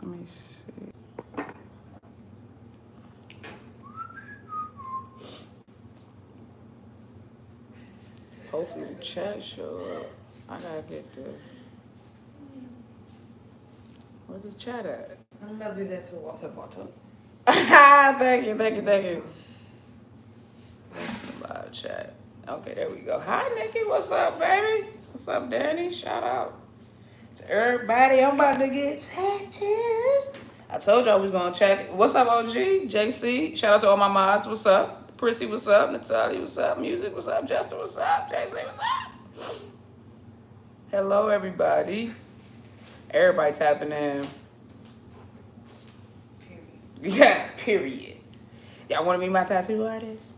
Let me see. Hopefully the chat show up. I gotta get the. Where's this chat at? I love you. That's a water bottle. Thank you. Live chat. Okay, there we go. Hi, Nikki. What's up, baby? What's up, Danny? Shout out to everybody. I'm about to get tattooed. I told y'all we was gonna check. What's up, OG? JC. Shout out to all my mods. What's up? Prissy, what's up? Natalia, what's up? Music, what's up? Justin, what's up? JC, what's up? Hello, everybody. Everybody tapping in. Period. Yeah, period. Y'all want to be my tattoo artist?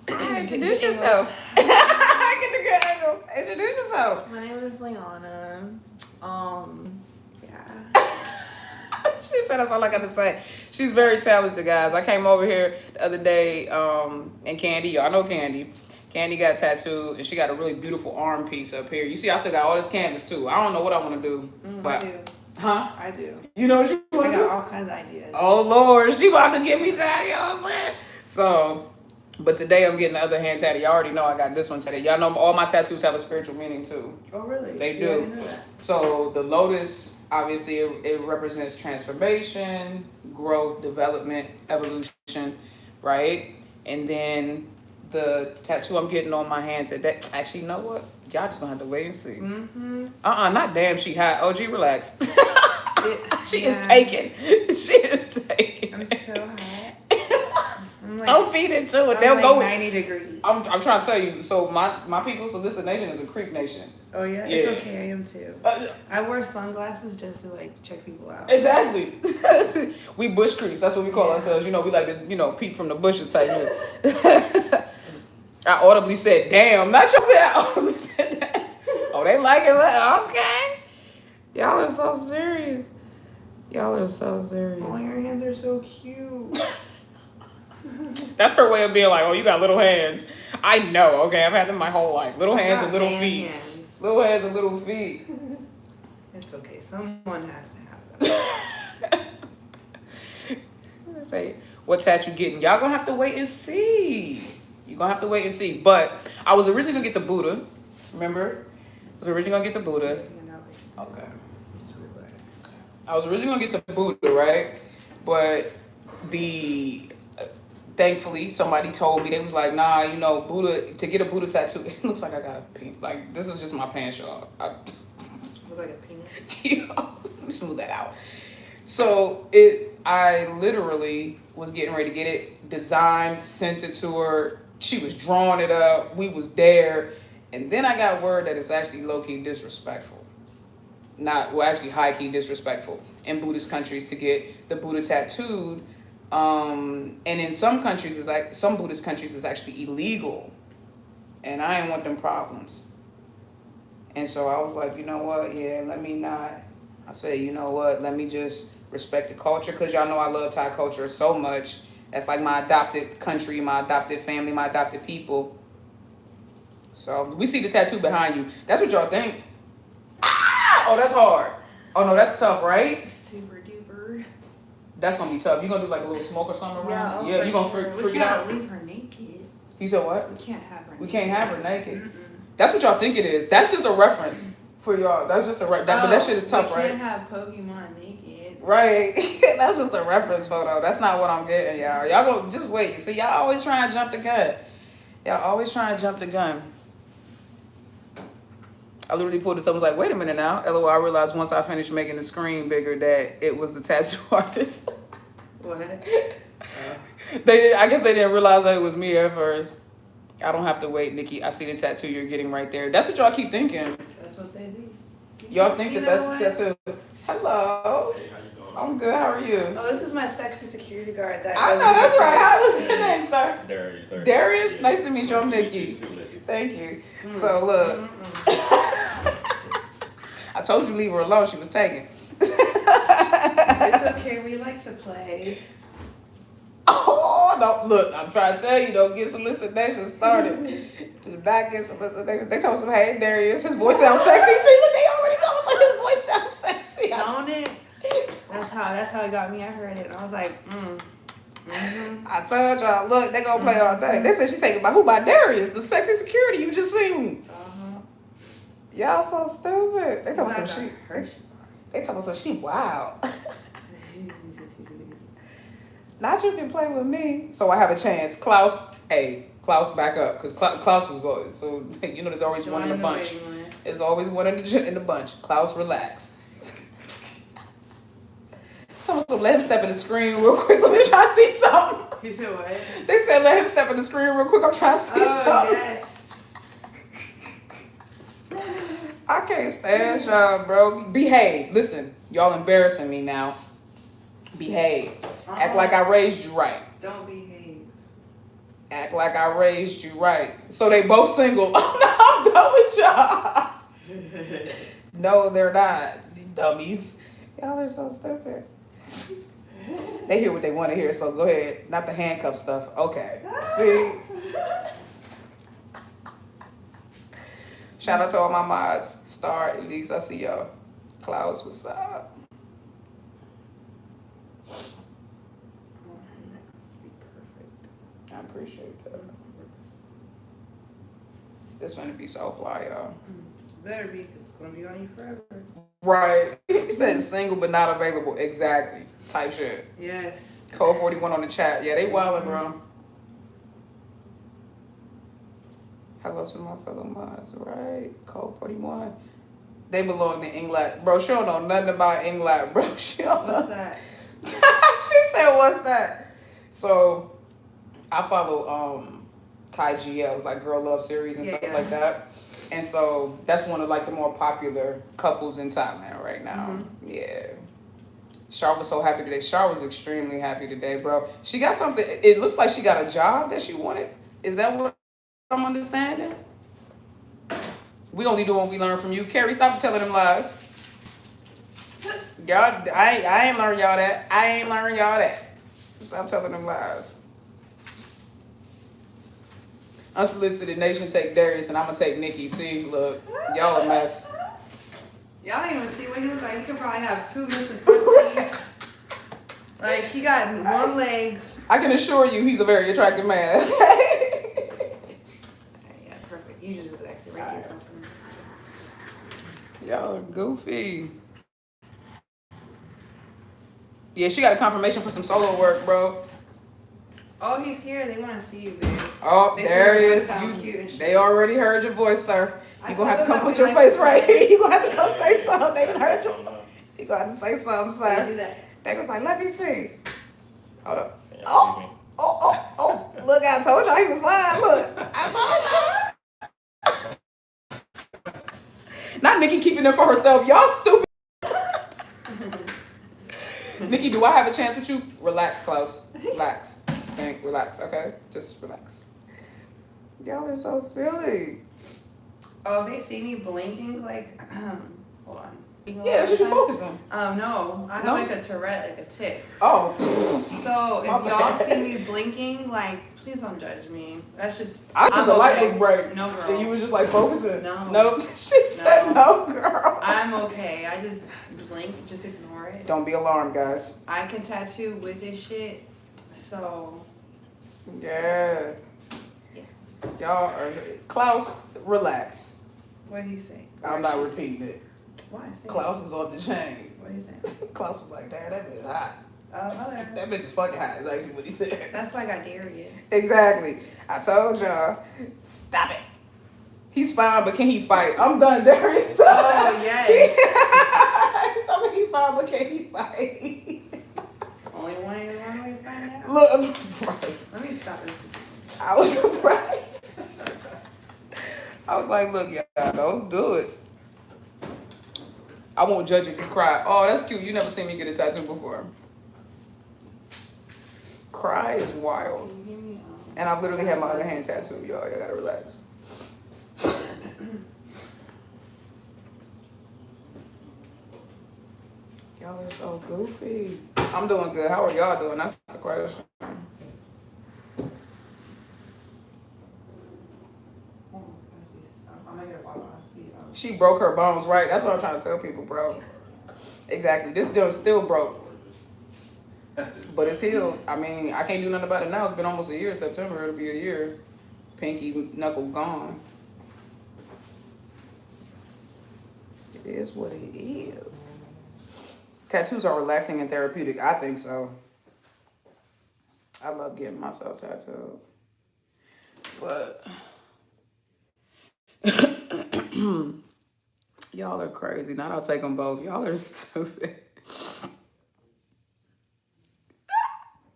Introduce yourself. Get the good angles. Introduce yourself. My name is Liana. Yeah. She said that's all I got to say. She's very talented, guys. I came over here the other day, and Candy, y'all know Candy. Candy got tattooed, and she got a really beautiful arm piece up here. You see, I still got all this canvas, too. I don't know what I want to do. But, I do. Huh? I do. You know what you want I to got do? all kinds of ideas. Oh, Lord. She about to get me tatted, you know what I'm saying? So, but today I'm getting the other hand tatted. Y'all already know I got this one tatted. Y'all know all my tattoos have a spiritual meaning, too. Oh, really? They See, do. I didn't know that. So, the lotus, obviously, it represents transformation, growth, development, evolution, right? And then the tattoo I'm getting on my hand today, actually, you know what? Y'all just gonna have to wait and see. Mm-hmm. Not damn, she hot. OG, relax. She is Yeah. taken. She is taken. I'm so hot. I'm like, Don't feed into it. I'm They'll like go. 90 degrees. I'm trying to tell you. So my people. So this nation is a creep nation. Oh, yeah? Yeah. It's okay. I am too. I wear sunglasses just to, like, check people out. Exactly. We bush creeps. That's what we call ourselves. You know, we like to, peep from the bushes type shit. I audibly said, "Damn!" Not you said. I audibly said that. Oh, they like it. Okay. Y'all are so serious. Y'all are so serious. Oh, your hands are so cute. That's her way of being like, oh, you got little hands. I know, okay? I've had them my whole life. Little hands and little feet. Hands. Little hands and little feet. It's okay. Someone has to have them. Let's say, what tat you getting? Y'all gonna have to wait and see. You're gonna have to wait and see. But I was originally gonna get the Buddha. Remember? I was originally gonna get the Buddha. Okay. I was originally gonna get the Buddha, right? But thankfully somebody told me, they was like, nah, Buddha, to get a Buddha tattoo, it looks like I got a pink, like this is just my pants, y'all. Look like a penis. Let me smooth that out. So I literally was getting ready to get it designed, sent it to her. She was drawing it up. We was there. And then I got word that it's actually low-key disrespectful. Actually high-key disrespectful in Buddhist countries to get the Buddha tattooed. And in some Buddhist countries, it's actually illegal. And I ain't want them problems. And so I was like, you know what? Yeah, let me not. I said, you know what? Let me just respect the culture, because y'all know I love Thai culture so much. That's like my adopted country, my adopted family, my adopted people. So we see the tattoo behind you. That's what y'all think. Ah! Oh, that's hard. Oh, no, that's tough, right? Super duper. That's going to be tough. You going to do like a little smoke or something around? Yeah, you going to freak we it out? can't leave her naked. You said what? We can't have her naked. We can't have her naked. Mm-mm. That's what y'all think it is. That's just a reference for y'all. That's just but that shit is tough, right? We can't have Pokemon naked. Right. That's just a reference photo. That's not what I'm getting, y'all. Y'all go just wait. See, y'all always trying to jump the gun. Y'all always trying to jump the gun. I literally pulled this up. I was like, wait a minute now. LOL, I realized once I finished making the screen bigger that it was the tattoo artist. What? I guess they didn't realize that it was me at first. I don't have to wait, Nikki. I see the tattoo you're getting right there. That's what y'all keep thinking. That's what they do. Y'all think that's the tattoo. Hello. Hey, how you doing? I'm good. How are you? Oh, this is my sexy security guard. I know, that's right. How was your name, sir? Darius. Darius? Nice to meet you. I'm Nice to Nikki. meet you too, Nikki. Thank you. So, look. I told you leave her alone. She was taken. It's okay. We like to play. Oh, no. Look, I'm trying to tell you, don't get solicitation started. Do not get solicitation. They told us, hey, Darius, his voice sounds sexy. See, look, they already told us his voice sounds sexy. I how it got me. I heard it and I was like, I told y'all, look, they gonna play all day. They said she taken by who? By Darius, the sexy security you just seen. Y'all so stupid. They talking some shit. They talking some shit. Wow. Not you can play with me. So I have a chance. Klaus, hey, Klaus back up. Because Klaus is always, so you know there's always one in the bunch. There's always one in the bunch. Klaus, relax. So let him step in the screen real quick. Let me try to see something. He said what? They said let him step in the screen real quick. I'm trying to see something. Yes. I can't stand y'all, bro. Behave. Listen, y'all embarrassing me now. Behave. Act like I raised you right. Don't behave. Act like I raised you right. So they both single. Oh no, I'm done with y'all. No, they're not. You dummies. Y'all are so stupid. They hear what they want to hear, so go ahead. Not the handcuff stuff. Okay. See? Shout out to all my mods. Star, Elise, I see y'all. Clouds, what's up? I appreciate that. This one to be so fly, y'all. Better be, 'cause it's gonna be on you forever. Right. You said single but not available. Exactly. Type shit. Yes. Code 41 on the chat. Yeah, they wildin', bro. Hello to my fellow mods, right? Code 41. They belong to EngLot. Bro, she don't know nothing about EngLot, bro. She don't know. What's that? She said, what's that? So, I follow Kai GL's like Girl Love series and stuff like that. And so, that's one of like the more popular couples in Thailand right now. Yeah. Char was so happy today. Char was extremely happy today, bro. She got something. It looks like she got a job that she wanted. Is that what I'm understanding? We only do what we learn from you. Carrie, stop telling them lies. Y'all, I ain't learn y'all that. I ain't learn y'all that. Stop telling them lies. Unsolicited Nation take Darius and I'm gonna take Nikki. See, look, y'all a mess. Y'all don't even see what he looks like. He could probably have 2 missing front teeth. Like, he got one leg. I can assure you he's a very attractive man. Yeah, perfect. You just do the exit right here. Y'all are goofy. Yeah, she got a confirmation for some solo work, bro. Oh, he's here. They want to see you, babe. Oh, there he is. They already heard your voice, sir. You gonna have to come put your face right here. You gonna have to come say something. They heard you. You gonna have to say something, sir. They was like, let me see. Hold up. Oh. Look, I told y'all he was fine. Look, I told y'all. Not Nikki keeping it for herself. Y'all stupid. Nikki, do I have a chance with you? Relax, Klaus. Relax. Stink. Relax, okay? Just relax. Y'all are so silly. Oh, they see me blinking like, hold on. Yeah, that's what you focus on. No, I have like a Tourette, like a tick. Oh. So if y'all see me blinking, like, please don't judge me. That's just. The light was bright. No, girl. And you was just like focusing. No. Nope. She said no, girl. I'm okay. I just blink, just ignore it. Don't be alarmed, guys. I can tattoo with this shit, so. Yeah. Y'all are. Klaus, relax. What did he say? I'm not repeating it. Why? Klaus is off the chain. What did he say? Klaus was like, damn, that bitch hot. Okay. That bitch is fucking hot, is actually what he said. That's why I got Darius. Exactly. I told y'all. Stop it. He's fine, but can he fight? I'm done, Darius. Oh, yes. He's told me he's fine, but can he fight? Only one way to find out. Look, right. Let me stop this. I was surprised. I was like, look, y'all, don't do it. I won't judge if you cry. Oh, that's cute. You never seen me get a tattoo before. Cry is wild. And I've literally had my other hand tattooed, y'all. Y'all gotta relax. Y'all are so goofy. I'm doing good. How are y'all doing? That's the question. She broke her bones, right? That's what I'm trying to tell people, bro. Exactly. This dude still broke. But it's healed. I mean, I can't do nothing about it now. It's been almost a year. September, it'll be a year. Pinky knuckle gone. It is what it is. Tattoos are relaxing and therapeutic. I think so. I love getting myself tattooed. But y'all are crazy. Not I'll take them both. Y'all are stupid.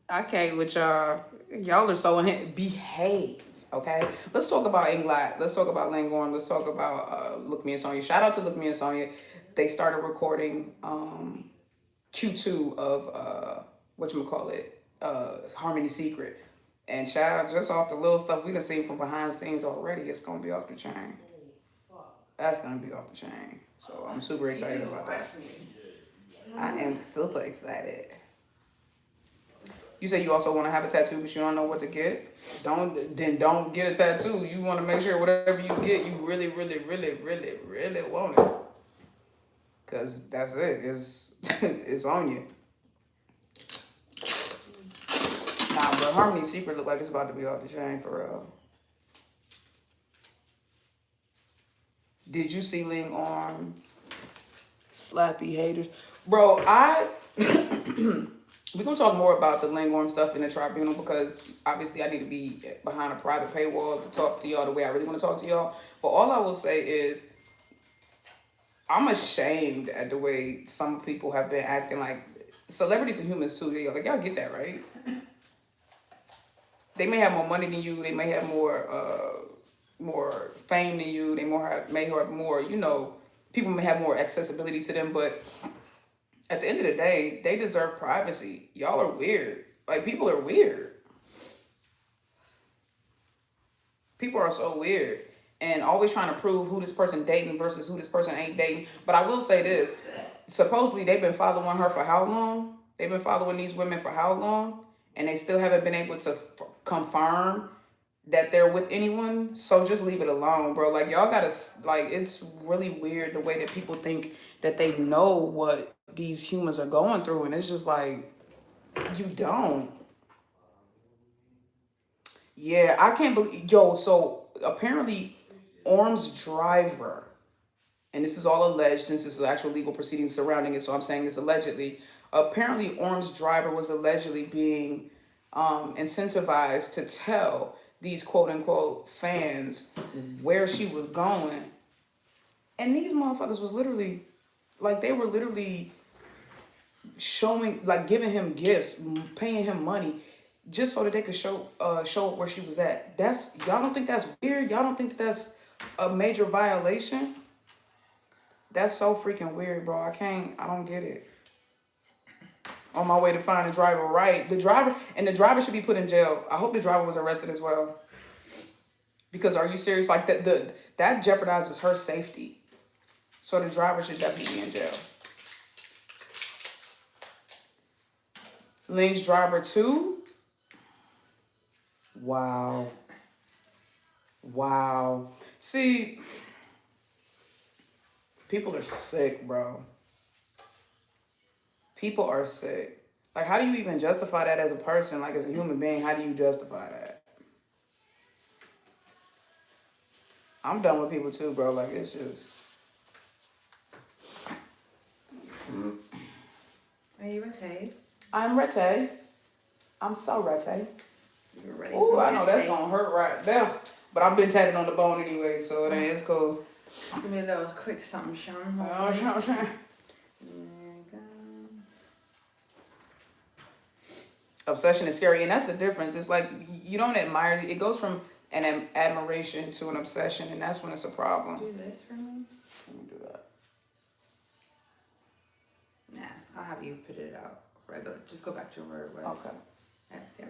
I can't with y'all. Y'all are so behave. Okay, let's talk about EngLot. Let's talk about LingOrm. Let's talk about Look Me and Sonya. Shout out to Look Me and Sonya. They started recording Q2 of whatchamacallit, Harmony Secret. And child, just off the little stuff we done seen from behind the scenes already, it's gonna be off the chain. That's gonna be off the chain. So I'm super excited about that. I am super excited. You say you also want to have a tattoo, but you don't know what to get. Don't get a tattoo. You want to make sure whatever you get, you really, really, really, really, really want it. Cause that's it. It's on you. Nah, but Harmony Secret look like it's about to be off the chain for real. Did you see LingOrm? Slappy haters, bro. We're going to talk more about the LingOrm stuff in the tribunal because obviously I need to be behind a private paywall to talk to y'all the way I really want to talk to y'all. But all I will say is I'm ashamed at the way some people have been acting like celebrities and humans too. Like, y'all get that, right? They may have more money than you. They may have more fame than you. They may have more, people may have more accessibility to them, but at the end of the day, they deserve privacy. Y'all are weird. Like, people are weird. People are so weird. And always trying to prove who this person dating versus who this person ain't dating. But I will say this. Supposedly, they've been following her for how long? They've been following these women for how long? And they still haven't been able to confirm that they're with anyone. So just leave it alone, bro. Like, y'all gotta, like, it's really weird the way that people think that they know what these humans are going through, and it's just like, you don't. Yeah, I can't believe, so apparently Orm's driver, and this is all alleged since this is actual legal proceedings surrounding it, so I'm saying this allegedly. Apparently Orm's driver was allegedly being incentivized to tell these quote unquote fans where she was going, and these motherfuckers was literally, like, they were literally showing, like, giving him gifts, paying him money just so that they could show up where she was at. Y'all don't think that's weird? Y'all don't think that's a major violation? That's so freaking weird, bro. I don't get it. On my way to find the driver, right? The driver should be put in jail. I hope the driver was arrested as well. Because are you serious? Like, that jeopardizes her safety. So the driver should definitely be in jail. Ling's driver too? Wow. See, people are sick, bro. People are sick. Like, how do you even justify that as a person? Like, as a human being, how do you justify that? I'm done with people too, bro. Like, it's just... Are you ready? I'm ready. I'm so ready. You're ready. Oh, I know that's gonna hurt right there. But I've been tatted on the bone anyway, so it's cool. Give me a little quick something, Sean. Oh, Sean. There you go. Obsession is scary, and that's the difference. It's like you don't admire it. It goes from an admiration to an obsession, and that's when it's a problem. Do this for me. Let me do that. Nah, I'll have you put it out. Regular. Just go back to where it was. Okay. Yeah.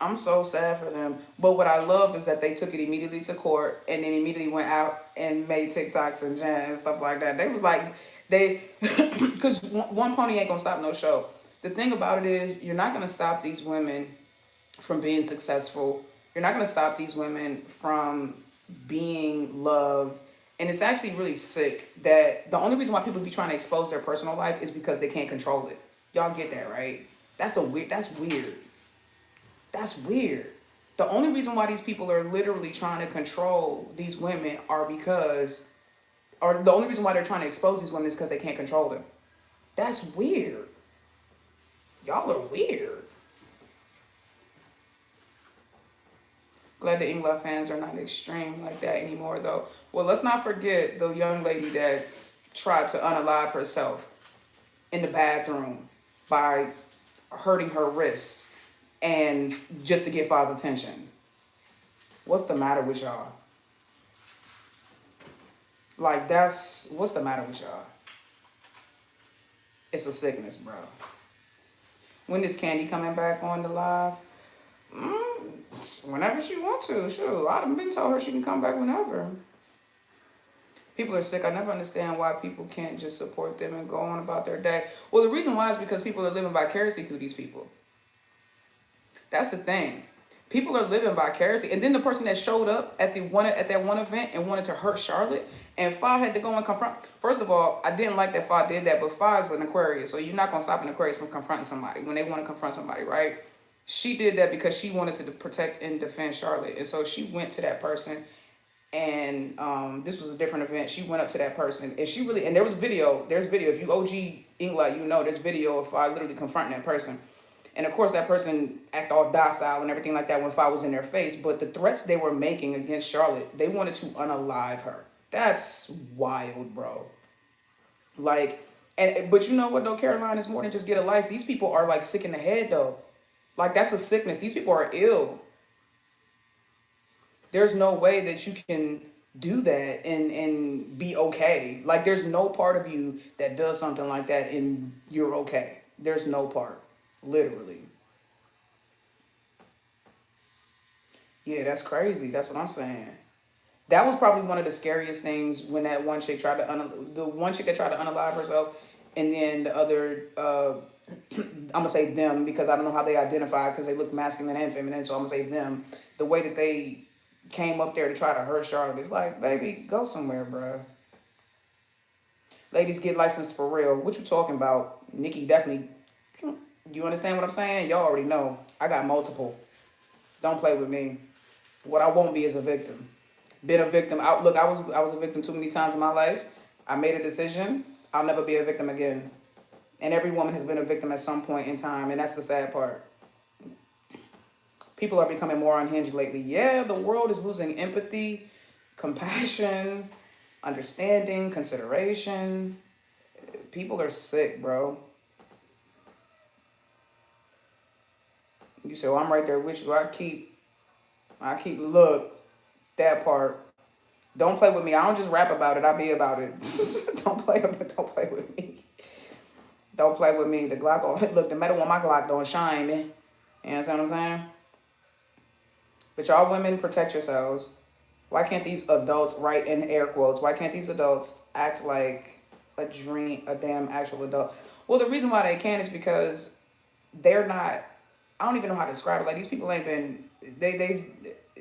I'm so sad for them. But what I love is that they took it immediately to court and then immediately went out and made TikToks and stuff like that. They was like, because one pony ain't gonna stop no show. The thing about it is, you're not gonna stop these women from being successful. You're not gonna stop these women from being loved. And it's actually really sick that the only reason why people be trying to expose their personal life is because they can't control it. Y'all get that, right? That's weird. That's weird. The only reason why these people are literally trying to control these women are because, or the only reason why they're trying to expose these women is because they can't control them. That's weird. Y'all are weird. Glad the EngLot fans are not extreme like that anymore, though. Well, let's not forget the young lady that tried to unalive herself in the bathroom by hurting her wrists and just to get Fa's attention. What's the matter with y'all? Like, what's the matter with y'all? It's a sickness, bro. When is Candy coming back on the live? Whenever she wants to. Shoot, I've been told her she can come back whenever. People are sick. I never understand why people can't just support them and go on about their day. Well, the reason why is because people are living vicariously through these people. That's the thing. People are living vicariously. And then the person that showed up at that one event and wanted to hurt Charlotte, and Fa had to go and confront. First of all, I didn't like that Fa did that, but Fa is an Aquarius, so you're not going to stop an Aquarius from confronting somebody when they want to confront somebody, right? She did that because she wanted to protect and defend Charlotte. And so she went to that person, and this was a different event. She went up to that person, and she really, and there's video. If you OG EngLot, you know there's video of Fa literally confronting that person. And of course, that person act all docile and everything like that when Fa was in their face. But the threats they were making against Charlotte, they wanted to unalive her. That's wild, bro. Like, but you know what though, Caroline, is more than just get a life. These people are like sick in the head though. Like, that's a sickness. These people are ill. There's no way that you can do that and be okay. Like, there's no part of you that does something like that and you're okay. There's no part. Literally. Yeah, that's crazy. That's what I'm saying. That was probably one of the scariest things when that one chick tried to the one chick that tried to unalive herself, and then the other I'm gonna say them because I don't know how they identify because they look masculine and feminine, so I'm gonna say them. The way that they came up there to try to hurt Charlotte, it's like, baby, go somewhere, bro. Ladies, get licensed for real. What you talking about? Nikki definitely. You understand what I'm saying? Y'all already know. I got multiple. Don't play with me. What I won't be is a victim. Been a victim. Look, I was a victim too many times in my life. I made a decision. I'll never be a victim again. And every woman has been a victim at some point in time, and that's the sad part. People are becoming more unhinged lately. Yeah, the world is losing empathy, compassion, understanding, consideration. People are sick, bro. You say, well, I'm right there with you. I keep, look, that part. Don't play with me. I don't just rap about it. I be about it. Don't play with me. Don't play with me. The Glock, look, the metal on my Glock don't shine, man. You understand what I'm saying? But y'all women, protect yourselves. Why can't these adults, write in air quotes, why can't these adults act like a damn actual adult? Well, the reason why they can't is because they're not, I don't even know how to describe it. Like, these people ain't been,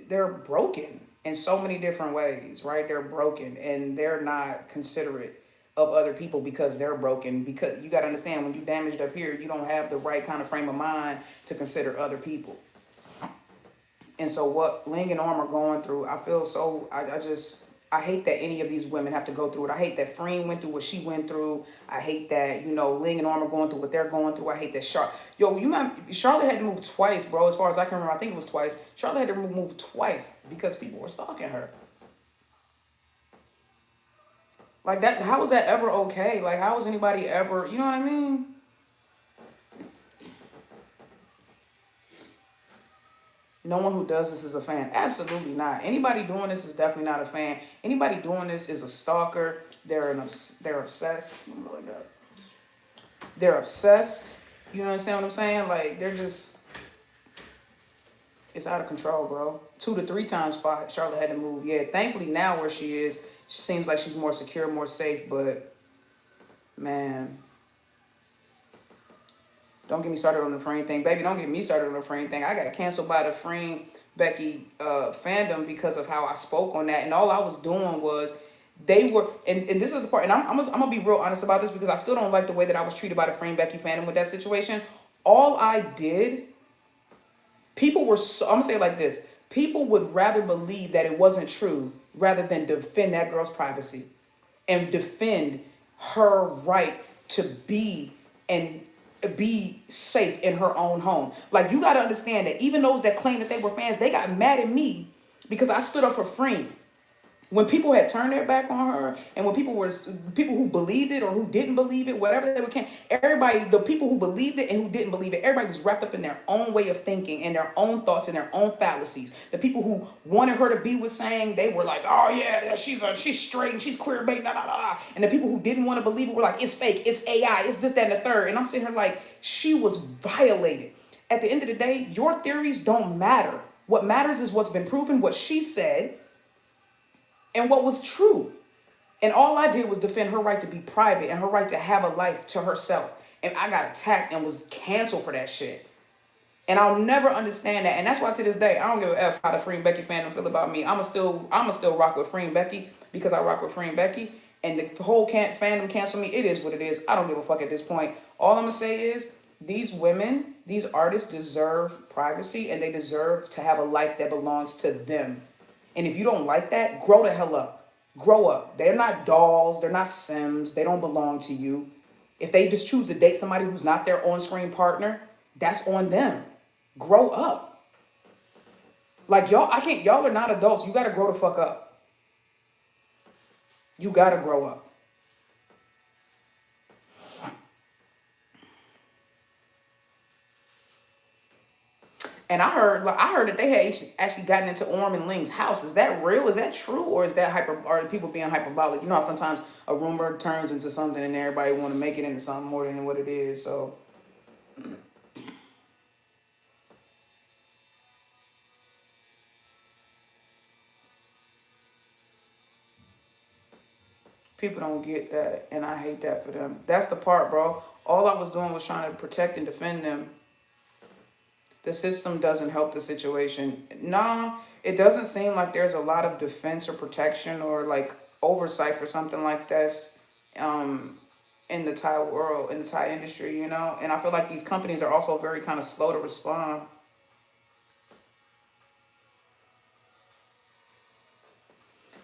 they're broken in so many different ways, right? They're broken and they're not considerate of other people because they're broken. Because you got to understand, when you damaged up here, you don't have the right kind of frame of mind to consider other people. And so what LingOrm are going through, I feel so, I hate that any of these women have to go through it. I hate that Freen went through what she went through. I hate that, LingOrm are going through what they're going through. I hate that Charlotte had to move twice, bro, as far as I can remember. I think it was twice. Charlotte had to move twice because people were stalking her. Like, that, how is that ever okay? Like, how is anybody ever, you know what I mean? No one who does this is a fan. Absolutely not. Anybody doing this is definitely not a fan. Anybody doing this is a stalker. They're obsessed. Oh my God. They're obsessed. You understand what I'm saying? Like, they're just, it's out of control, bro. 2 to 3 times Charlotte had to move. Yeah, thankfully now where she is, she seems like she's more secure, more safe, but man, don't get me started on the Freen thing. Baby, don't get me started on the Freen thing. I got canceled by the Freen Becky fandom because of how I spoke on that. And all I was doing was They were, and this is the part, and I'm gonna be real honest about this because I still don't like the way that I was treated by the Frame Becky fandom with that situation. All I did, people were, so, I'm gonna say it like this: people would rather believe that it wasn't true rather than defend that girl's privacy and defend her right to and be safe in her own home. Like, you got to understand that even those that claim that they were fans, they got mad at me because I stood up for Frame. When people had turned their back on her, and when people who believed it or who didn't believe it, whatever they were, everybody, the people who believed it and who didn't believe it, everybody was wrapped up in their own way of thinking and their own thoughts and their own fallacies. The people who wanted her to be with saying, they were like, oh yeah, she's straight and she's queer bait, da da da. And the people who didn't want to believe it were like, it's fake, it's AI, it's this, that, and the third. And I'm sitting here like, she was violated. At the end of the day, your theories don't matter. What matters is what's been proven, what she said, and what was true. And all I did was defend her right to be private and her right to have a life to herself. And I got attacked and was canceled for that shit. And I'll never understand that. And that's why to this day, I don't give a F how the Free Becky fandom feel about me. I'ma still rock with Free Becky because I rock with Free Becky. And the whole fandom cancel me. It is what it is. I don't give a fuck at this point. All I'm gonna say is these women, these artists deserve privacy and they deserve to have a life that belongs to them. And if you don't like that, grow the hell up. Grow up. They're not dolls. They're not Sims. They don't belong to you. If they just choose to date somebody who's not their on-screen partner, that's on them. Grow up. Like, y'all are not adults. You got to grow the fuck up. You got to grow up. And I heard that they had actually gotten into Orm and Ling's house. Is that real? Is that true? Or is that are people being hyperbolic? You know how sometimes a rumor turns into something and everybody want to make it into something more than what it is. So people don't get that, and I hate that for them. That's the part, bro. All I was doing was trying to protect and defend them. The system doesn't help the situation. Nah, it doesn't seem like there's a lot of defense or protection or like oversight for something like this in the Thai world, in the Thai industry, you know? And I feel like these companies are also very kind of slow to respond.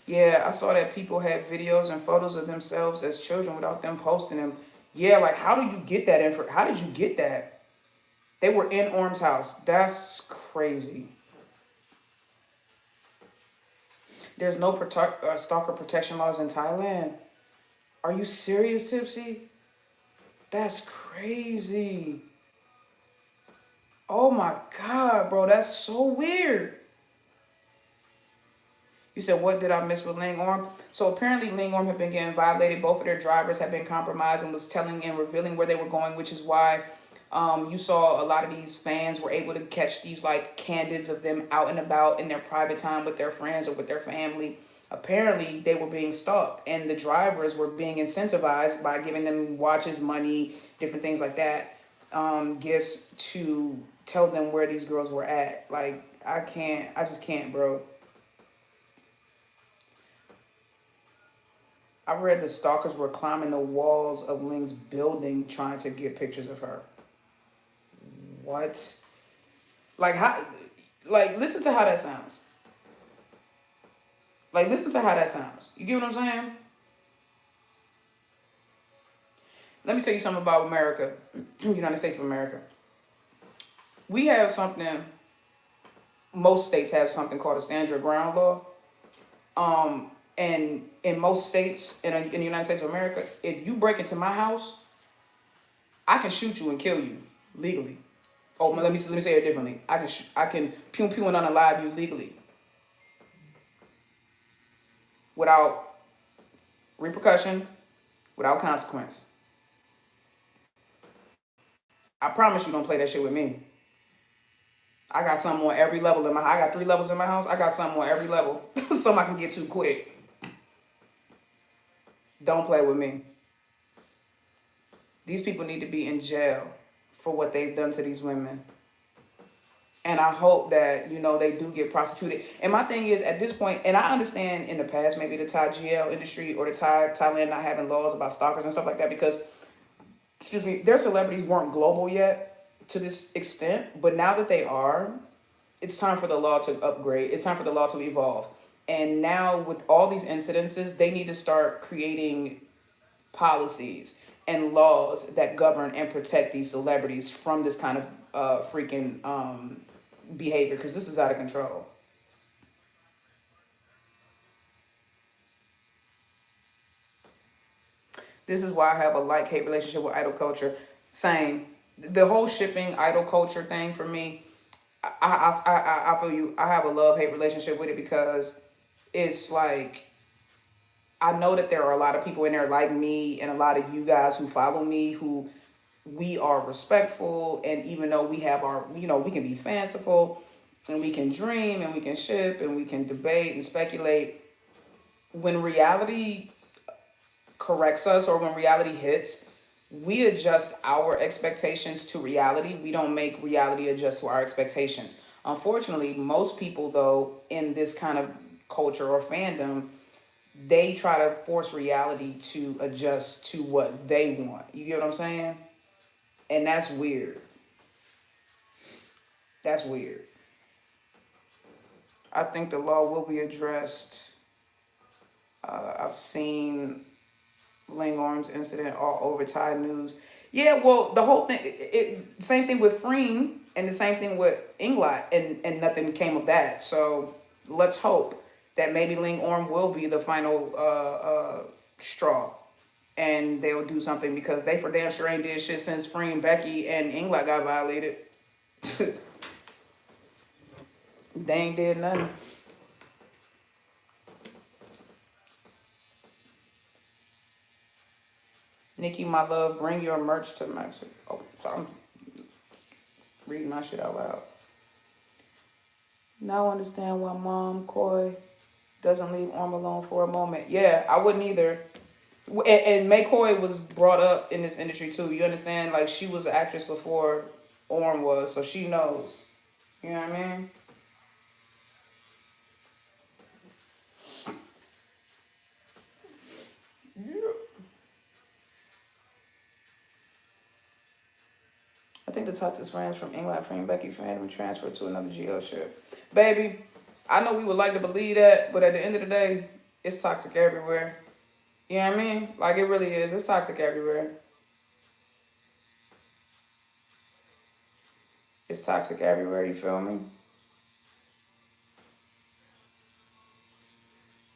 Yeah, I saw that people had videos and photos of themselves as children without them posting them. Yeah, like how do you get that info? How did you get that? They were in Orm's house. That's crazy. There's no stalker protection laws in Thailand. Are you serious, Tipsy? That's crazy. Oh my God, bro. That's so weird. You said, what did I miss with LingOrm? So apparently LingOrm had been getting violated. Both of their drivers had been compromised and was telling and revealing where they were going, which is why you saw a lot of these fans were able to catch these like candids of them out and about in their private time with their friends or with their family. Apparently they were being stalked and the drivers were being incentivized by giving them watches, money, different things like that, gifts to tell them where these girls were at. Like, I just can't, bro. I read the stalkers were climbing the walls of Ling's building trying to get pictures of her. What? Like how? Like listen to how that sounds. Like listen to how that sounds. You get what I'm saying? Let me tell you something about America, United States of America. We have something. Most states have something called a stand your ground law. And in most states in the United States of America, if you break into my house, I can shoot you and kill you legally. Oh, let me say it differently. I can pew pew and unalive you legally without repercussion, without consequence. I promise you don't play that shit with me. I got something on every level in my. I got 3 levels in my house. I got something on every level. Something I can get to quick. Don't play with me. These people need to be in jail for what they've done to these women. And I hope that, they do get prosecuted. And my thing is, at this point, and I understand in the past, maybe the Thai GL industry or the Thailand not having laws about stalkers and stuff like that, because, excuse me, their celebrities weren't global yet to this extent. But now that they are, it's time for the law to upgrade. It's time for the law to evolve. And now with all these incidences, they need to start creating policies and laws that govern and protect these celebrities from this kind of freaking behavior, because this is out of control. This is why I have a like-hate relationship with idol culture. Same. The whole shipping idol culture thing for me, I feel you. I have a love-hate relationship with it, because it's like, I know that there are a lot of people in there like me and a lot of you guys who follow me who we are respectful, and even though we have our, we can be fanciful and we can dream and we can ship and we can debate and speculate, when reality corrects us or when reality hits, we adjust our expectations to reality. We don't make reality adjust to our expectations. Unfortunately, most people, though, in this kind of culture or fandom, they try to force reality to adjust to what they want. You get what I'm saying? And that's weird. That's weird. I think the law will be addressed. I've seen LingOrm's incident all over Thai news. Yeah, well, the whole thing, same thing with Freem and the same thing with EngLot, and nothing came of that. So let's hope that maybe LingOrm will be the final straw, and they'll do something, because they for damn sure ain't did shit since Freem, Becky, and EngLot got violated. They ain't did nothing. Nikki, my love, bring your merch to Mexico. Oh, sorry, I'm reading my shit out loud. Now I understand why Mom Coy doesn't leave Orm alone for a moment. Yeah, I wouldn't either. And May Coy was brought up in this industry too. You understand? Like, she was an actress before Orm was, so she knows. You know what I mean? I think the toxic friends from EngLot, Frame, Becky, Fandom transferred to another GL ship. Baby, I know we would like to believe that, but at the end of the day, it's toxic everywhere. You know what I mean? Like, it really is. It's toxic everywhere. It's toxic everywhere, you feel me?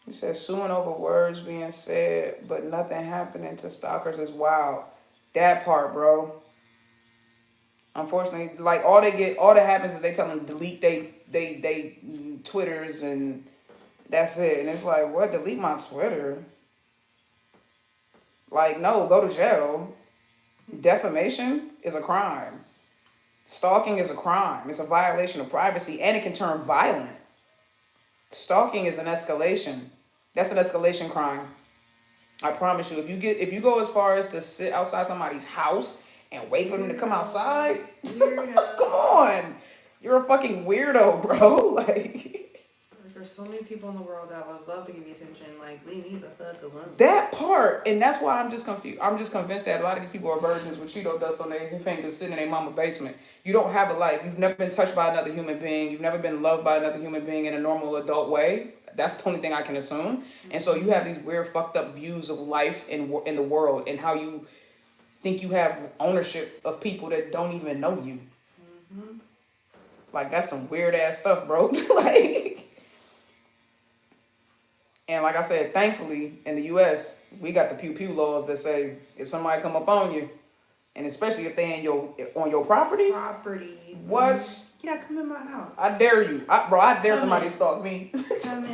It says suing over words being said, but nothing happening to stalkers is wild. That part, bro. Unfortunately, like, all that happens is they tell them to delete they Twitters, and that's it. And it's like, what? Delete my Twitter? Like, no, go to jail. Defamation is a crime. Stalking is a crime. It's a violation of privacy, and it can turn violent. Stalking is an escalation. That's an escalation crime. I promise you. If you go as far as to sit outside somebody's house and wait for them to come outside, come on, you're a fucking weirdo, bro. Like, there's so many people in the world that would love to give you attention. Like, we need the fuck alone. That part, and that's why I'm just confused. I'm just convinced that a lot of these people are virgins with Cheeto dust on their fingers, sitting in their mama basement. You don't have a life. You've never been touched by another human being. You've never been loved by another human being in a normal adult way. That's the only thing I can assume. Mm-hmm. And so you have these weird, fucked up views of life in the world, and how you think you have ownership of people that don't even know you. Mm-hmm. Like, that's some weird ass stuff, bro. Like, and like I said, thankfully in the U.S. we got the pew pew laws that say if somebody come up on you, and especially if they on your property. What? Yeah, come in my house. I dare you, I dare somebody to stalk me. Come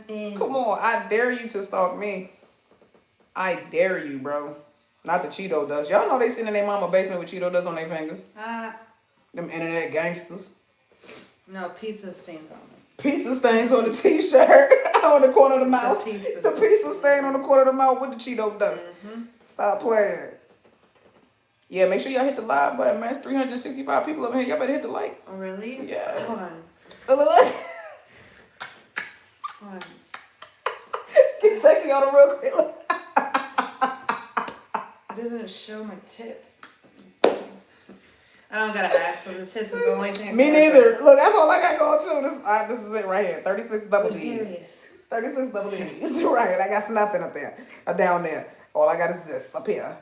in. Come on, I dare you to stalk me. I dare you, bro. Not the Cheeto dust. Y'all know they sitting in their mama basement with Cheeto dust on their fingers. Them internet gangsters. No, pizza stains on them. Pizza stains on the t-shirt, on the corner of the mouth. The pizza stain on the corner of the mouth with the Cheeto dust. Mm-hmm. Stop playing. Yeah, make sure y'all hit the live button, man. It's 365 people over here. Y'all better hit the like. Oh, really? Yeah. Hold on. Look. Hold on. Get sexy on it real quick. It doesn't show my tits. I don't got an ass, so the tits is the only thing. Me neither. Look, that's all I got going too. This is it right here. 36 double There D's. it is. 36 double D's. Right. I got nothing up there. Down there. All I got is this up here.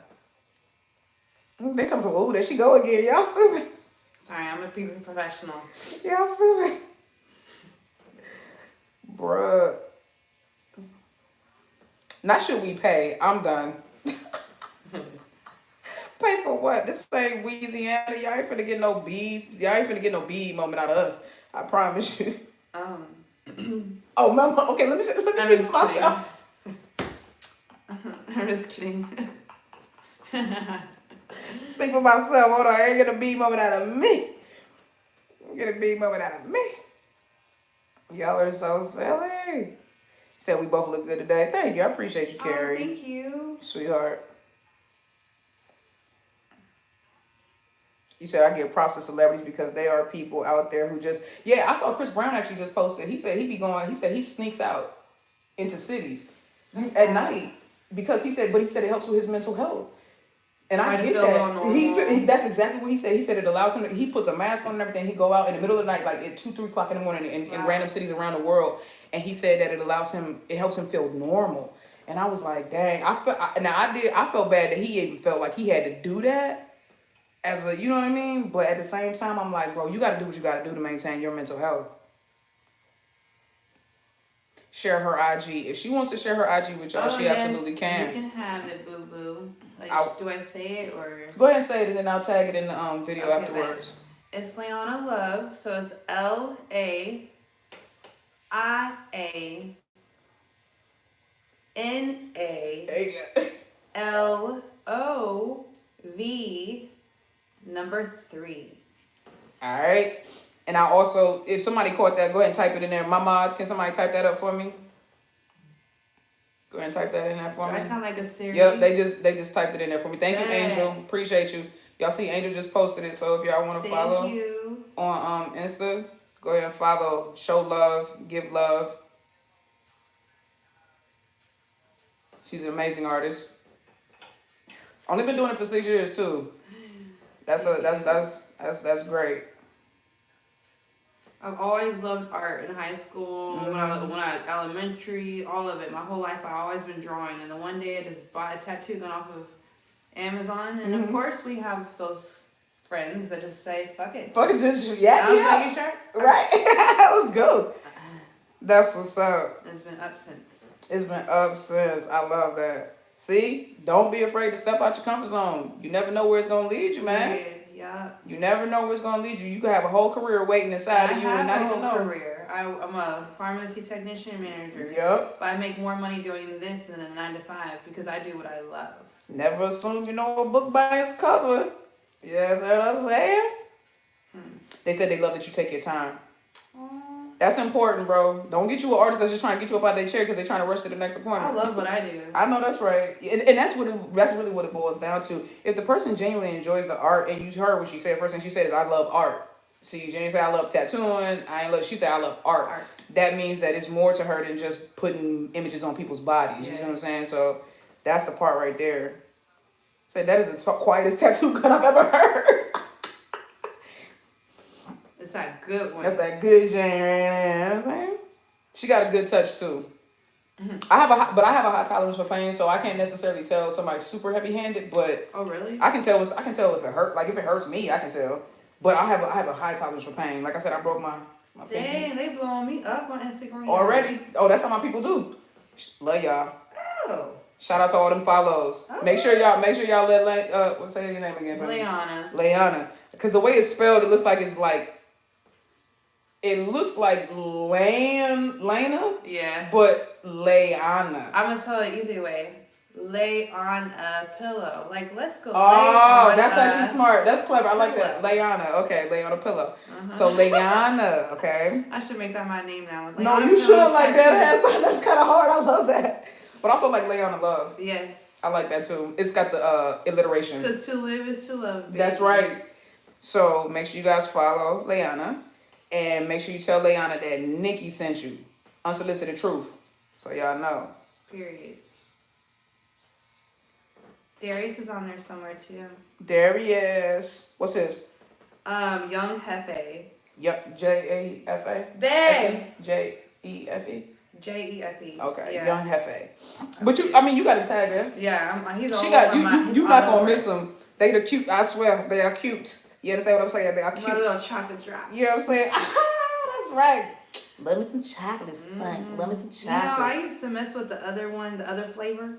They come some, ooh, there she go again. Y'all stupid. Sorry, I'm a people professional. Y'all stupid. Bruh. Not should we pay. I'm done. Pay for what? This ain't Louisiana. Y'all ain't finna get no bees. Y'all ain't finna get no bee moment out of us. I promise you. Oh, mama. Okay, let me see myself. I'm just kidding. Speak for myself. Hold on. I ain't get a bee moment out of me. Get a bee moment out of me. Y'all are so silly. Said we both look good today. Thank you. I appreciate you, Carrie. Oh, thank you. Sweetheart. You said I give props to celebrities because they are people out there who just, yeah, I saw Chris Brown actually just posted. He said he said he sneaks out into cities at night because he said it helps with his mental health. And I get that. He that's exactly what he said. He said it allows him to, he puts a mask on and everything. He go out in the middle of the night, like at 2, 3 o'clock in the morning in random cities around the world. And he said that it helps him feel normal. And I was like, dang, I felt bad that he even felt like he had to do that. As a, you know what I mean? But at the same time, I'm like, bro, you got to do what you got to do to maintain your mental health. Share her IG. If she wants to share her IG with y'all, she absolutely can. You can have it, boo-boo. Like, do I say it or? Go ahead and say it, and then I'll tag it in the video afterwards. It's Leona Love, so it's LAIANALOV3. All right. And I also, if somebody caught that, go ahead and type it in there. My mods, can somebody type that up for me? Go ahead and type that in there for me. Do I sound like a Siri? Yep, they just typed it in there for me. Thank you, Angel. Appreciate you. Y'all see Angel just posted it, so if y'all want to follow on Insta, go ahead and follow. Show love, give love. She's an amazing artist. Only been doing it for 6 years too. That's great. I've always loved art in high school, when I elementary, all of it. My whole life I've always been drawing. And then one day I just bought a tattoo gun off of Amazon. And of course we have those friends that just say, fuck it. Fuck it, yeah. Sure? Right. Let's go. That's what's up. It's been up since. It's been up since. I love that. See? Don't be afraid to step out your comfort zone. You never know where it's going to lead you, man. Yeah. You never know where it's going to lead you. You could have a whole career waiting inside of you and not even know. Career. I'm a pharmacy technician manager. Yep. But I make more money doing this than a 9 to 5 because I do what I love. Never assume you know a book by its cover. Yes, what I'm saying? They said they love that you take your time. That's important, bro. Don't get you an artist that's just trying to get you up out of their chair because they're trying to rush to the next appointment. I love what I do. I know that's right. And that's really what it boils down to. If the person genuinely enjoys the art, and you heard what she said, first thing she said is, I love art. See, Jane said, I love tattooing. She said, I love art. That means that it's more to her than just putting images on people's bodies. You know what I'm saying? So that's the part right there. Say, that is the quietest tattoo gun I've ever heard. It's that good one. That's that good Jane right there. You know what I'm saying? She got a good touch too. I have a high tolerance for pain, so I can't necessarily tell somebody's super heavy-handed. But oh really? I can tell if it hurt. Like if it hurts me, I can tell. But I have a high tolerance for pain. Like I said, I broke my Dang, they blowing me up on Instagram already. Oh, that's how my people do. Love y'all. Oh. Shout out to all them follows. Oh. Make sure y'all let what's your name again? Leona. Because the way it's spelled, it looks like Lana. Yeah. But Leona. I'm gonna tell it easy way. Lay on a pillow. Like, let's go. Oh, that's actually smart. That's clever. I like that. Leona. Okay, lay on a pillow. So Leona. Okay. I should make that my name now. No, you should like that. That's kind of hard. I love that. But also like Leona Love. Yes. I like that too. It's got the alliteration. Because to live is to love, baby. That's right. So make sure you guys follow Leona. And make sure you tell Leona that Nikki sent you. Unsolicited Truth. So y'all know. Period. Darius is on there somewhere too. Darius. What's his? Young Hefe. Yep. J-A-F-A? Babe! J-E-F-E? J-E-F-E. Okay. Yeah. Young Hefe. But you gotta tag him. Yeah, he's all She got, over you not gonna miss them. They the cute, I swear, they are cute. You understand what I'm saying? They are cute. My little chocolate drop. You know what I'm saying? That's right. Love me some chocolates, fun. Love me some chocolate. You know, I used to mess with the other one, the other flavor.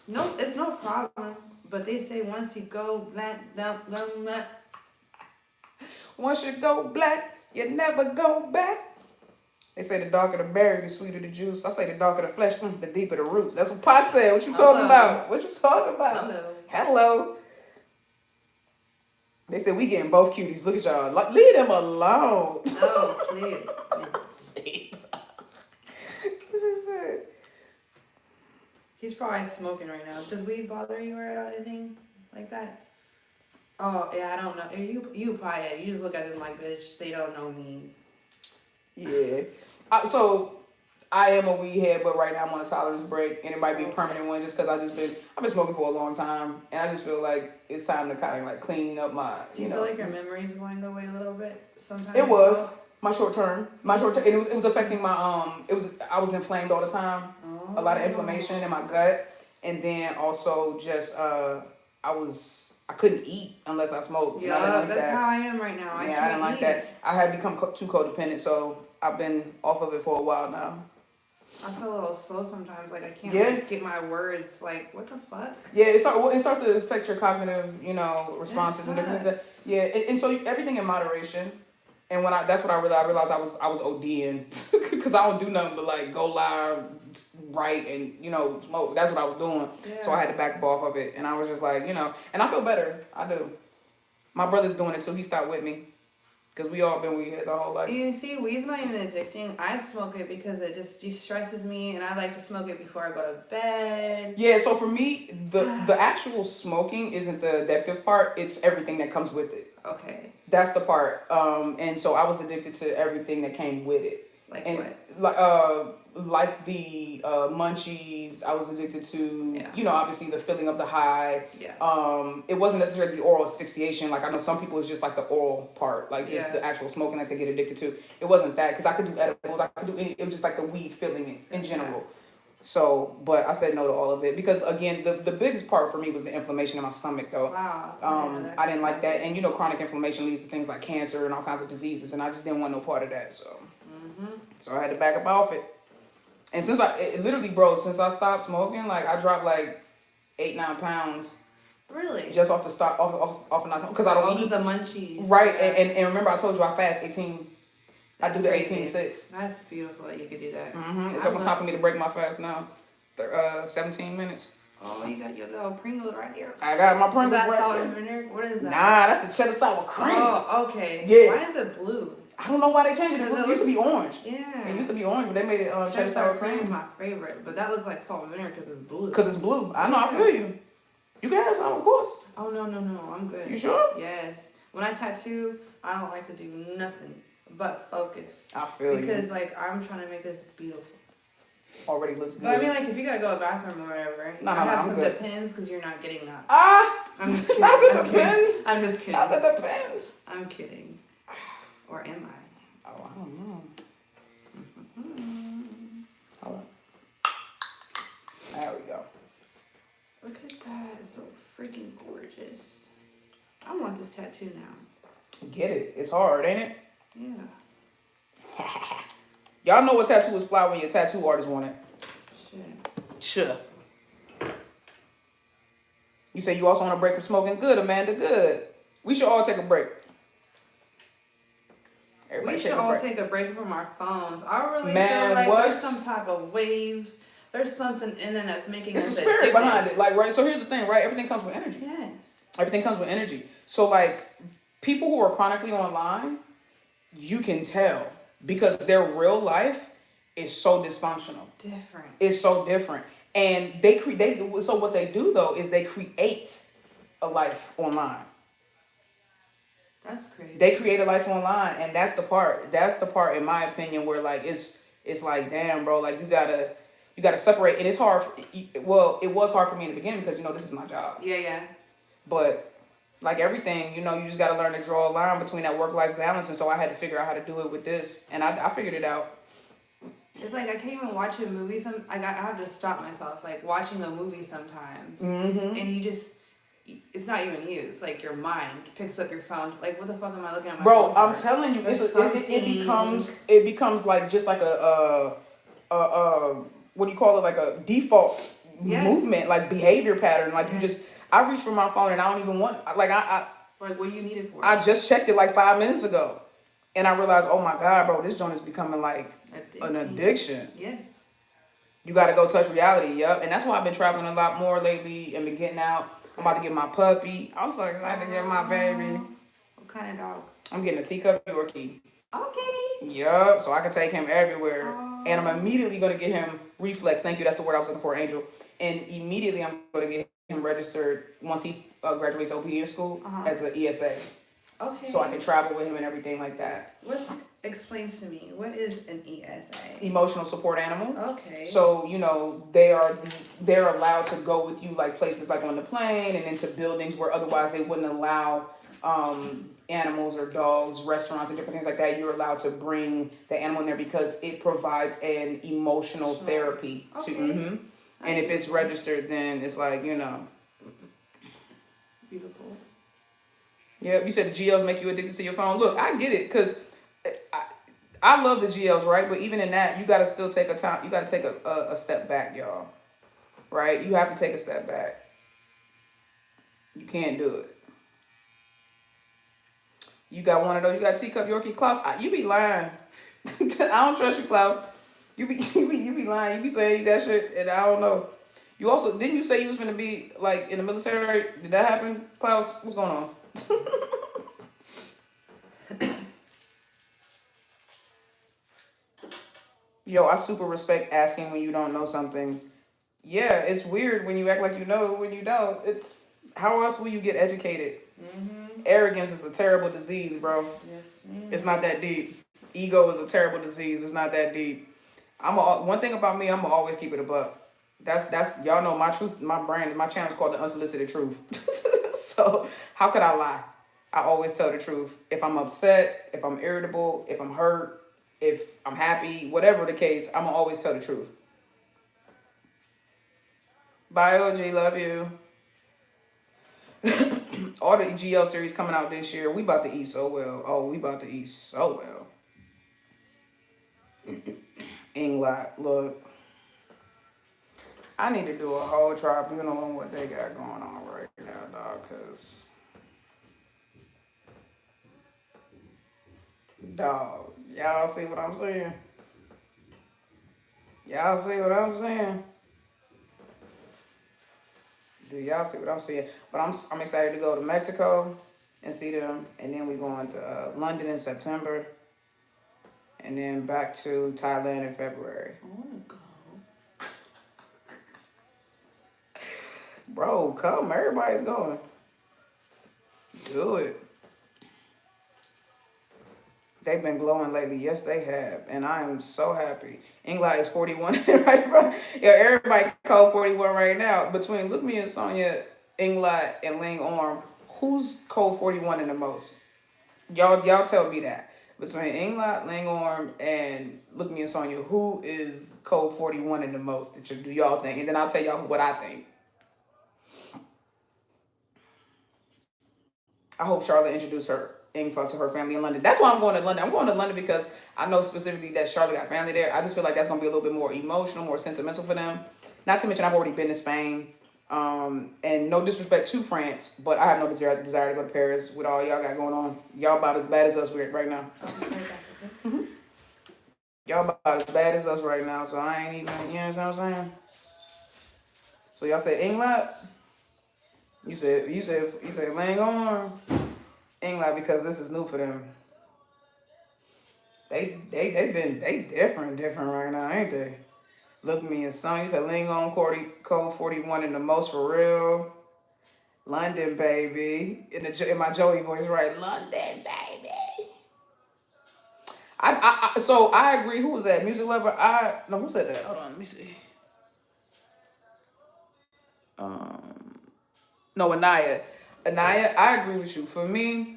No, it's no problem. But they say once you go black, once you go black, you never go back. They say the darker the berry, the sweeter the juice. I say the darker the flesh, the deeper the roots. That's what Pac said. What you talking about? What you talking about? Hello. They said we getting both cuties. Look at y'all. Like, leave them alone. Oh, please. See. What she said? He's probably smoking right now. Does weed bother you or anything like that? Oh, yeah, I don't know. You probably, you just look at them like, bitch, they don't know me. Yeah. So I am a weed head, but right now I'm on a tolerance break, and it might be a permanent one just because I've been smoking for a long time, and I just feel like it's time to kind of like clean up my. Do you feel like your memories are going away a little bit sometimes? It was my short term. It was affecting my I was inflamed all the time, a lot of inflammation in my gut, and then also just I couldn't eat unless I smoked. Yeah, like that's how I am right now. I didn't like that. I had become too codependent, so I've been off of it for a while now. I feel a little slow sometimes. Like I can't like, get my words. Like what the fuck? Yeah, it starts to affect your cognitive, responses and different things. Yeah, and so everything in moderation. And that's what I realized I was ODing because I don't do nothing but like go live, write, and smoke. That's what I was doing. Yeah. So I had to back up off of it, and I was just like, and I feel better. I do. My brother's doing it too. He stopped with me because we all been weed heads our whole life. You see, weed's not even addicting. I smoke it because it just de-stresses me, and I like to smoke it before I go to bed. Yeah. So for me, the actual smoking isn't the addictive part. It's everything that comes with it. Okay. That's the part. And so I was addicted to everything that came with it. Like what? Like the munchies. I was addicted to, obviously the feeling of the high. Yeah. It wasn't necessarily the oral asphyxiation. Like I know some people it's just like the oral part, like just the actual smoking that they get addicted to. It wasn't that because I could do edibles. I could do it was just like the weed feeling in general. Yeah. So, but I said no to all of it because again, the biggest part for me was the inflammation in my stomach though. Wow. I didn't like that. And chronic inflammation leads to things like cancer and all kinds of diseases. And I just didn't want no part of that. So, so I had to back up off it. And since since I stopped smoking, like I dropped like 8-9 pounds. Really? Just off of not because I don't eat. The munchies. Right. And remember I told you I fast 18. I do the 18-6. That's beautiful that you could do that. It's almost time for me to break my fast now. 17 minutes. Oh, you got your little Pringles right here. I got my Pringles right here. Is that salt there. and vinegar? What is that? Nah, that's the cheddar sour cream. Oh, okay. Yeah. Why is it blue? I don't know why they changed it. It used to be orange. Yeah. It used to be orange, but they made it cheddar sour cream. Is my favorite, but that looks like salt and vinegar because it's blue. Because it's blue. I know, I feel you. You can have some, of course. Oh, no. I'm good. You sure? Yes. When I tattoo, I don't like to do nothing but focus. I feel you. Because, I'm trying to make this beautiful. Already looks good. But I mean, if you gotta go to the bathroom or whatever, I have some Depends because you're not getting that. I'm just kidding. Not the Depends. I'm just kidding. Not the Depends. I'm kidding. Or am I? Oh, I don't know. Hold on. There we go. Look at that. It's so freaking gorgeous. I want this tattoo now. Get it. It's hard, ain't it? Yeah. Y'all know what tattoo is fly when your tattoo artist want it. Sure. You say you also want a break from smoking? Good, Amanda, good. We should all take a break. We should all take a break from our phones. I really feel like there's some type of waves. There's something in there that's making us addicted. It's a spirit behind it. Like, right, so here's the thing, right? Everything comes with energy. Yes. Everything comes with energy. So, like, people who are chronically online, you can tell. Because their real life is so dysfunctional. Different. It's so different. And so what they do though is they create a life online. That's crazy. They create a life online, and that's the part. That's the part, in my opinion, where like it's like, damn, bro, like you gotta separate, and it's hard. Well, it was hard for me in the beginning because this is my job. Yeah. But like everything, you just gotta learn to draw a line between that work-life balance, and so I had to figure out how to do it with this, and I figured it out. It's like I can't even watch a movie. I have to stop myself, like watching a movie sometimes, Mm-hmm. and it's not even you. It's like your mind picks up your phone. Like, what the fuck am I looking at my Bro, phone I'm for? telling you, There's it becomes like just like a what do you call it, like a default Yes. movement, like behavior pattern. Like I reach for my phone and I don't even want, like Like, what do you need it for? I just checked it like 5 minutes ago, and I realized, oh my god, bro, this joint is becoming like an addiction. Yes. You got to go touch reality. Yep. And that's why I've been traveling a lot more lately and been getting out. I'm about to get my puppy. I'm so excited to get my baby. What kind of dog? I'm getting a teacup Yorkie. Okay. Yup. So I can take him everywhere. Aww. And I'm immediately going to get him Reflex. Thank you. That's the word I was looking for, Angel. And immediately I'm going to get him registered once he graduates obedience school as an ESA. Okay. So I can travel with him and everything like that. Explain to me, what is an ESA? Emotional support animal. Okay. So they're allowed to go with you like places like on the plane and into buildings where otherwise they wouldn't allow animals or dogs, restaurants and different things like that. You're allowed to bring the animal in there because it provides an emotional therapy to. Mm-hmm. And if it's registered, then it's like beautiful. Yep, you said the GLs make you addicted to your phone. Look, I get it, because I love the GLs, right? But even in that, you got to still take a time. You got to take a step back, y'all. Right? You have to take a step back. You can't do it. You got one of those. You got teacup Yorkie. Klaus, you be lying. I don't trust you, Klaus. You be lying. You be saying you got shit, and I don't know. You also, didn't you say you was going to be like in the military? Did that happen, Klaus? What's going on? Yo, I super respect asking when you don't know something. Yeah, it's weird when you act like you know when you don't. It's how else will you get educated? Mm-hmm. Arrogance is a terrible disease, bro. Yes. It's not that deep. Ego is a terrible disease. It's not that deep. One thing about me, I'm gonna always keep it a buck. That's y'all know my truth. My brand, my channel is called the Unsolicited Truth. So how could I lie? I always tell the truth. If I'm upset, if I'm irritable, if I'm hurt, if I'm happy, whatever the case, I'm gonna always tell the truth. Bye, OG, love you. All the GL series coming out this year, we about to eat so well. Oh, we about to eat so well. EngLot, look. I need to do a whole tribunal on what they got going on right now, dog, because dog, y'all see what I'm saying? Y'all see what I'm saying? Do y'all see what I'm saying? But I'm excited to go to Mexico and see them, and then we going to London in September, and then back to Thailand in February. I want to go. Bro, come, everybody's going. Do it. They've been glowing lately. Yes, they have. And I am so happy. EngLot is 41. Right? Yeah, everybody code 41 right now. Between Look Me and Sonya, EngLot, and LingOrm, who's code 41 in the most? Y'all tell me that. Between EngLot, LingOrm, and Look Me and Sonya, who is code 41 in the most? Do y'all think? And then I'll tell y'all what I think. I hope Charlotte introduced her info to her family in London. That's why I'm going to London. I'm going to London because I know specifically that Charlotte got family there. I just feel like that's going to be a little bit more emotional, more sentimental for them. Not to mention I've already been to Spain. And no disrespect to France, but I have no desire to go to Paris with all y'all got going on. Y'all about as bad as us right now. Y'all about as bad as us right now, so I ain't even, you know what I'm saying? So y'all say EngLot? You said LingOrm, EngLot, because this is new for them. They different right now, ain't they? Look me and son. You said LingOrm code 41 in the most for real. London, baby. In my Joey voice, right? London, baby. So I agree. Who was that? Music lover. No. Who said that? Hold on. Let me see. Um, no, Anaya. Anaya. I agree with you. For me,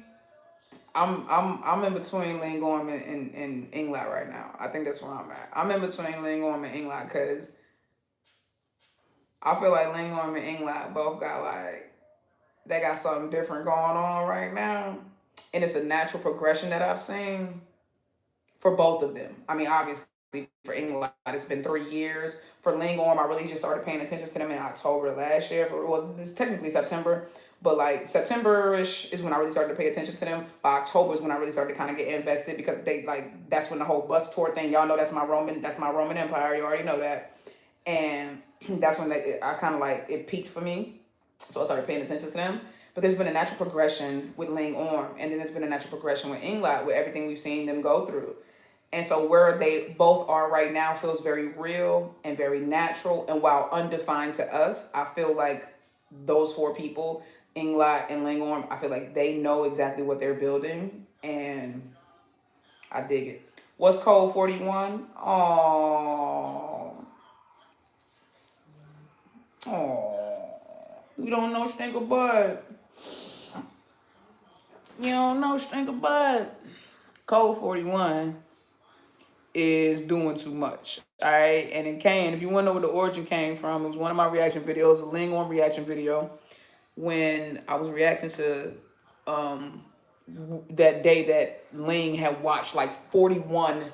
I'm in between LingOrm and EngLot right now. I think that's where I'm at. I'm in between LingOrm and EngLot because I feel like LingOrm and EngLot both got like they got something different going on right now, and it's a natural progression that I've seen for both of them. I mean, obviously for EngLot, it's been 3 years. For LingOrm, I really just started paying attention to them in October last year. Well, it's technically September, but like September-ish is when I really started to pay attention to them. By October is when I really started to kind of get invested because they like that's when the whole bus tour thing. Y'all know that's my Roman Empire. You already know that, and that's when I kind of like it peaked for me. So I started paying attention to them. But there's been a natural progression with LingOrm, and then there's been a natural progression with EngLot with everything we've seen them go through. And so where they both are right now feels very real and very natural. And while undefined to us, I feel like those four people, EngLot and LingOrm, I feel like they know exactly what they're building. And I dig it. What's code 41? Oh, you don't know Stinker Bud. You don't know Stinker Bud. Code 41 is doing too much. All right. And it came, if you want to know where the origin came from, it was one of my reaction videos, a LingOrm reaction video, when I was reacting to that day that Ling had watched like 41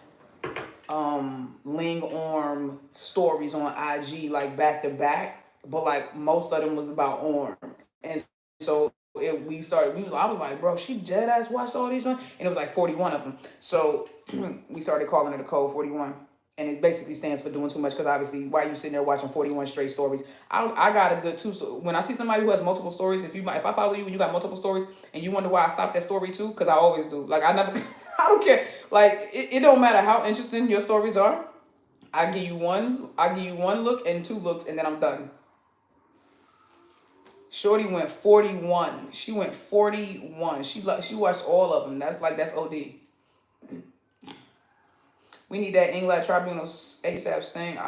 LingOrm stories on IG, like back to back, but like most of them was about Orm. And so I was like, bro, she dead ass watched all these ones, and it was like 41 of them. So we started calling it a code 41, and it basically stands for doing too much. Because obviously, why are you sitting there watching 41 straight stories? I got a good when I see somebody who has multiple stories. If I follow you and you got multiple stories, and you wonder why I stopped that story too, because I always do. Like I never, I don't care. Like it don't matter how interesting your stories are. I give you one look and two looks, and then I'm done. Shorty went 41. She went 41. She watched all of them. That's OD. We need that EngLot Tribunal ASAP thing.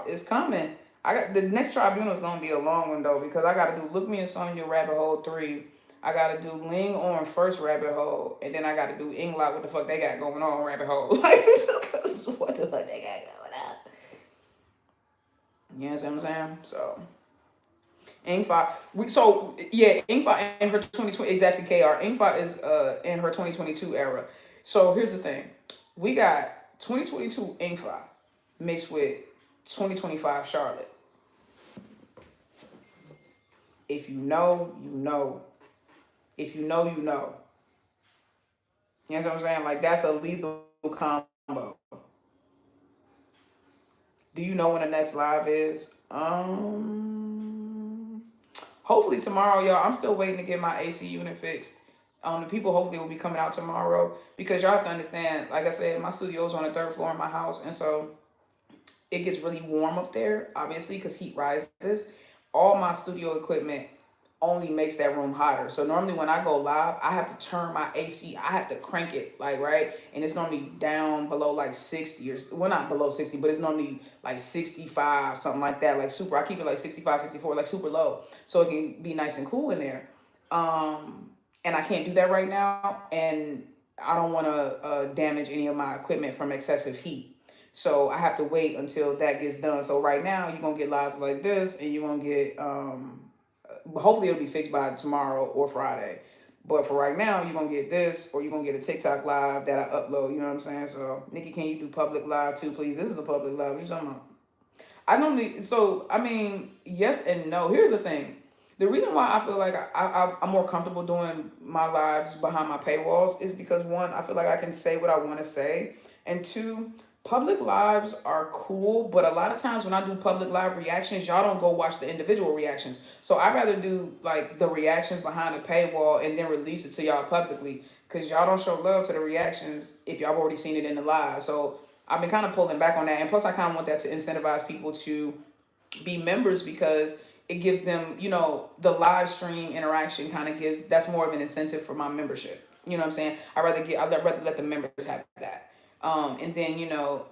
It's coming. I got the next tribunal is gonna be a long one though because I gotta do Look Me and Sonya Rabbit Hole 3. I gotta do LingOrm first rabbit hole, and then I gotta do EngLot what the fuck they got going on rabbit hole. Like what the fuck they got going on. You know what I'm saying? So Ingfa, Ingfa in her 2020 exactly KR. Ingfa is in her 2022 era. So here's the thing, we got 2022 Ingfa mixed with 2025 Charlotte. If you know, you know. If you know, you know. You know what I'm saying? Like that's a lethal combo. Do you know when the next live is? Hopefully tomorrow, y'all. I'm still waiting to get my AC unit fixed. The people hopefully will be coming out tomorrow because y'all have to understand. Like I said, my studio is on the third floor of my house, and so it gets really warm up there. Obviously, because heat rises. All my studio equipment only makes that room hotter. So normally when I go live, I have to turn my AC. I have to crank it like right, and it's normally down below like 60 or well not below 60, but it's normally like 65 something like that. Like super, I keep it like 65, 64, like super low, so it can be nice and cool in there. And I can't do that right now, and I don't want to damage any of my equipment from excessive heat. So I have to wait until that gets done. So right now you're gonna get lives like this, and you're gonna get hopefully it'll be fixed by tomorrow or Friday. But for right now, you're gonna get this, or you're gonna get a TikTok live that I upload. You know what I'm saying? So Nikki, can you do public live too, please? This is a public live. What you talking about? I normally I mean yes and no. Here's the thing. The reason why I feel like I'm more comfortable doing my lives behind my paywalls is because one, I feel like I can say what I want to say, and two, public lives are cool, but a lot of times when I do public live reactions, y'all don't go watch the individual reactions. So I'd rather do like the reactions behind the paywall and then release it to y'all publicly because y'all don't show love to the reactions if y'all have already seen it in the live. So I've been kind of pulling back on that, and plus I kind of want that to incentivize people to be members because it gives them, you know, the live stream interaction kind of gives, that's more of an incentive for my membership. You know what I'm saying? I'd rather let the members have that. And then, you know,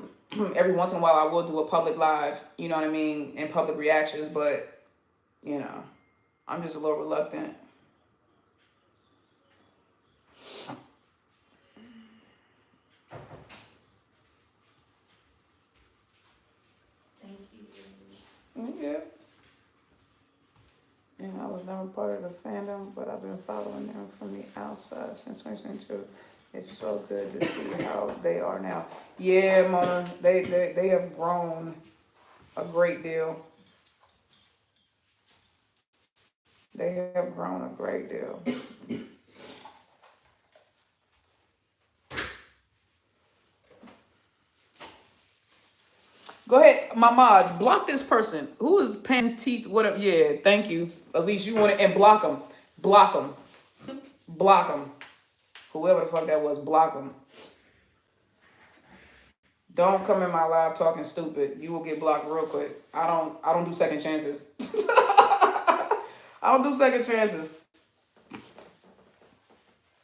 every once in a while I will do a public live, you know what I mean, and public reactions, but you know, I'm just a little reluctant. Thank you. Yeah. And I was never part of the fandom, but I've been following them from the outside since 2022. It's so good to see how they are now. Yeah, Mona, they have grown a great deal. They have grown a great deal. Go ahead, my mods, block this person. Who is pen teeth? Whatever. Yeah, thank you. At least you want to, and block them. Block them. Block them. Whoever the fuck that was, block them. Don't come in my live talking stupid. You will get blocked real quick. I don't do second chances. I don't do second chances.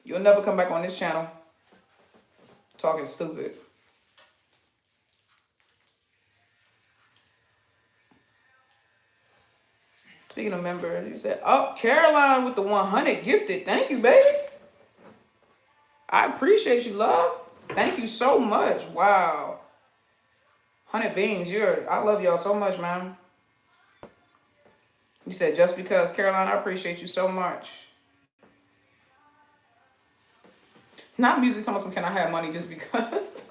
You'll never come back on this channel talking stupid. Speaking of members, you said, oh, Caroline with the 100 gifted. Thank you, baby. I appreciate you, love. Thank you so much. Wow. 100 beans, I love y'all so much, man. You said, just because, Caroline, I appreciate you so much. Not music, someone can I have money just because?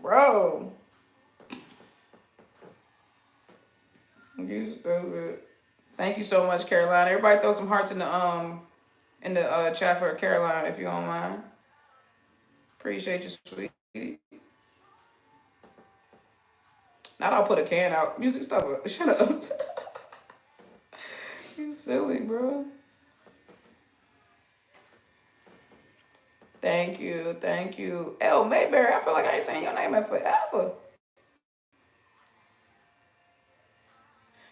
Bro. You stupid. Thank you so much, Caroline. Everybody throw some hearts in the chat for Caroline if you don't mind. Appreciate you, sweetie. Now I'll put a can out. Music, stop it. Shut up. You silly, bro. Thank you, thank you. L. Mayberry, I feel like I ain't saying your name in forever.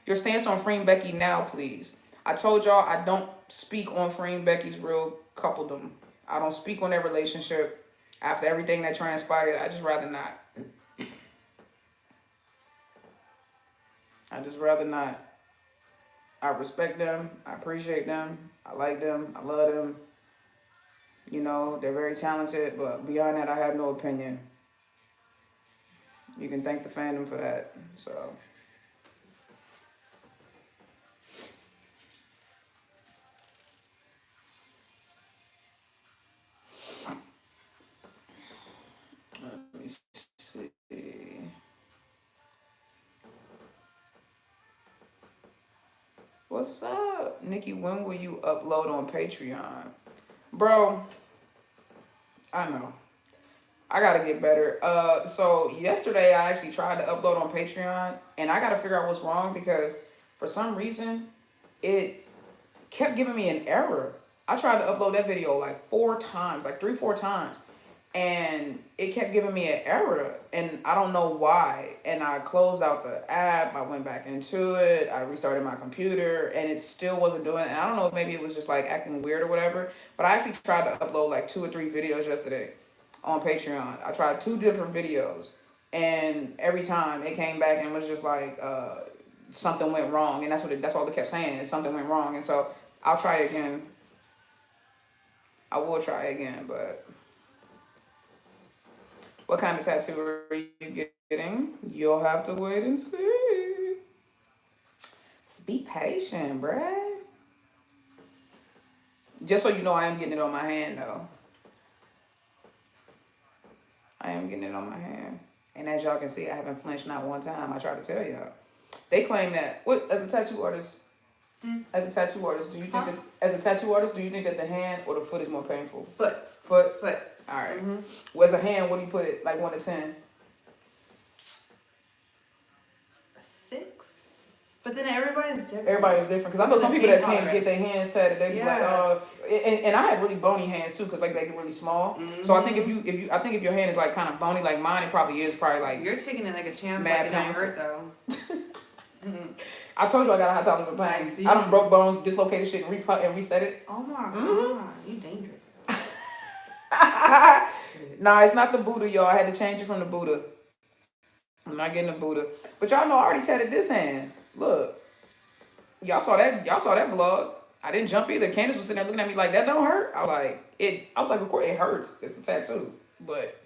Your stance on freeing Becky now, please. I told y'all I don't speak on freeing Becky's real coupledom. I don't speak on their relationship after everything that transpired. I just rather not. I just rather not. I respect them. I appreciate them. I like them. I love them. You know, they're very talented, but beyond that, I have no opinion. You can thank the fandom for that. So. Let me see. What's up? Nikki, when will you upload on Patreon? Bro, I know. I gotta get better. So yesterday I actually tried to upload on Patreon, and I gotta figure out what's wrong because for some reason it kept giving me an error. I tried to upload that video like 4 times, like 3-4 times, and it kept giving me an error, and I don't know why. And I closed out the app, I went back into it, I restarted my computer, and it still wasn't doing it. And I don't know if maybe it was just like acting weird or whatever, but I actually tried to upload like 2 or 3 videos yesterday on Patreon. I tried 2 different videos, and every time it came back and was just like something went wrong, and that's all they kept saying is something went wrong. And so I'll try again. I will try again, but what kind of tattoo are you getting? You'll have to wait and see. Just be patient, bruh. Just so you know, I am getting it on my hand, though. I am getting it on my hand. And as y'all can see, I haven't flinched not one time. I try to tell y'all. They claim that, as a tattoo artist, do you think that, as a tattoo artist, do you think that the hand or the foot is more painful? Foot. All right. Mm-hmm. Well, as a hand, what do you put it? Like 1 to 10? 6. But then everybody's different. Everybody's different. Because I know some people that can't get their hands tatted. They be like, and I have really bony hands too, because like they get really small. Mm-hmm. So I think if your hand is like kind of bony like mine, it probably is like. You're taking it like a champ. Mad like it don't hurt though. I told you I got a high tolerance for pain. I done broke bones, dislocated shit, and reset it. Oh my god, you dangerous. Nah, it's not the Buddha, y'all. I had to change it from the Buddha. I'm not getting the Buddha. But y'all know I already tatted this hand. Look. Y'all saw that vlog. I didn't jump either. Candace was sitting there looking at me like, that don't hurt? I was like, of course it hurts. It's a tattoo. But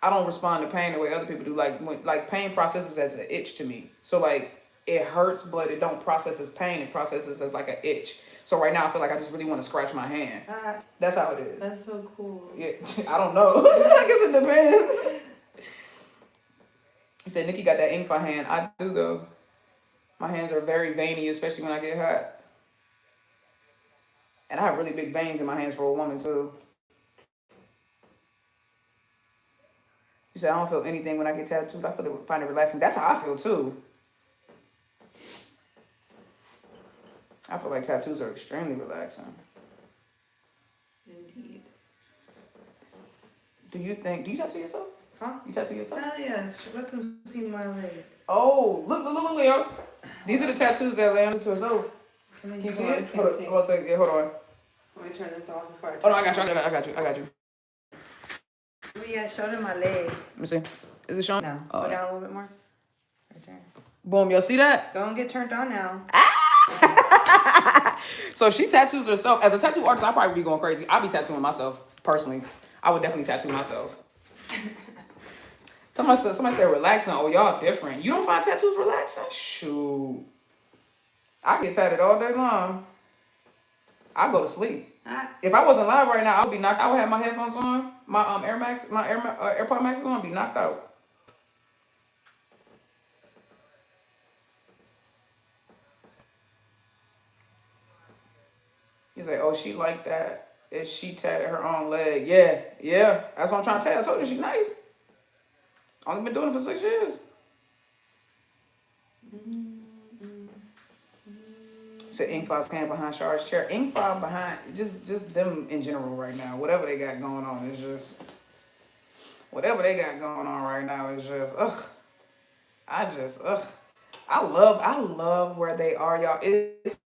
I don't respond to pain the way other people do. Like pain processes as an itch to me. So like it hurts, but it don't process as pain. It processes as like an itch. So right now I feel like I just really want to scratch my hand. That's how it is. That's so cool. Yeah, I don't know. I guess it depends. He said, Nikki got that ink for hand. I do though. My hands are very veiny, especially when I get hot. And I have really big veins in my hands for a woman too. He said, I don't feel anything when I get tattooed. I find it relaxing. That's how I feel too. I feel like tattoos are extremely relaxing. Indeed. Do you tattoo yourself? Huh? You tattoo yourself? Hell yes. Let them see my leg. Oh, look, Leo. These are the tattoos that Leon to us. Oh, can you see it? Hold on. Hold on. Let me turn this off before I no, I got you. Oh yeah, show them my leg. Let me see. Is it showing? No. Go down a little bit more. Right there. Boom, y'all see that? Go and get turned on now. So she tattoos herself. As a tattoo artist, I'd probably be going crazy. I'd be tattooing myself, personally. I would definitely tattoo myself. Somebody said relaxing. Oh, y'all different. You don't find tattoos relaxing? Shoot. I get tatted all day long. I go to sleep. If I wasn't live right now, I would be knocked out. I would have my headphones on, my AirPod Maxes on, be knocked out. He's like, oh, she like that. If she tatted her own leg. Yeah. That's what I'm trying to tell you. I told you she nice. Only been doing it for 6 years. Said Ink File's came behind Char's chair. Ink File behind, just them in general right now. Whatever they got going on is just, I love where they are, y'all. It's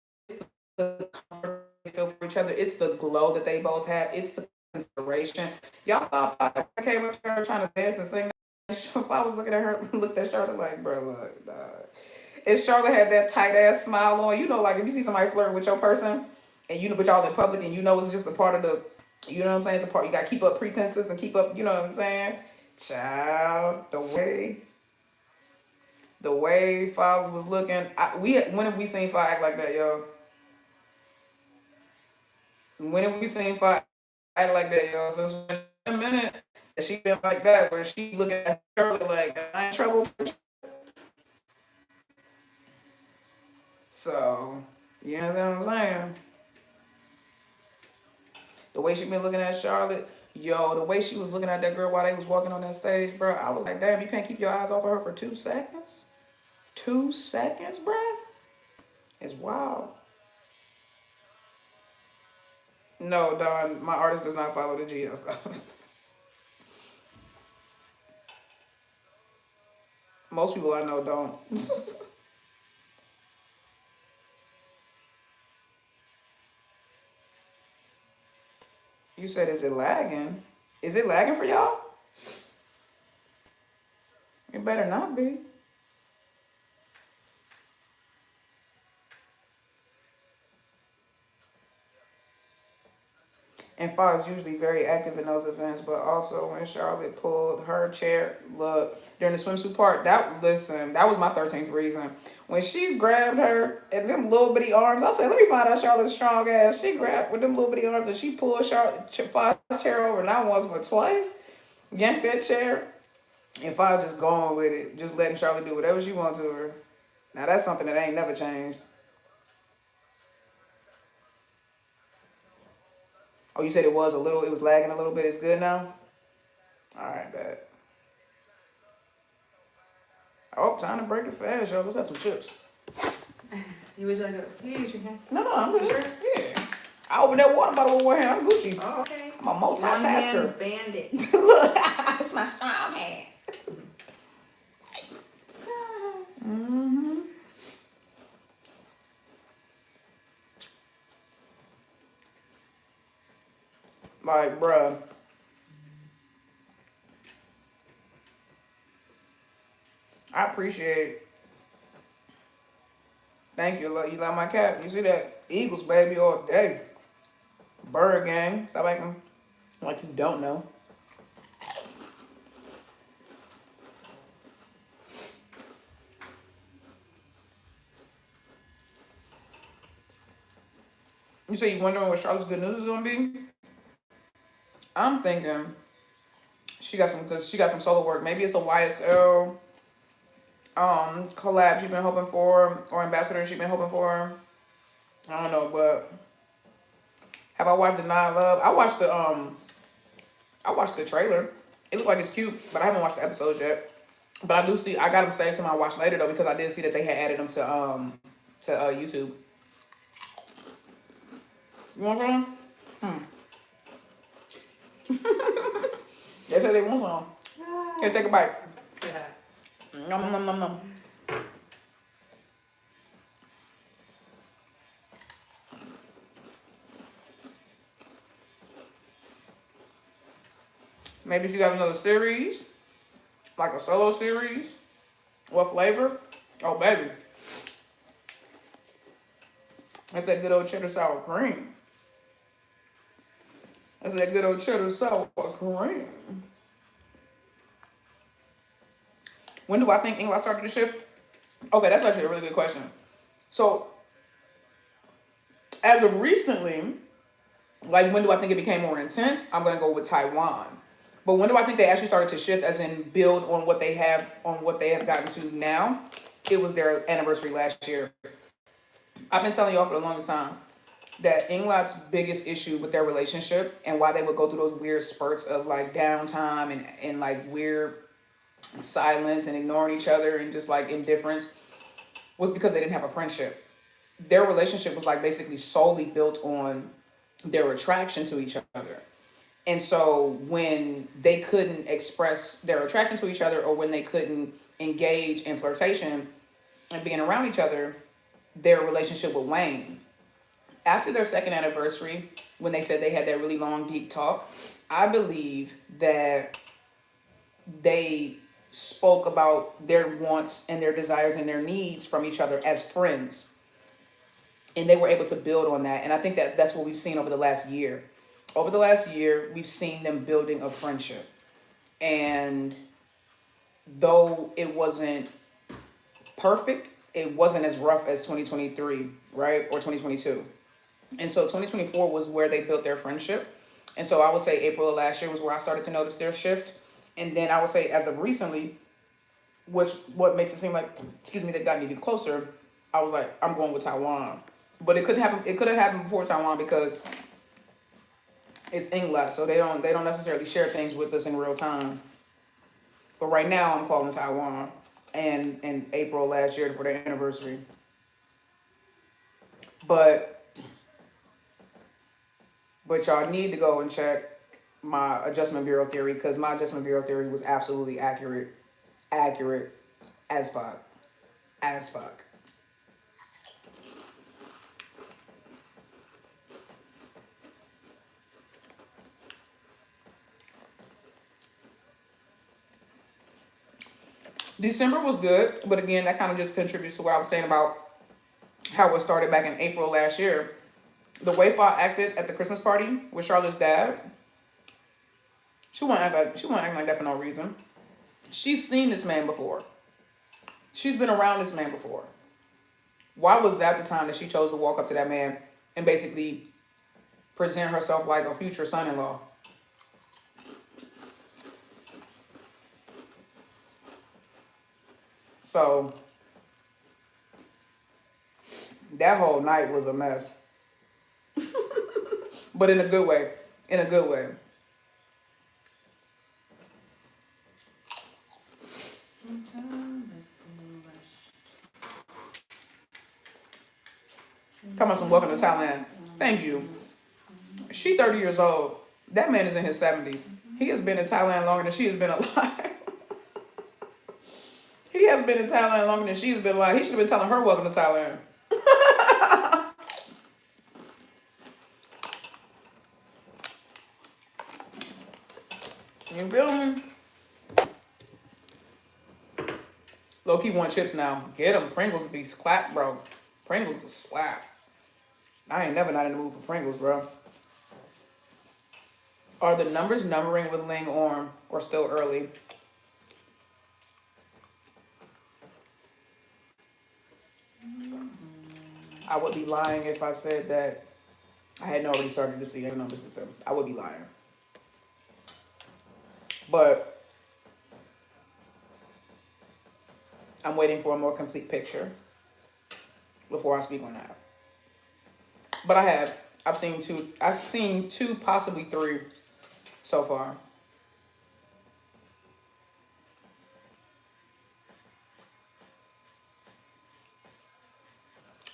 the comfort they feel for each other. It's the glow that they both have. It's the inspiration. Y'all thought I came up here trying to dance and sing. If I was looking at her, looked at Charlotte like, bro, look, nah. And Charlotte had that tight ass smile on. You know, like if you see somebody flirting with your person, and but y'all in public, and you know it's just a part of the, you know what I'm saying? It's a part. You got to keep up pretenses and keep up. You know what I'm saying? Child, the way Father was looking. When have we seen Father act like that, yo? When have we seen Father act like that, yo? Since a minute. She been like that, where she looking at Charlotte like, I ain't trouble. So, you know what I'm saying? The way she been looking at Charlotte, the way she was looking at that girl while they was walking on that stage, bro, I was like, damn, you can't keep your eyes off of her for 2 seconds? 2 seconds, bro? It's wild. No, Don, my artist does not follow the GL stuff. Most people I know don't. You said, is it lagging? Is it lagging for y'all? It better not be. And Fox usually very active in those events, but also when Charlotte pulled her chair, look, during the swimsuit part, that was my 13th reason. When she grabbed her and them little bitty arms, I said, let me find out Charlotte's strong ass. She grabbed with them little bitty arms and she pulled Fox's chair over, not once but twice, yanked that chair, and Fox just going with it, just letting Charlotte do whatever she wants to her. Now that's something that ain't never changed. Oh, you said it was lagging a little bit. It's good now? All right, bet. Oh, time to break the fast, yo. Let's have some chips. You wish I could. You use your hand. No, I'm good. Sure? Yeah. I opened that water bottle with one hand. I'm Gucci. Oh, okay. I'm a multitasker. One-hand bandit. Look, it's my strong hand. Mm-hmm. Like, bruh. I appreciate. Thank you. You like my cat. You see that? Eagles, baby, all day. Bird gang. Stop acting like you don't know. You say you wondering what Charlotte's good news is gonna be? I'm thinking she got some solo work. Maybe it's the YSL collab she's been hoping for, or ambassador she's been hoping for. I don't know, but have I watched Deny Love? I watched the trailer. It looked like it's cute, but I haven't watched the episodes yet. But I got them saved to my watch later though, because I did see that they had added them to YouTube. You want some? They said they want some. Here, take a bite. Yeah. Nom nom nom nom. Maybe she got another series, like a solo series. What flavor? Oh, baby. That's that good old cheddar sour cream. That's that good old cheddar sour cream. When do I think EngLot started to shift? Okay, that's actually a really good question. So, as of recently, like when do I think it became more intense? I'm gonna go with Taiwan. But when do I think they actually started to shift, as in build on what they have gotten to now? It was their anniversary last year. I've been telling y'all for the longest time that EngLot's biggest issue with their relationship and why they would go through those weird spurts of like downtime and like weird silence and ignoring each other and just like indifference was because they didn't have a friendship. Their relationship was like basically solely built on their attraction to each other. And so when they couldn't express their attraction to each other, or when they couldn't engage in flirtation and being around each other, their relationship would wane. After their second anniversary, when they said they had that really long, deep talk, I believe that they spoke about their wants and their desires and their needs from each other as friends. And they were able to build on that. And I think that that's what we've seen over the last year. Over the last year, we've seen them building a friendship. And though it wasn't perfect, it wasn't as rough as 2023, right? Or 2022. And so 2024 was where they built their friendship. And so I would say April of last year was where I started to notice their shift. And then I would say as of recently, what makes it seem like, they've gotten even closer, I was like, I'm going with Taiwan. But it couldn't happen. It could have happened before Taiwan because it's EngLot, so they don't necessarily share things with us in real time. But right now, I'm calling Taiwan, and in April last year for their anniversary. But y'all need to go and check my adjustment bureau theory, because my adjustment bureau theory was absolutely accurate as fuck, December was good, but again, that kind of just contributes to what I was saying about how it started back in April last year. The way Fa acted at the Christmas party with Charlotte's dad, she wasn't acting like that for no reason. She's seen this man before. She's been around this man before. Why was that the time that she chose to walk up to that man and basically present herself like a future son-in-law? So that whole night was a mess. But in a good way. In a good way. Come on, some welcome to Thailand. Thank you. She 30 years old. That man is in his 70s. He has been in Thailand longer than she has been alive. He has been in Thailand longer than she has been alive. He should have been telling her welcome to Thailand. You feel me? Low-key want chips now. Get them. Pringles be slap, bro. Pringles is slap. I ain't never not in the mood for Pringles, bro. Are the numbers numbering with LingOrm or still early? I would be lying if I said that I hadn't already started to see any numbers with them. I would be lying. But I'm waiting for a more complete picture before I speak on that. But I've seen two, possibly three so far.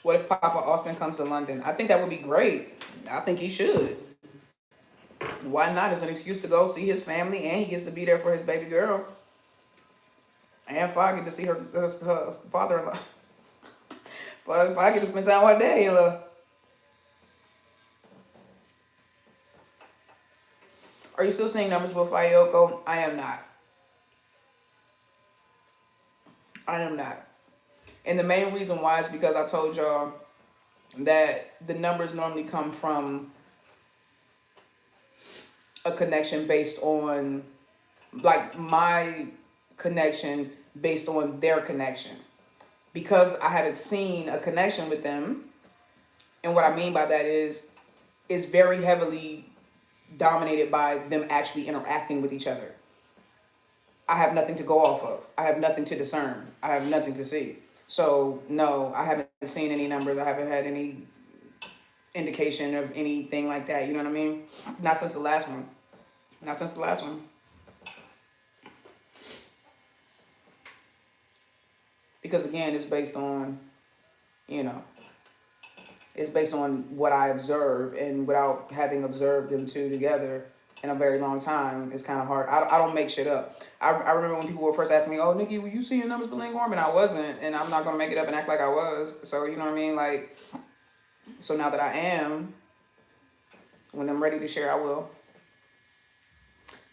What if Papa Austin comes to London? I think that would be great. I think he should. Why not? It's an excuse to go see his family, and he gets to be there for his baby girl. And if I get to see her father-in-law. But if I get to spend time with her daddy-in-law. Are you still seeing numbers with Fayoko? I am not. I am not. And the main reason why is because I told y'all that the numbers normally come from a connection based on, like, my connection based on their connection. Because I haven't seen a connection with them, and what I mean by that is very heavily dominated by them actually interacting with each other. I have nothing to go off of. I have nothing to discern. I have nothing to see. So, no, I haven't seen any numbers. I haven't had any indication of anything like that. You know what I mean? Not since the last one. Not since the last one. Because, again, it's based on, it's based on what I observe. And without having observed them two together in a very long time, it's kind of hard. I don't make shit up. I remember when people were first asking me, oh, Nikki, were you seeing numbers for LingOrm? And I wasn't. And I'm not going to make it up and act like I was. So, you know what I mean? Like, so now that I am, when I'm ready to share, I will.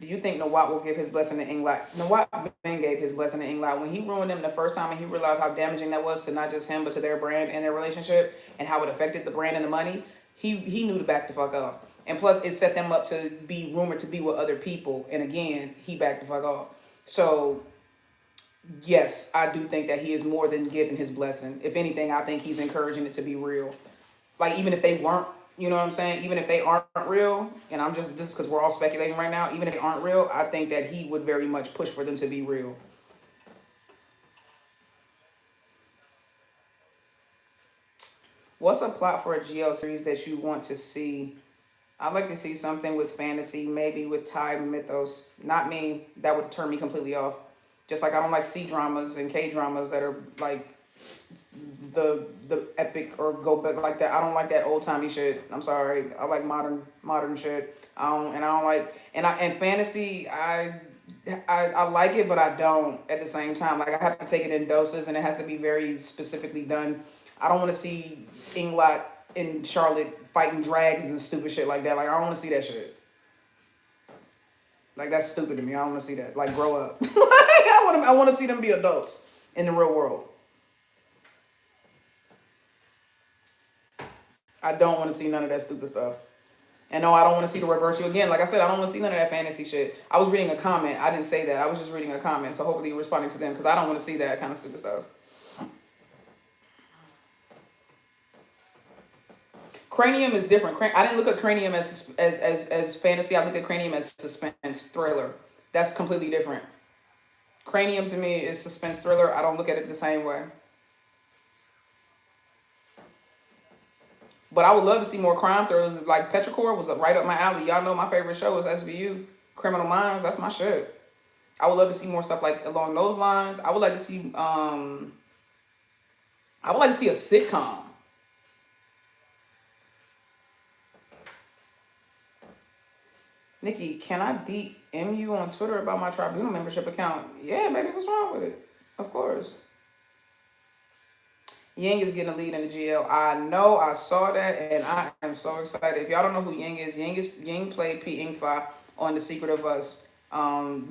Do you think Nawat will give his blessing to EngLot? Nawat Ben gave his blessing to EngLot. When he ruined them the first time and he realized how damaging that was to not just him, but to their brand and their relationship and how it affected the brand and the money, he knew to back the fuck off. And plus, it set them up to be rumored to be with other people. And again, he backed the fuck off. So, yes, I do think that he is more than giving his blessing. If anything, I think he's encouraging it to be real. Like, even if they weren't, you know what I'm saying? Even if they aren't real, and this is because we're all speculating right now, even if they aren't real, I think that he would very much push for them to be real. What's a plot for a GL series that you want to see? I'd like to see something with fantasy, maybe with Thai mythos. Not me. That would turn me completely off. Just like I don't like C-dramas and K-dramas that are like the epic or go back like that. I don't like that old-timey shit. I'm sorry. I like modern shit. And fantasy, I like it, but I don't at the same time. Like, I have to take it in doses, and it has to be very specifically done. I don't want to see EngLot and Charlotte fighting dragons and stupid shit like that. Like, I don't want to see that shit. Like, that's stupid to me. I don't want to see that. Like, grow up. I want to see them be adults in the real world. I don't want to see none of that stupid stuff. And no, I don't want to see the reverse you again. Like I said, I don't want to see none of that fantasy shit. I was reading a comment. I didn't say that. I was just reading a comment. So hopefully you're responding to them, because I don't want to see that kind of stupid stuff. Cranium is different. I didn't look at Cranium as fantasy. I looked at Cranium as suspense thriller. That's completely different. Cranium to me is suspense thriller. I don't look at it the same way. But I would love to see more crime thrillers. Like Petrichor was right up my alley. Y'all know my favorite show is SVU, Criminal Minds. That's my shit. I would love to see more stuff like along those lines. I would like to see a sitcom. Nikki, can I DM you on Twitter about my tribunal membership account? Yeah, baby, what's wrong with it? Of course. Ying is getting a lead in the GL. I know, I saw that, and I am so excited. If y'all don't know who Ying played P Ingfa on The Secret of Us.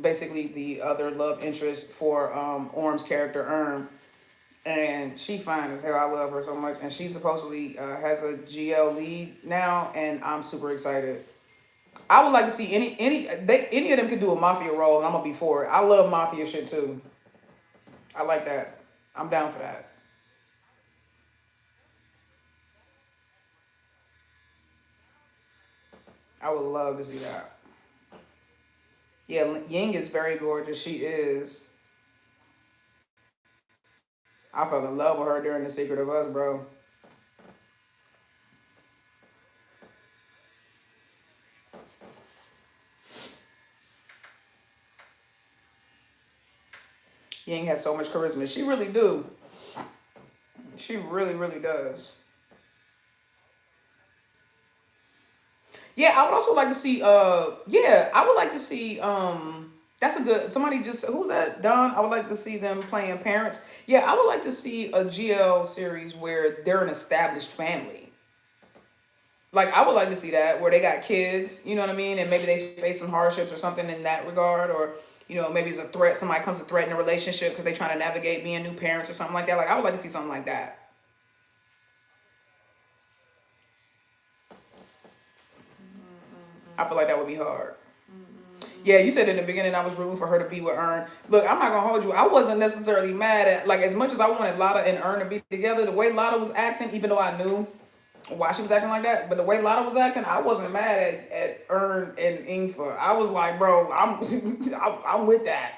Basically the other love interest for Orm's character Erm. And she fine as hell. I love her so much. And she supposedly has a GL lead now, and I'm super excited. I would like to see any of them could do a mafia role, and I'm gonna be for it. I love mafia shit too. I like that. I'm down for that. I would love to see that. Yeah, Ying is very gorgeous. She is. I fell in love with her during The Secret of Us, bro. Ying has so much charisma. She really do. She really, really does. Yeah, I would also like to see yeah, I would like to see that's a good somebody just who's that? Don. I would like to see them playing parents. Yeah, I would like to see a GL series where they're an established family. Like I would like to see that where they got kids, you know what I mean, and maybe they face some hardships or something in that regard, or maybe it's a threat. Somebody comes to threaten a relationship because they're trying to navigate being new parents or something like that. Like I would like to see something like that. I feel like that would be hard. Yeah, you said in the beginning I was rooting for her to be with Earn. Look, I'm not gonna hold you. I wasn't necessarily mad at like as much as I wanted Lotta and Earn to be together. The way Lotta was acting, even though I knew why she was acting like that, but the way Lotta was acting, I wasn't mad at Earn and Ingfa. I was like, bro, I'm with that.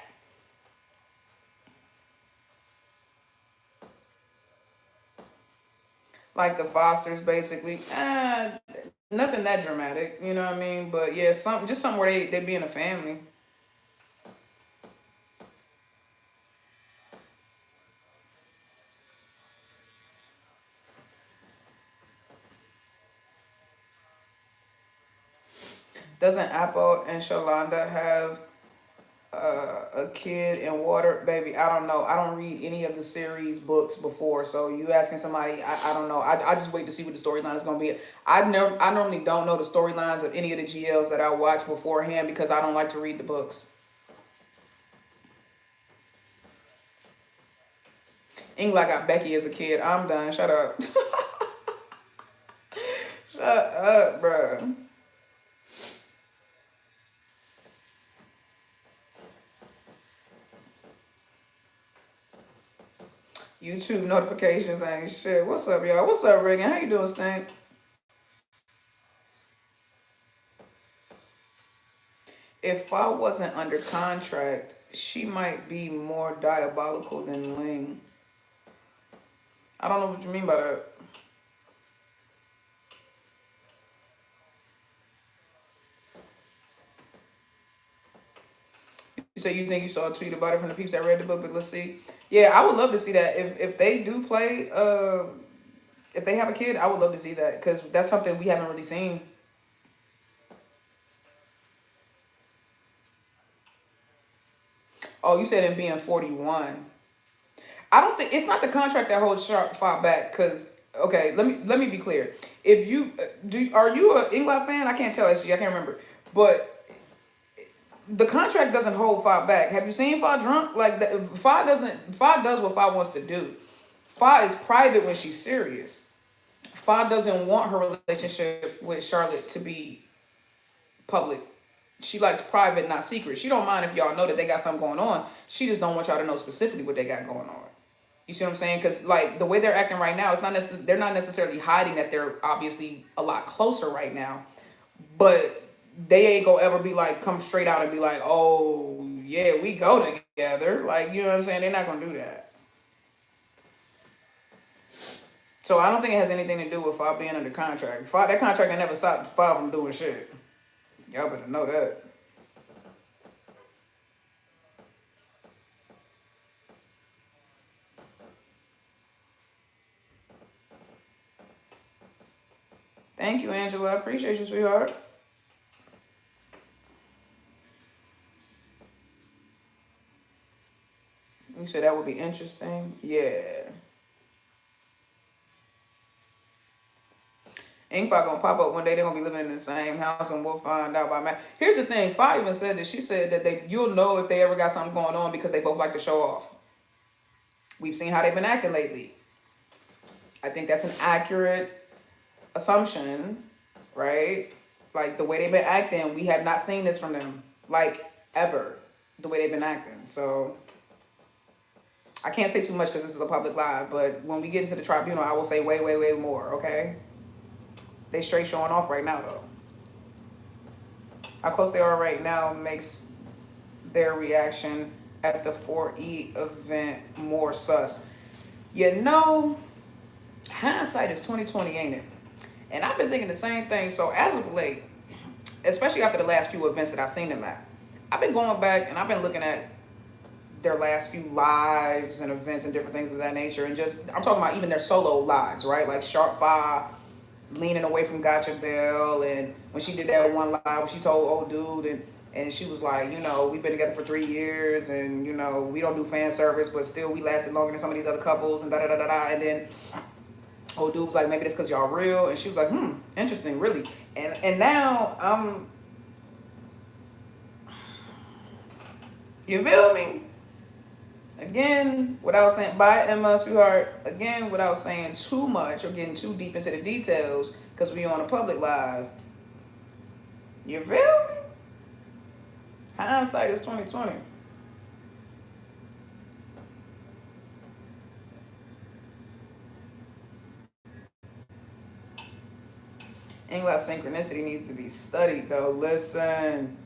Like the Fosters, basically. Nothing that dramatic, you know what I mean? But yeah, something where they being a family. Doesn't Apple and Shalonda have a kid in water, baby? I don't know. I don't read any of the series books before, so you asking somebody, I don't know. I just wait to see what the storyline is gonna be. I normally don't know the storylines of any of the GLs that I watch beforehand because I don't like to read the books. EngLot got Becky as a kid. I'm done. Shut up. Shut up, bro. YouTube notifications ain't shit. What's up, y'all? What's up, Reagan? How you doing, Stank? If I wasn't under contract, she might be more diabolical than Ling. I don't know what you mean by that. You say you think you saw a tweet about it from the peeps that read the book, but let's see. Yeah, I would love to see that. If they do play, if they have a kid, I would love to see that because that's something we haven't really seen. Oh, you said him being 41. I don't think it's not the contract that holds Sharp fought back. Cause okay, let me be clear. If you are you a EngLot fan? I can't tell SG. I can't remember. But the contract doesn't hold Fa back. Have you seen Fa drunk? Like Fa doesn't. Fa does what Fa wants to do. Fa is private when she's serious. Fa doesn't want her relationship with Charlotte to be public. She likes private, not secret. She don't mind if y'all know that they got something going on. She just don't want y'all to know specifically what they got going on. You see what I'm saying? Because like the way they're acting right now, it's not they're not necessarily hiding that they're obviously a lot closer right now, but they ain't gonna ever be like come straight out and be like, oh yeah, we go together. Like you know what I'm saying? They're not gonna do that. So I don't think it has anything to do with Five being under contract. Five, that contract ain't never stopped Five from doing shit. Y'all better know that. Thank you, Angela. I appreciate you, sweetheart. said that would be interesting. Yeah. Ink gonna pop up one day. They're gonna be living in the same house, and we'll find out by Matt. Here's the thing. Fi even said that she said that you'll know if they ever got something going on because they both like to show off. We've seen how they've been acting lately. I think that's an accurate assumption, right? Like the way they've been acting, we have not seen this from them, like ever. The way they've been acting. So I can't say too much because this is a public live. But when we get into the tribunal, I will say way, way, way more. Okay. They straight showing off right now, though. How close they are right now makes their reaction at the 4E event more sus. You know, hindsight is 2020, ain't it? And I've been thinking the same thing. So as of late, especially after the last few events that I've seen them at, I've been going back and I've been looking at their last few lives and events and different things of that nature. And just, I'm talking about even their solo lives, right? Like Sharp 5 leaning away from Gotcha Bell, and when she did that one live when she told old dude and she was like, you know, we've been together for 3 years and, you know, we don't do fan service, but still we lasted longer than some of these other couples and da-da-da-da-da. And then old dude was like, maybe that's because y'all real. And she was like, interesting, really. And now you feel me? Again, without saying, bye Emma, sweetheart. Again, without saying too much or getting too deep into the details, because we on a public live. You feel me? Hindsight is 2020. EngLot synchronicity needs to be studied, though. Listen.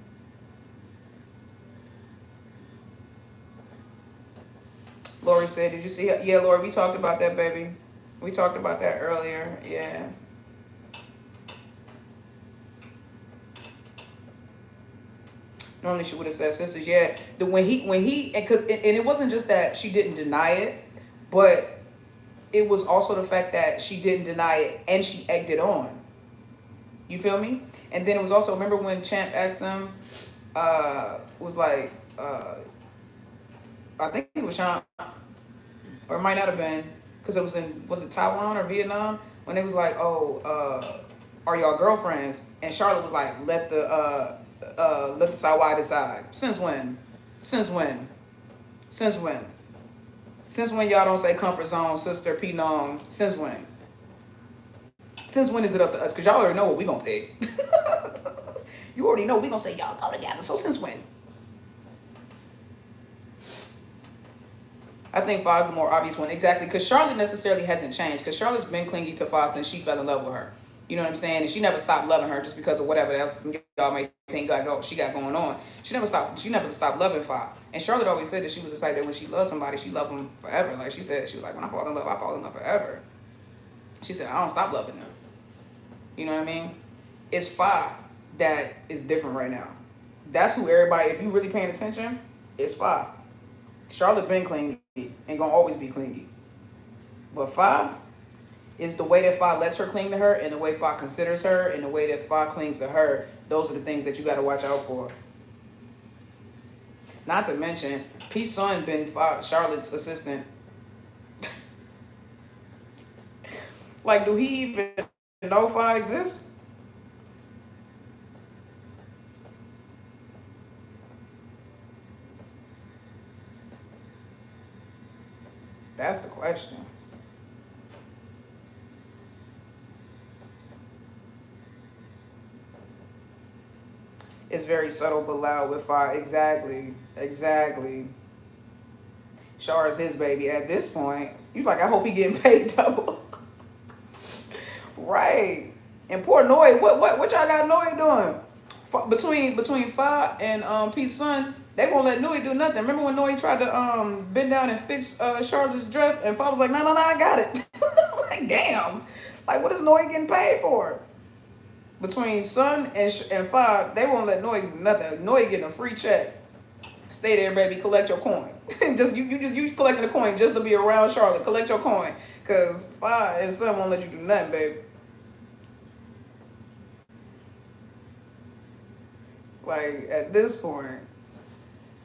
Lori said, did you see? Yeah, Lori, we talked about that, baby. We talked about that earlier. Yeah. Normally she would have said sisters. Yeah. When he, and it wasn't just that she didn't deny it, but it was also the fact that she didn't deny it and she egged it on. You feel me? And then it was also, remember when Champ asked them, was like, I think it was Sean, or it might not have been, because it was it Taiwan or Vietnam? When they was like, oh, are y'all girlfriends? And Charlotte was like, let the Sawai decide. Since when? Since when? Since when? Since when y'all don't say comfort zone, sister, Pinong? Since when? Since when is it up to us? Because y'all already know what we gonna pick. You already know we gonna say y'all go together. So since when? I think Fa's the more obvious one. Exactly. Because Charlotte necessarily hasn't changed. Because Charlotte's been clingy to Fa since she fell in love with her. You know what I'm saying? And she never stopped loving her just because of whatever else y'all may think she got going on. She never stopped loving Fa. And Charlotte always said that she was the type that when she loved somebody, she loved them forever. Like she said, she was like, when I fall in love forever. She said, I don't stop loving them. You know what I mean? It's Fa that is different right now. That's who everybody, if you really paying attention, it's Fa. Charlotte been clingy and gonna always be clingy. But Fa is the way that Fa lets her cling to her, and the way Fa considers her, and the way that Fa clings to her. Those are the things that you gotta watch out for. Not to mention, P's son been Charlotte's assistant. Like, do he even know Fa exists? That's the question. It's very subtle but loud with Fa. Exactly. Char is his baby at this point. You like, I hope he getting paid double. Right. And poor Noy, what y'all got Noy doing? Between Fa and P's son, they won't let Noy do nothing. Remember when Noy tried to bend down and fix Charlotte's dress, and Fa was like, no, I got it. Like, damn. Like, what is Noy getting paid for? Between son and Fa, they won't let Noy do nothing. Noy getting a free check. Stay there, baby. Collect your coin. you collecting a coin just to be around Charlotte. Collect your coin, cause Fa and son won't let you do nothing, baby. Like, at this point,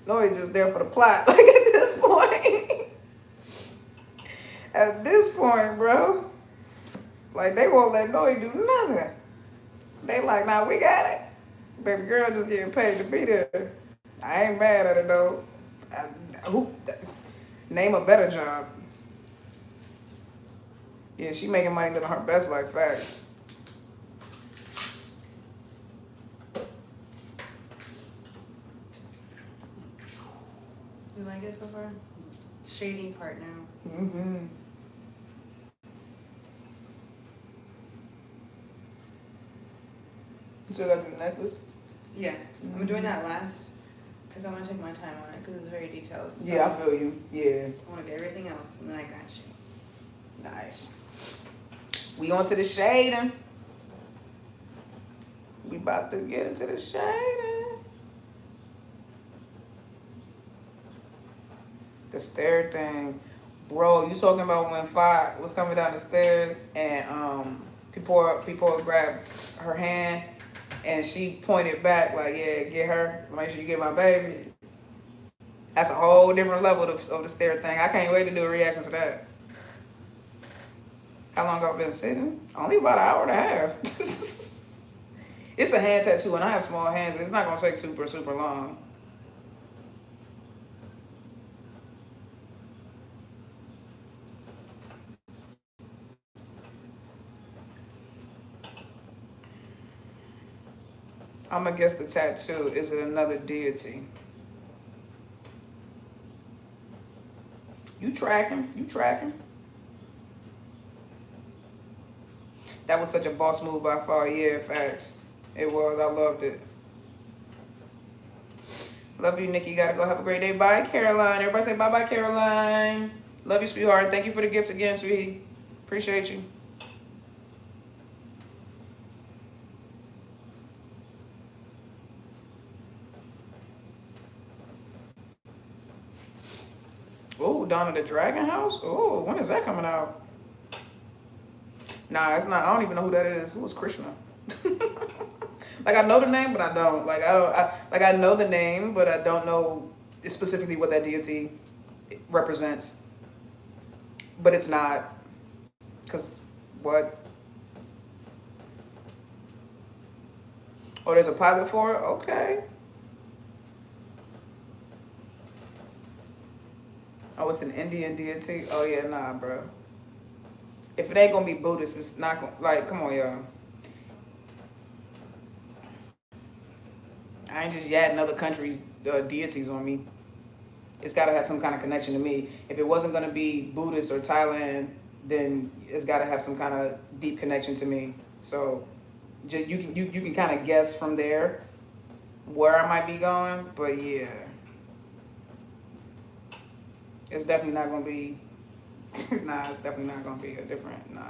Noy just there for the plot. Like, at this this point, at this point, bro, like they won't let Noe do nothing. They like, nah, we got it. Baby girl just getting paid to be there. I ain't mad at it though. Name a better job. Yeah, she making money living her best life, facts. You like it so far? Shading part now. Mm-hmm. You still got the necklace? Yeah, I'm doing that last because I want to take my time on it because it's very detailed. So Yeah, I feel you. Yeah. I want to get everything else and then I got you. Nice. We on to the shading. We about to get into the shading. The stair thing. Bro, you talking about when Fi was coming down the stairs and people grabbed her hand and she pointed back like, yeah, get her. Make sure you get my baby. That's a whole different level of the stair thing. I can't wait to do a reaction to that. How long have I been sitting? Only about an hour and a half. It's a hand tattoo and I have small hands. It's not going to take super, super long. I'm going to guess the tattoo. Is it another deity? You tracking. You tracking. That was such a boss move by far. Yeah, facts. It was. I loved it. Love you, Nikki. Gotta go. Have a great day. Bye, Caroline. Everybody say bye-bye, Caroline. Love you, sweetheart. Thank you for the gift again, sweetie. Appreciate you. Oh, Donna the Dragon House? Oh, when is that coming out? Nah, it's not. I don't even know who that is. Who is Krishna? Like, I know the name, but I don't. I know the name, but I don't know specifically what that deity represents. But it's not. Because what? Oh, there's a pilot for it? Okay. Oh, it's an Indian deity? Oh, yeah, nah, bro. If it ain't gonna be Buddhist, it's not gonna, like, come on, y'all. I ain't just yadding other countries' deities on me. It's gotta have some kind of connection to me. If it wasn't gonna be Buddhist or Thailand, then it's gotta have some kind of deep connection to me. So you can kind of guess from there where I might be going, but yeah. It's definitely not gonna be, nah, it's definitely not gonna be a different, nah.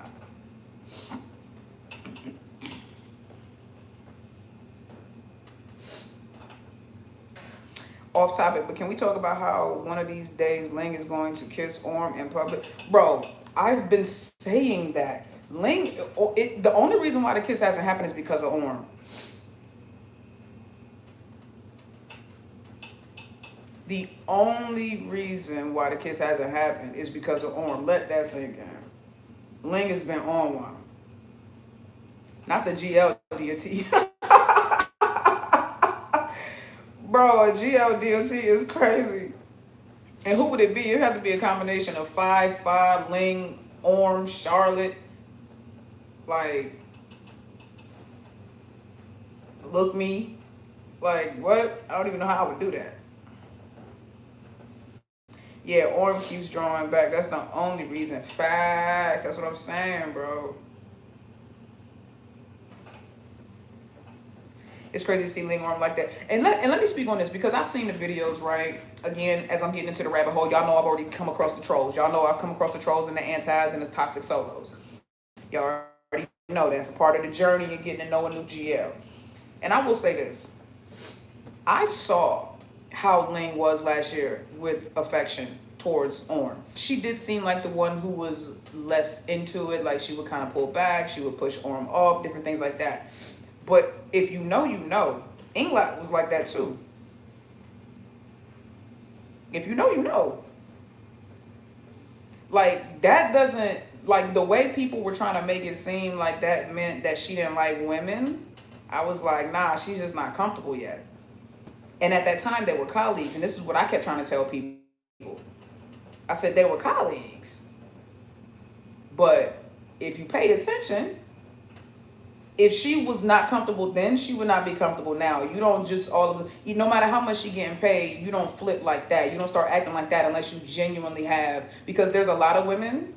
Off topic, but can we talk about how one of these days Ling is going to kiss Orm in public? Bro, I've been saying that. The only reason why the kiss hasn't happened is because of Orm. The only reason why the kiss hasn't happened is because of Orm. Let that sink in. Ling has been on one. Not the GL deity. Bro, a GL deity is crazy. And who would it be? It'd have to be a combination of 5'5", Ling, Orm, Charlotte. Like, look me. Like, what? I don't even know how I would do that. Yeah, Orm keeps drawing back. That's the only reason. Facts. That's what I'm saying, bro. It's crazy to see LingOrm like that. And let me speak on this because I've seen the videos, right? Again, as I'm getting into the rabbit hole, y'all know I've already come across the trolls. Y'all know I've come across the trolls and the antis and the toxic solos. Y'all already know that's a part of the journey of getting to know a new GL. And I will say this. I saw how Ling was last year with affection towards Orm. She did seem like the one who was less into it. Like, she would kind of pull back. She would push Orm off, different things like that. But if you know, you know. EngLot was like that too. If you know, you know. like that doesn't, like the way people were trying to make it seem like that meant that she didn't like women. I was like, nah, she's just not comfortable yet. And at that time they were colleagues, and this is what I kept trying to tell people. I said they were colleagues, but if you pay attention, if she was not comfortable then, she would not be comfortable now. You don't just all of the, no matter how much she getting paid, you don't flip like that. You don't start acting like that unless you genuinely have, because there's a lot of women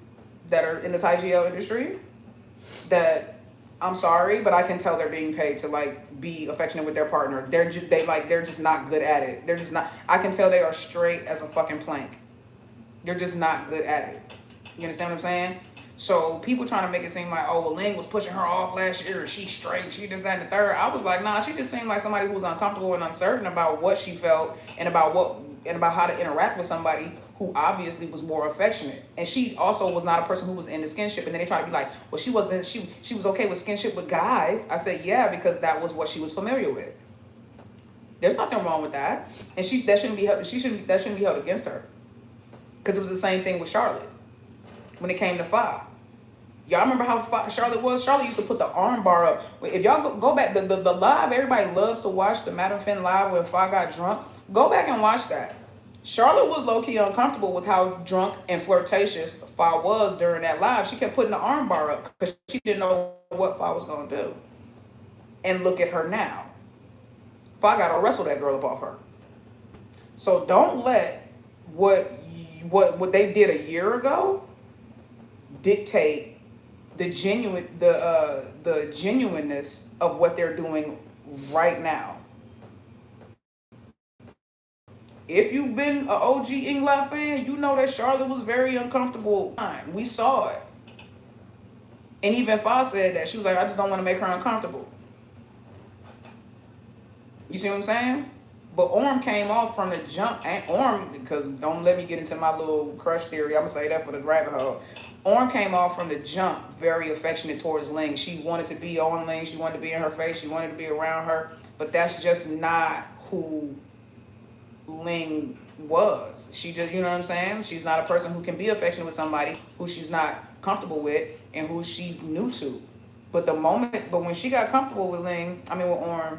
that are in this IGL industry that, I'm sorry, but I can tell they're being paid to like be affectionate with their partner. They're just not good at it. They're just not. I can tell they are straight as a fucking plank. They're just not good at it. You understand what I'm saying? So people trying to make it seem like, oh, well, Ling was pushing her off last year. She's straight. She just that and the third. I was like, nah, she just seemed like somebody who was uncomfortable and uncertain about what she felt and about how to interact with somebody who obviously was more affectionate. And she also was not a person who was into skinship. And then they try to be like, well, she wasn't. She was okay with skinship with guys. I said, yeah, because that was what she was familiar with. There's nothing wrong with that. And that shouldn't be held against her. Because it was the same thing with Charlotte when it came to Fa. Y'all remember how Charlotte was? Charlotte used to put the arm bar up. If y'all go back, the live, everybody loves to watch the Madam Finn live when Fa got drunk. Go back and watch that. Charlotte was low-key uncomfortable with how drunk and flirtatious Fa was during that live. She kept putting the arm bar up because she didn't know what Fa was going to do. And look at her now. Fa got to wrestle that girl up off her. So don't let what they did a year ago dictate the genuineness of what they're doing right now. If you've been an OG EngLot fan, you know that Charlotte was very uncomfortable. We saw it. And even Fa said that. She was like, I just don't want to make her uncomfortable. You see what I'm saying? But Orm came off from the jump. And Orm, because don't let me get into my little crush theory. I'm going to say that for the rabbit hole. Orm came off from the jump very affectionate towards Ling. She wanted to be on Ling. She wanted to be in her face. She wanted to be around her. But that's just not who Ling was. She just, you know what I'm saying? She's not a person who can be affectionate with somebody who she's not comfortable with and who she's new to. But when she got comfortable with Orm,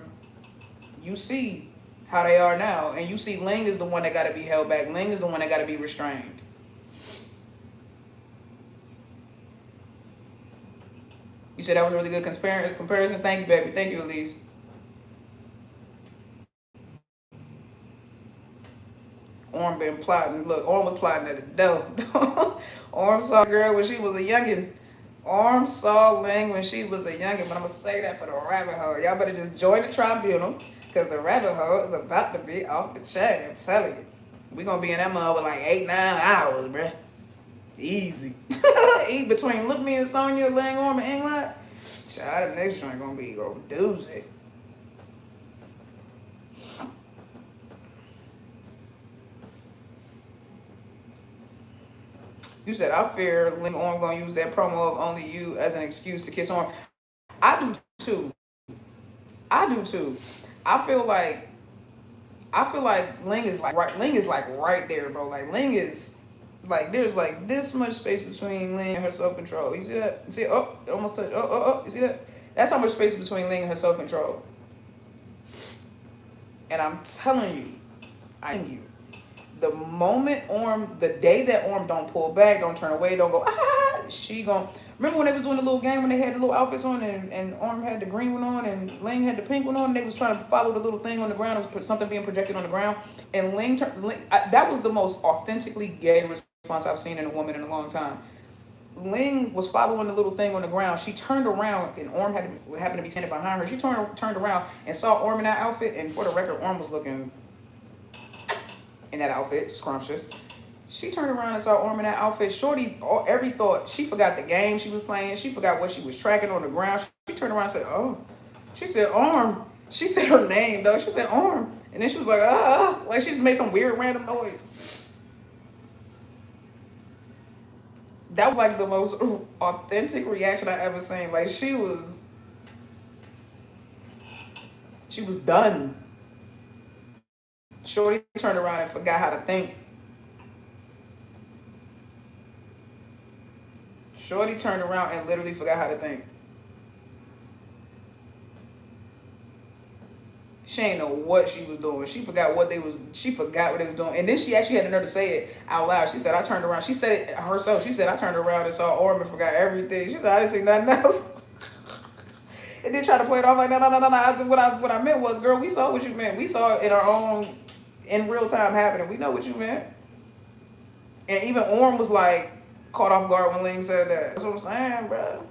you see how they are now. And you see Ling is the one that got to be held back. Ling is the one that got to be restrained. You said that was a really good comparison. Thank you, baby. Thank you, Elise. Orm been plotting. Look, Orm was plotting at the door. Orm saw a girl when she was a youngin'. Orm saw Ling when she was a youngin'. But I'm going to say that for the rabbit hole. Y'all better just join the tribunal because the rabbit hole is about to be off the chain. I'm telling you. We're going to be in that mother with like 8-9 hours, bruh. Easy. Eat between Look Me and Sonya, LingOrm, and EngLot. Child, the next joint gonna be a doozy. You said, I fear LingOrm gonna use that promo of only you as an excuse to kiss Orm. I do too. I feel like Ling is like right there, bro. Like Ling is like, there's like this much space between Ling and her self-control. You see that? You see, oh, it almost touched. Oh, you see that? That's how much space is between Ling and her self-control. And I'm telling you, the day that Orm don't pull back, don't turn away, don't go, she gon', remember when they was doing the little game when they had the little outfits on and Orm had the green one on and Ling had the pink one on, and they was trying to follow the little thing on the ground. It was something being projected on the ground. And Ling that was the most authentically gay response I've seen in a woman in a long time. Ling was following the little thing on the ground. She turned around and Orm happened to be standing behind her. She turned around and saw Orm in that outfit. And for the record, Orm was looking in that outfit, scrumptious. She turned around and saw Orm in that outfit. Shorty, every thought, she forgot the game she was playing. She forgot what she was tracking on the ground. She turned around and said, oh. She said, Orm. She said her name, though. She said, Orm. And then she was like, like she just made some weird random noise. That was like the most authentic reaction I ever seen. Like she was done. Shorty turned around and forgot how to think. Shorty turned around and literally forgot how to think. She ain't know what she was doing. She forgot what they was doing. And then she actually had the nerve to say it out loud. She said, I turned around. She said it herself. She said, I turned around and saw Orm and forgot everything. She said, I didn't see nothing else. And then try to play it off like, no. What I meant was, girl, we saw what you meant. We saw it in real time happening. We know what you meant. And even Orm was like caught off guard when Ling said that. That's what I'm saying, bro.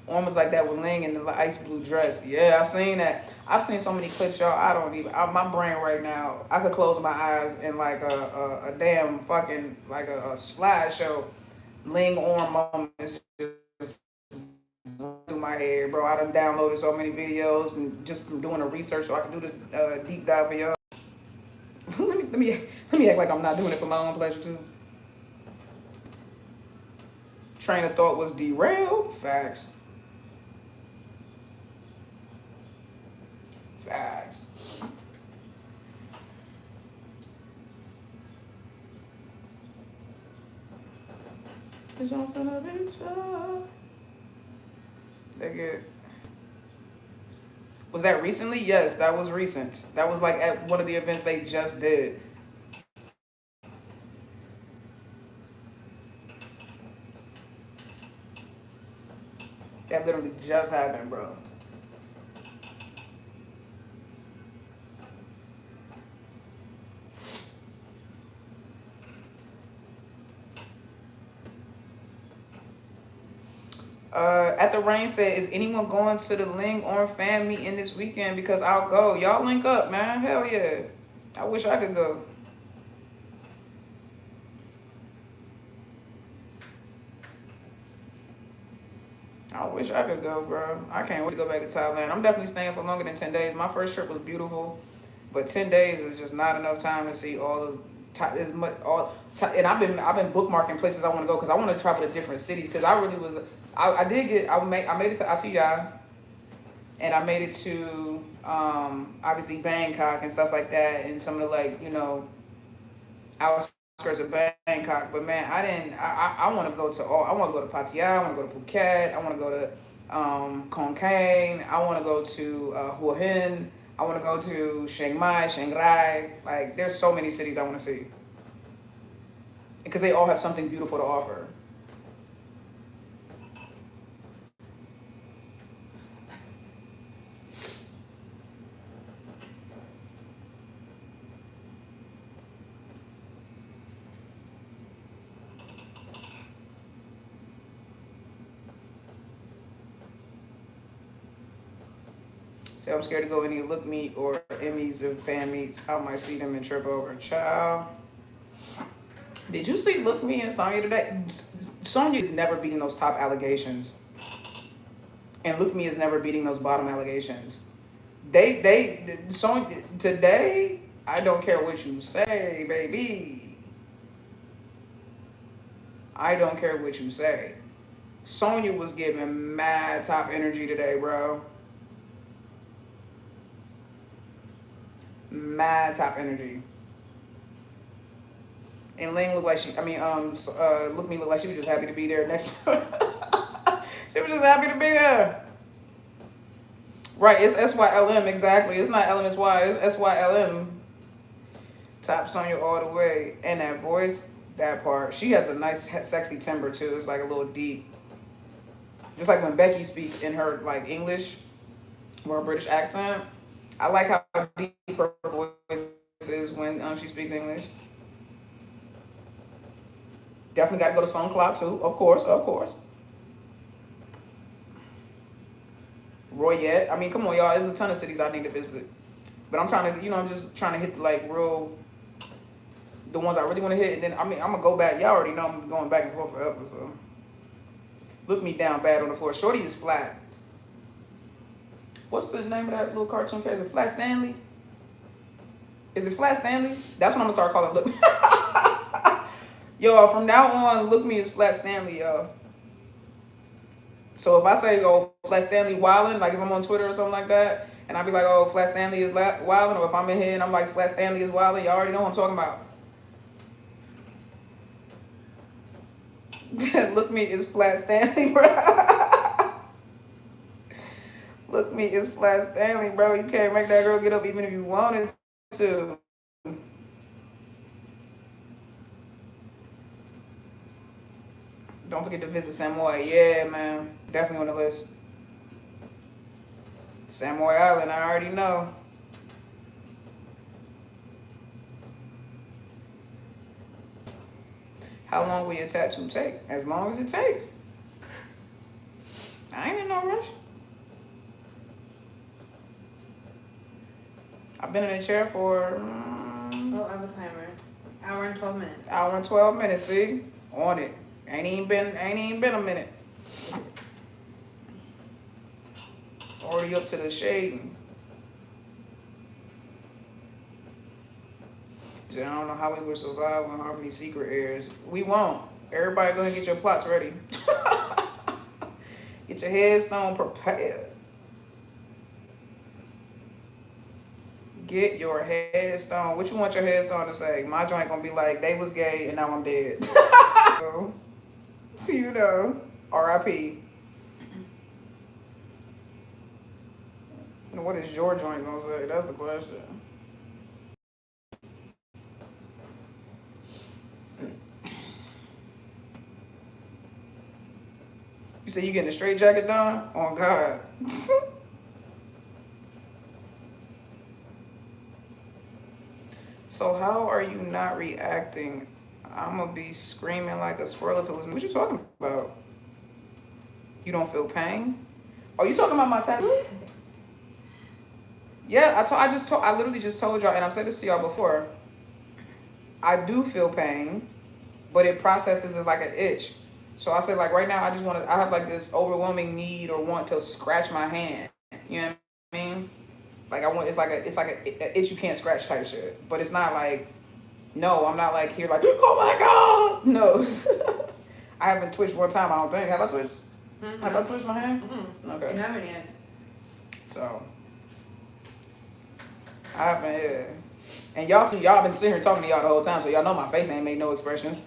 Orm was like that with Ling in the ice blue dress. Yeah, I seen that. I've seen so many clips, y'all. My brain right now, I could close my eyes and like a damn fucking, like a slideshow. LingOrm moments just through my head, bro. I done downloaded so many videos and just doing the research so I can do this deep dive for y'all. let me act like I'm not doing it for my own pleasure too. Train of thought was derailed. Facts. Facts. It's on finna be tough. They get. Was that recently? Yes, that was recent. That was like at one of the events they just did. That literally just happened, bro. At the Rain said, is anyone going to the LingOrm fan meeting this weekend? Because I'll go. Y'all link up, man. Hell yeah. I wish I could go. I wish I could go, bro. I can't wait to go back to Thailand. I'm definitely staying for longer than 10 days. My first trip was beautiful, but 10 days is just not enough time to see all of and I've been bookmarking places I want to go because I want to travel to different cities because I really was I made it to Outta, and I made it to obviously Bangkok and stuff like that, and some of the like outskirts of Bangkok. But man, I want to go to I want to go to Pattaya. I want to go to Phuket. I want to go to Khon Kaen. I want to go to Hua Hin. I want to go to Chiang Mai, Chiang Rai. Like, there's so many cities I want to see because they all have something beautiful to offer. So I'm scared to go any look meet or Emmys and fan meets. I might see them and trip over. Child. Did you see Look Me and Sonya today? Sonya is never beating those top allegations. And Look Me is never beating those bottom allegations. Sonya, today, I don't care what you say, baby. I don't care what you say. Sonya was giving mad top energy today, bro. Mad top energy. And Ling looked like Look Me looked like she was just happy to be there next to her. She was just happy to be there. Right, it's SYLM, exactly. It's not LMSY, it's SYLM. Top Sonya all the way. And that voice, that part. She has a nice, sexy timbre, too. It's like a little deep. Just like when Becky speaks in her, like, English, more British accent. I like how deep her voice is when she speaks English. Definitely got to go to SoundCloud too, of course. Royette. I mean, come on, y'all. There's a ton of cities I need to visit. But I'm trying to, I'm just trying to hit the ones I really want to hit. And then, I'm going to go back. Y'all already know I'm going back and forth forever, so. Look me down bad on the floor. Shorty is flat. What's the name of that little cartoon character? Flat Stanley? Is it Flat Stanley? That's what I'm gonna start calling Look Me. Yo, from now on, Look Me is Flat Stanley, yo. So if I say, Flat Stanley wildin', like if I'm on Twitter or something like that, and I be like, oh, Flat Stanley is wilding, or if I'm in here and I'm like, Flat Stanley is wilding, y'all already know what I'm talking about. Look me, it's Flat Stanley, bro. Look me, it's Flat Stanley, bro. You can't make that girl get up even if you wanted to. Don't forget to visit Samoa. Yeah, man. Definitely on the list. Samoa Island, I already know. How long will your tattoo take? As long as it takes. I ain't in no rush. I've been in a chair for... Oh, I have a timer. Hour and 12 minutes. Hour and 12 minutes, see? On it. Ain't even been a minute. Already up to the shading. I don't know how we will survive when Harmony Secret airs. We won't. Everybody go ahead and get your plots ready. Get your headstone prepared. Get your headstone. What you want your headstone to say? My joint gonna be like, they was gay and now I'm dead. So you know, R.I.P. What is your joint gonna say? That's the question. You say you getting a straight jacket done? Oh God. So how are you not reacting? I'm gonna be screaming like a squirrel if it was me. What you talking about? You don't feel pain? Oh, you talking about my tattoo? Yeah, I literally just told y'all, and I've said this to y'all before. I do feel pain, but it processes as like an itch. So I said, like, right now, I have like this overwhelming need or want to scratch my hand. You know what I mean? Like it's like a itch you can't scratch type shit. But it's not like, no, I'm not like here like, oh my God. No. I haven't twitched one time, I don't think. Have I twitched? Mm-hmm. Have I twitched my hand? Mm-hmm. Okay. You haven't yet. So, I haven't, yeah. And y'all been sitting here talking to y'all the whole time, so y'all know my face ain't made no expressions.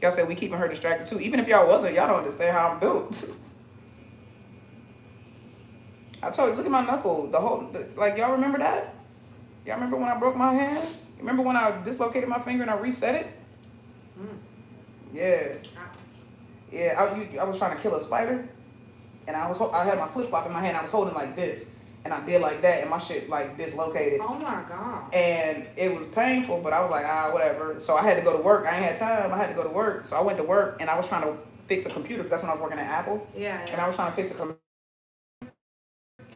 Y'all said we keeping her distracted too. Even if y'all wasn't, y'all don't understand how I'm built. I told you, look at my knuckle. Like, y'all remember that? Y'all remember when I broke my hand? Remember when I dislocated my finger and I reset it? Mm. Yeah. Yeah, I was trying to kill a spider. And I had my flip-flop in my hand. I was holding like this. And I did like that, and my shit like dislocated. Oh my God. And it was painful, but I was like, whatever. So I had to go to work. I ain't had time. I had to go to work. So I went to work, and I was trying to fix a computer, because that's when I was working at Apple. Yeah. And I was trying to fix a computer.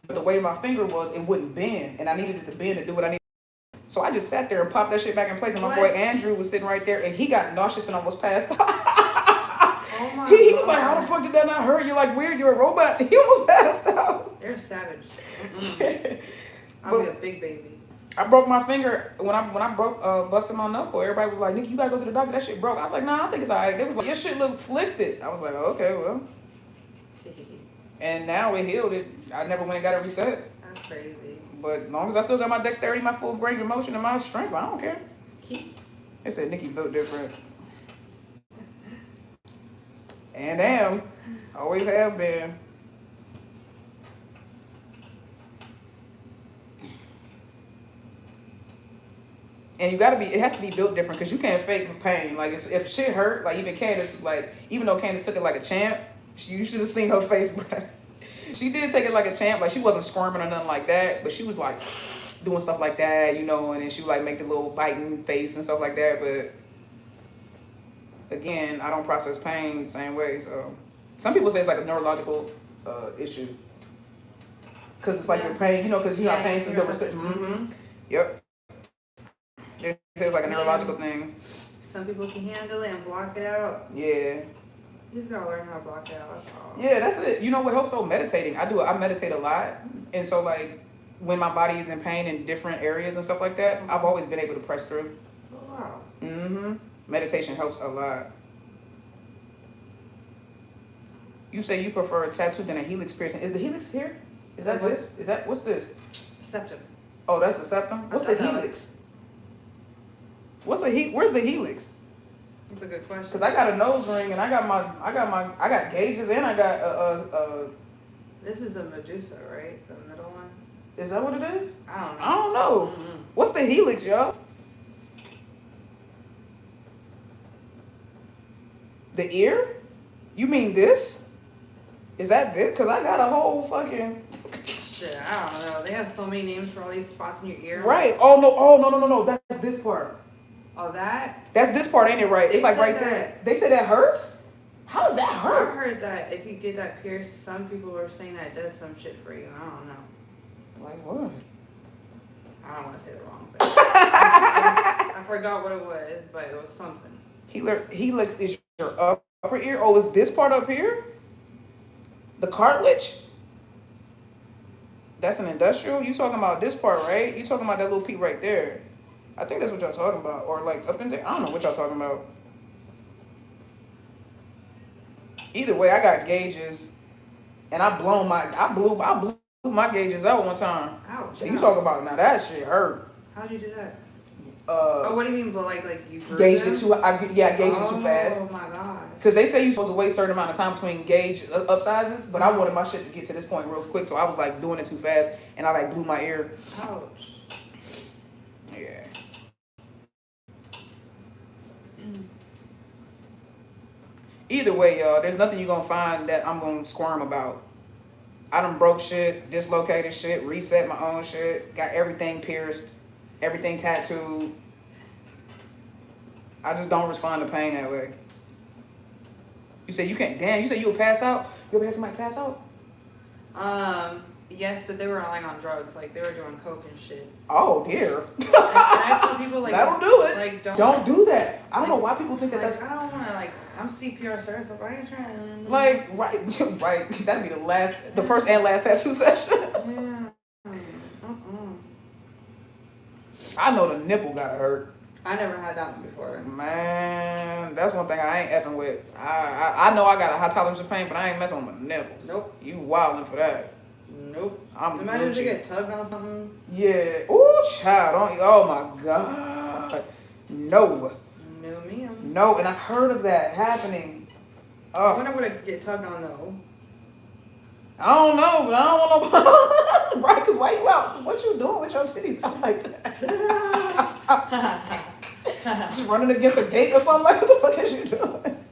But the way my finger was, it wouldn't bend, and I needed it to bend to do what I needed. So I just sat there and popped that shit back in place, and my boy Andrew was sitting right there, and he got nauseous and almost passed out. Oh my he was like, how the fuck did that not hurt? You're like, weird, you're a robot. He almost passed out. They're savage. I'll be a big baby. I broke my finger when I busted my knuckle. Everybody was like, Nick, you gotta go to the doctor. That shit broke. I was like, nah, I think it's all right. They was like, your shit look flicked. I was like, okay, well. And now it healed it. I never went and got it reset. That's crazy. But as long as I still got my dexterity, my full range of motion, and my strength, I don't care. They said Nikki built different. And am. Always have been. And it has to be built different, because you can't fake pain. Like, if shit hurt, like even Candace, like, even though Candace took it like a champ, you should have seen her face, bro. She did take it like a champ. Like, she wasn't squirming or nothing like that, but she was like doing stuff like that, you know, and then she would like make the little biting face and stuff like that. But again, I don't process pain the same way. So some people say it's like a neurological issue, because it's like your pain, you know, because you have pain since mm-hmm. Yep. It says like a neurological thing. Some people can handle it and block it out. Yeah. You just gotta learn how to block it out. That's all. Yeah, that's it. You know what helps though? Meditating. I meditate a lot, and so like when my body is in pain in different areas and stuff like that, I've always been able to press through. Oh, wow. Mm-hmm. Meditation helps a lot. You say you prefer a tattoo than a helix piercing. Is the helix here? Is that this? Is that, what's this? Septum. Oh, that's the septum? What's the helix? Where's the helix? That's a good question. Because I got a nose ring and I got gauges and I got This is a Medusa, right? The middle one? Is that what it is? I don't know. Mm-hmm. What's the helix, y'all? The ear? You mean this? Is that this? Because I got a whole fucking... Shit, I don't know. They have so many names for all these spots in your ear. Right. Oh, no. That's this part. Oh, that? That's this part, ain't it, right? It's like right there. They said that hurts? How does that hurt? I heard that if you get that pierced, some people were saying that it does some shit for you. I don't know. Like what? I don't want to say the wrong thing. I forgot what it was, but it was something. Helix is your upper ear. Oh, is this part up here? The cartilage? That's an industrial? You talking about this part, right? You talking about that little piece right there. I think that's what y'all talking about. Or like up in there. I don't know what y'all talking about. Either way, I got gauges. And I blew my gauges out one time. Ouch. You talking about, now that shit hurt. How'd you do that? Oh, what do you mean blow? Like you gauged it too? I gauged it too fast. Oh my god. Because they say you're supposed to wait a certain amount of time between gauge upsizes, but I wanted my shit to get to this point real quick, so I was like doing it too fast, and I like blew my ear. Ouch. Yeah. Either way, y'all, there's nothing you're gonna find that I'm gonna squirm about. I done broke shit, dislocated shit, reset my own shit, got everything pierced, everything tattooed. I just don't respond to pain that way. You say you can't, damn, you say you'll pass out? You ever had somebody pass out? Yes, but they were like on drugs, like they were doing coke and shit. Oh dear. And I tell people like that'll do it. Like don't do that. I don't know why people think that like, that's. I don't want to like. I'm CPR certified, but I ain't trying to. Like right. That'd be the first and last tattoo session. Yeah. I know the nipple gotta hurt. I never had that one before. Man, that's one thing I ain't effing with. I know I got a high tolerance of pain, but I ain't messing with my nipples. Nope. You wildin' for that. Nope. Imagine if you get tugged on something. Yeah. Ooh, child. Oh my God. No. No, ma'am. No, and I heard of that happening. I wonder what I get tugged on though. I don't know, but I don't want no. Right? Because why you out? What you doing with your titties out like that? Just running against a gate or something? Like, what the fuck is you doing?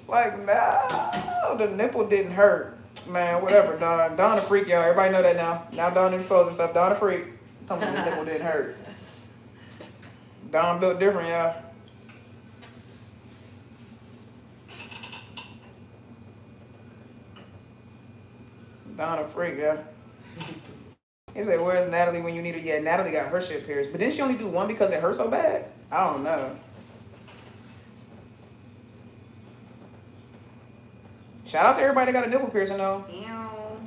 Like, no, the nipple didn't hurt. Man, whatever, Dawn. Dawn a freak, y'all. Everybody know that now. Now Dawn exposed herself. Dawn a freak. Tell me the nipple didn't hurt. Dawn built different, y'all. Dawn a freak, yeah. He said, where's Natalie when you need her? Yeah, Natalie got her shit pierced. But didn't she only do one because it hurt so bad? I don't know. Shout out to everybody that got a nipple piercing, though. Ew.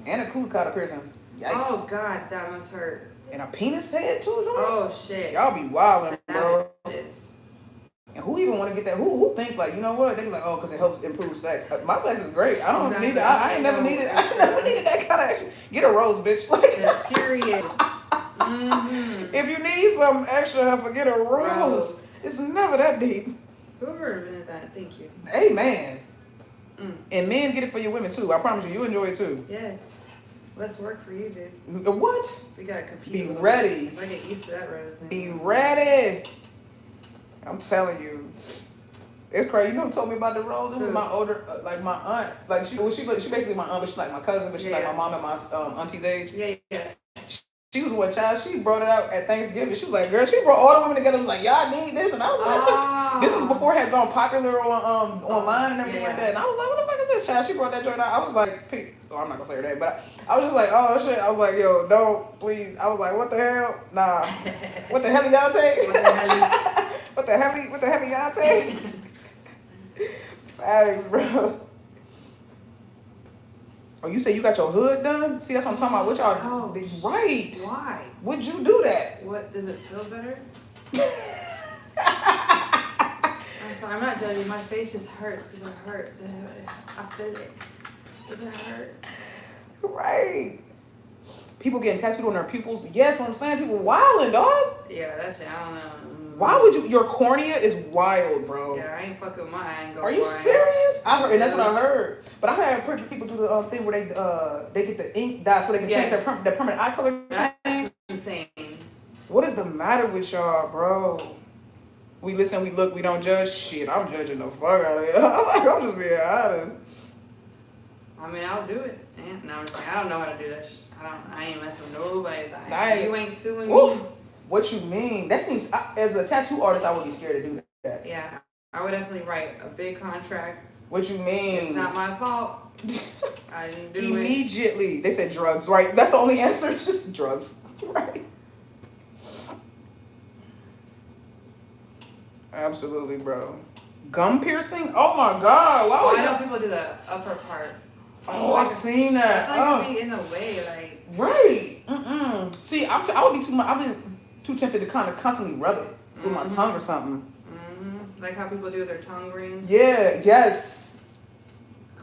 And a cuticata piercing. Yikes. Oh, God, that must hurt. And a penis head, too, Jordan? Oh, shit. Y'all be wildin', bro. Savages. And who even want to get that? Who thinks like, you know what? They be like, oh, because it helps improve sex. My sex is great. I don't need that. I ain't never needed. I never needed that kind of action. Get a rose, bitch. Like, period. Mm-hmm. If you need some extra, forget a rose. It's never that deep. Whoever invented that, thank you. Amen. And men get it for your women too. I promise you enjoy it too. Yes. Less work for you, dude. What? We gotta compete. Be ready. I get used to that rose thing. Be ready. I'm telling you. It's crazy. You know who told me about the rose? It was my older, like my aunt. Like she basically my aunt, but she's like my cousin, but she's like my mom and my auntie's age. Yeah. She was one child. She brought it out at Thanksgiving. She was like, girl, she brought all the women together. Was like, y'all need this, and I was like, this was before it had gone popular on online and everything like that. And I was like, what the fuck is this, child? She brought that joint out. I was like, I'm not gonna say her name, but I was just like, oh shit. I was like, yo, don't, please. I was like, what the hell? Nah. What the hell, Yante? What the hell, Yante? Facts, bro. Oh, you say you got your hood done? See, that's what I'm talking about. What y'all did? Right. Why? Would you do that? What, does it feel better? I'm sorry, I'm not judging. My face just hurts because it hurt. I feel it. Does it hurt? Right. People getting tattooed on their pupils. Yes, what I'm saying. People wilding, dog. Yeah, that shit, I don't know. Why would you? Your cornea is wild, bro. Yeah, I ain't fucking with my angle. Are you serious? I heard, and that's what I heard. But I heard people do the thing where they get the ink dye so they can change their permanent eye color. That's insane. What is the matter with y'all, bro? We listen, we look, we don't judge. Shit, I'm judging the fuck out of it. I'm just being honest. I mean, I'll do it. No, I'm saying, I don't know how to do that. I ain't messing with nobody's eye. You ain't suing me. What you mean? That seems, as a tattoo artist, I would be scared to do that. Yeah, I would definitely write a big contract. What you mean? It's not my fault. I didn't do it. Immediately. They said drugs, right? That's the only answer. It's just drugs, right? Absolutely, bro. Gum piercing? Oh my God! Why I know people do the upper part. Oh, I've seen that. I feel like it'd be in the way, like. Right. See, I would be too much. I've been too tempted to kind of constantly rub it with my tongue or something. Like how people do their tongue ring. Yeah. Yes.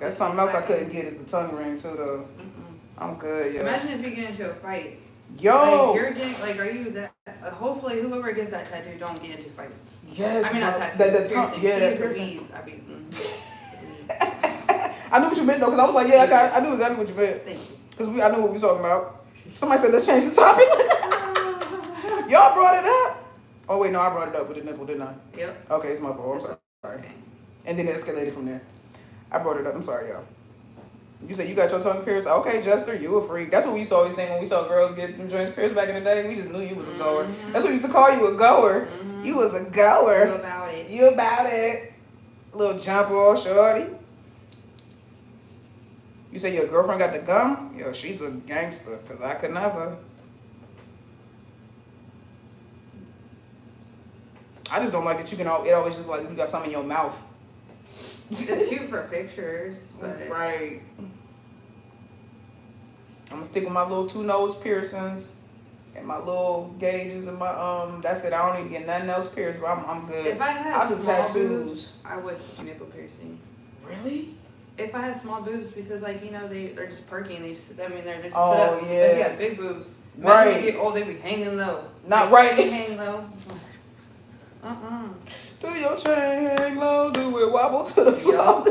That's something else I couldn't get is the tongue ring too, though. I'm good. Yeah. Imagine if you get into a fight. Yo. Like, you're getting, like, are you that? Hopefully, whoever gets that tattoo don't get into fights. Yes. I mean, not tattoo. The tongue. Yeah, that piercing. I mean. I knew what you meant though, because I was like, yeah, I knew exactly what you meant. Thank you. Because I knew what we were talking about. Somebody said, let's change the topic. Y'all brought it up. Oh, wait, no, I brought it up with the nipple, didn't I? Yep. Okay, it's my fault. I'm sorry. Okay. And then it escalated from there. I brought it up. I'm sorry, y'all. You said you got your tongue pierced. Okay, Jester, you a freak. That's what we used to always think when we saw girls get them joints pierced back in the day. We just knew you was a goer. That's what we used to call you, a goer. You was a goer. You about it. You about it. Little jump off, shorty. You say your girlfriend got the gum? Yo, she's a gangster, because I could never. I just don't like that you can, it always just like you got something in your mouth. It's cute for pictures, but. Right. I'm gonna stick with my little 2 nose piercings and my little gauges and my, that's it. I don't need to get nothing else pierced, but I'm good. If I had I'll do small tattoos. boobs, I would do nipple piercings. Really? If I had small boobs, because like, you know, they're just perky and they just, I mean, they're just Oh, set up. yeah. If you have big boobs, Right. When you get old, they be hanging low. Not right. They hang low. Do your chain hang low, do it wobble to the floor.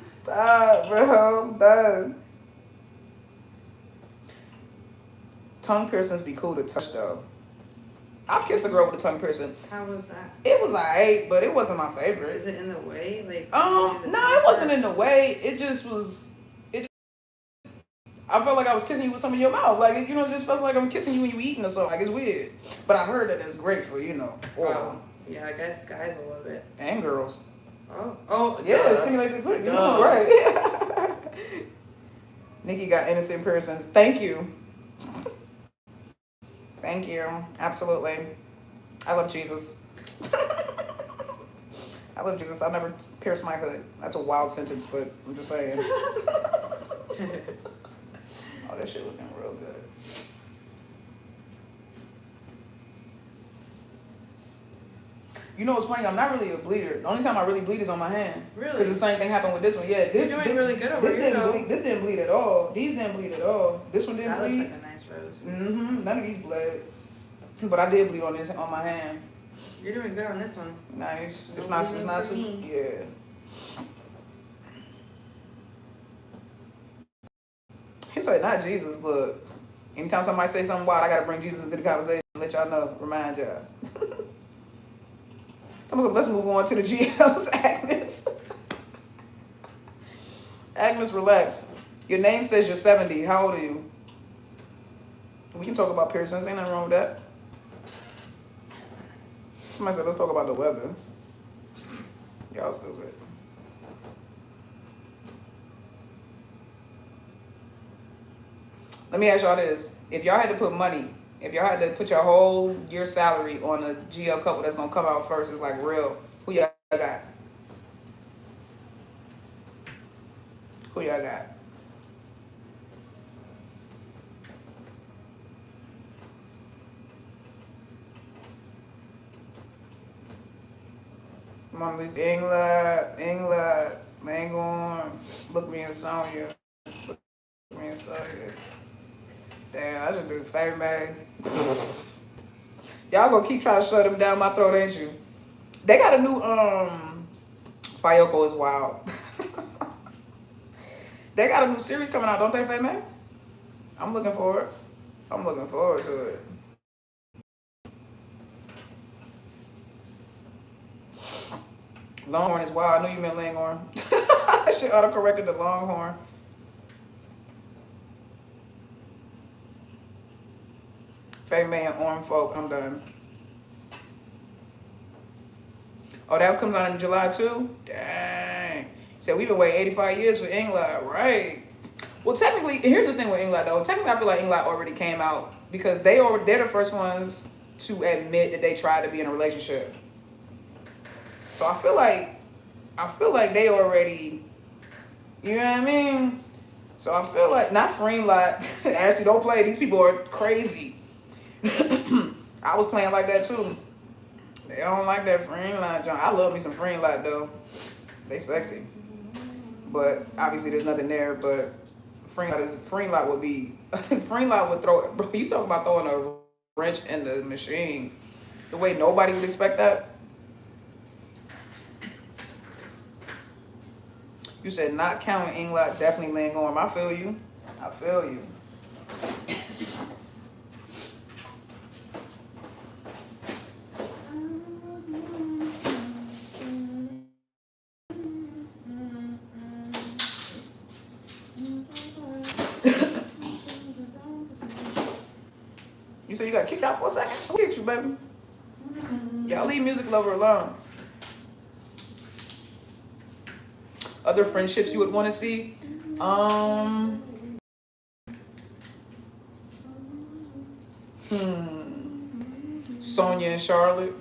Stop, bro. I'm done. Tongue piercings be cool to touch though. I've kissed a girl with a tongue piercing. How was that? It was alright, but it wasn't my favorite. Is it in the way? Like No, it wasn't in the way. It just was. I felt like I was kissing you with some in your mouth. Like, you know, it just feels like I'm kissing you when you eating or something. Like, it's weird. But I heard that it's great for, you know, oil. Yeah, I guess guys will love it. And girls. Oh, yeah, it stimulates the clit. You know, right. Nikki got innocent piercings. Thank you. Thank you. Absolutely. I love Jesus. I love Jesus. I'll never pierce my hood. That's a wild sentence, but I'm just saying. Oh, that shit looking real good. You know what's funny? I'm not really a bleeder. The only time I really bleed is on my hand. Really? Because the same thing happened with this one. Yeah, this You're doing really good over here. This didn't bleed at all. These didn't bleed at all. This one didn't bleed. That looks like a nice rose. Mm-hmm. None of these bled. But I did bleed on my hand. You're doing good on this one. Nice. No It's not bleeding for too. me. Yeah. He said, not Jesus. Look, anytime somebody say something wild, I gotta bring Jesus into the conversation and let y'all know, remind y'all. Let's move on to the GLs, Agnes. Agnes, relax. Your name says you're 70. How old are you? We can talk about piercings. Ain't nothing wrong with that. Somebody said, let's talk about the weather. Y'all stupid. Let me ask y'all this. If y'all had to put money, if y'all had to put your whole year's salary on a GL couple that's going to come out first, it's like real, who y'all got? Who y'all got? Mona Lisa, EngLot, LingOrm, Look Me and Sonya. Damn, I should do Fame May. Y'all gonna keep trying to shove them down my throat, ain't you? They got a new Fayoko is wild. They got a new series coming out, don't they, Fame May? I'm looking forward. I'm looking forward to it. Longhorn is wild. I knew you meant LingOrm. I should auto-corrected the Longhorn. Fame May and Orm folk, I'm done. Oh, that comes out in July too? Dang. So we've been waiting 85 years for EngLot, right? Well, technically, here's the thing with EngLot though. Technically, I feel like EngLot already came out because they're the first ones to admit that they tried to be in a relationship. So I feel like they already, you know what I mean? So I feel like, not for EngLot, actually don't play, these people are crazy. I was playing like that too. They don't like that for EngLot, John. I love me some EngLot though. They sexy. But obviously there's nothing there, but EngLot would be, EngLot would throw, bro, you talking about throwing a wrench in the machine. The way nobody would expect that. You said not counting EngLot, definitely LingOrm. I feel you. I feel you. You said you got kicked out for a second? Who kicked you, baby? Y'all leave music lover alone. Other friendships you would want to see? Sonya and Charlotte.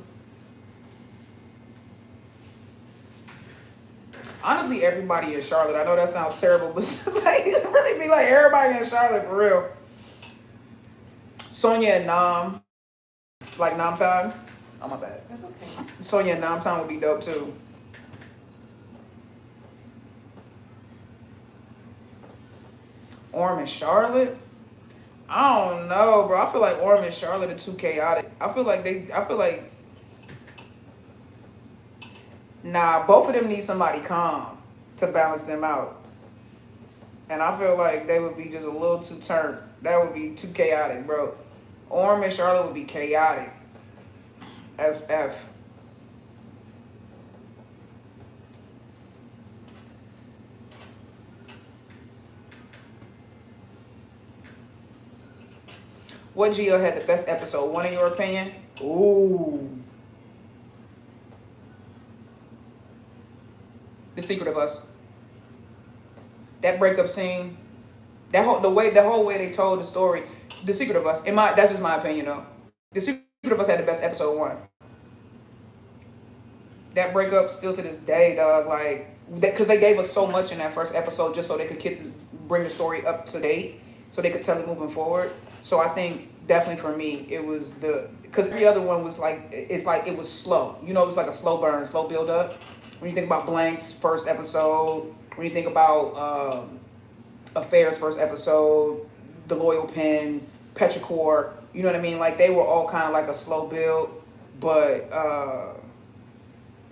Honestly, everybody in Charlotte. I know that sounds terrible, but like, it really be like everybody in Charlotte for real. Sonya and Nam. Like Namtan. Oh, my bad. That's okay. Sonya and Namtan would be dope too. Orm and Charlotte? I don't know, bro. I feel like Orm and Charlotte are too chaotic. I feel like nah, both of them need somebody calm to balance them out. And I feel like they would be just a little too turned. That would be too chaotic, bro. Orm and Charlotte would be chaotic as F. What Geo had the best episode? One in your opinion? Ooh. The Secret of Us. That breakup scene. The whole way they told the story. The Secret of Us. That's just my opinion though. The Secret of Us had the best episode 1. That breakup still to this day, dog. Like, because they gave us so much in that first episode just so they could bring the story up to date, so they could tell it moving forward. So I think definitely for me, it was because every other one was like, it was slow. You know, it was like a slow burn, slow build up. When you think about Blank's first episode, when you think about Affair's first episode, The Loyal Pen, Petrichor, you know what I mean? Like, they were all kind of like a slow build, but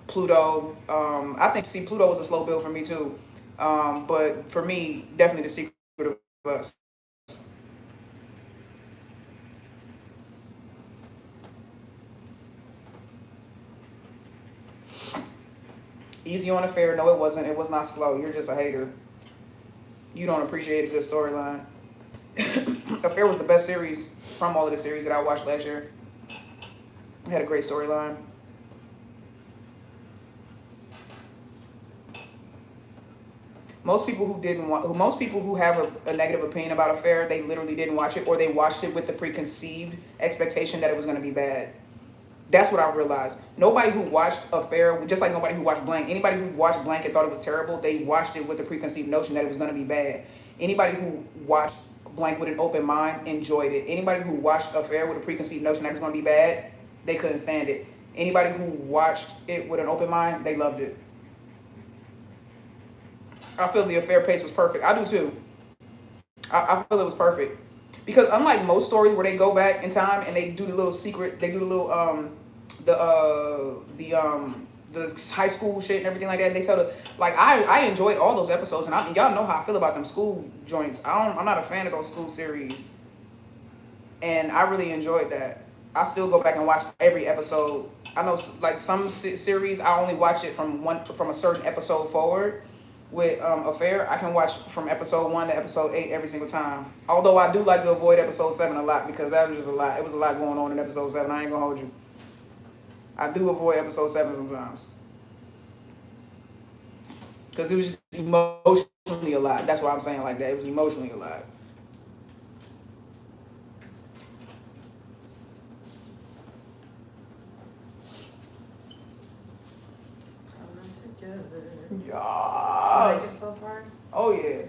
Pluto, I think, Pluto was a slow build for me too. But for me, definitely The Secret of Us. Easy on Affair. No, it wasn't. It was not slow. You're just a hater. You don't appreciate a good storyline. Affair was the best series from all of the series that I watched last year. It had a great storyline. Most people who have a negative opinion about Affair, they literally didn't watch it, or they watched it with the preconceived expectation that it was going to be bad. That's what I realized. Nobody who watched Affair, just like nobody who watched Blank, anybody who watched Blank and thought it was terrible, they watched it with the preconceived notion that it was going to be bad. Anybody who watched Blank with an open mind enjoyed it. Anybody who watched Affair with a preconceived notion that it was going to be bad, they couldn't stand it. Anybody who watched it with an open mind, they loved it. I feel the Affair pace was perfect. I do too. I feel it was perfect. because unlike most stories where they go back in time and they do the little secret, they do the little the high school shit and everything like that. They tell the like I enjoyed all those episodes, and y'all know how I feel about them school joints. I'm not a fan of those school series, and I really enjoyed that. I still go back and watch every episode. I know like some series I only watch it from a certain episode forward. With Affair, I can watch from episode 1 to episode 8 every single time. Although I do like to avoid episode 7 a lot because that was just a lot. It was a lot going on in episode 7. I ain't gonna hold you. I do avoid episode 7 sometimes. Because it was just emotionally a lot. That's why I'm saying like that. It was emotionally a lot. Together. Yes. Like it so far? Oh yeah.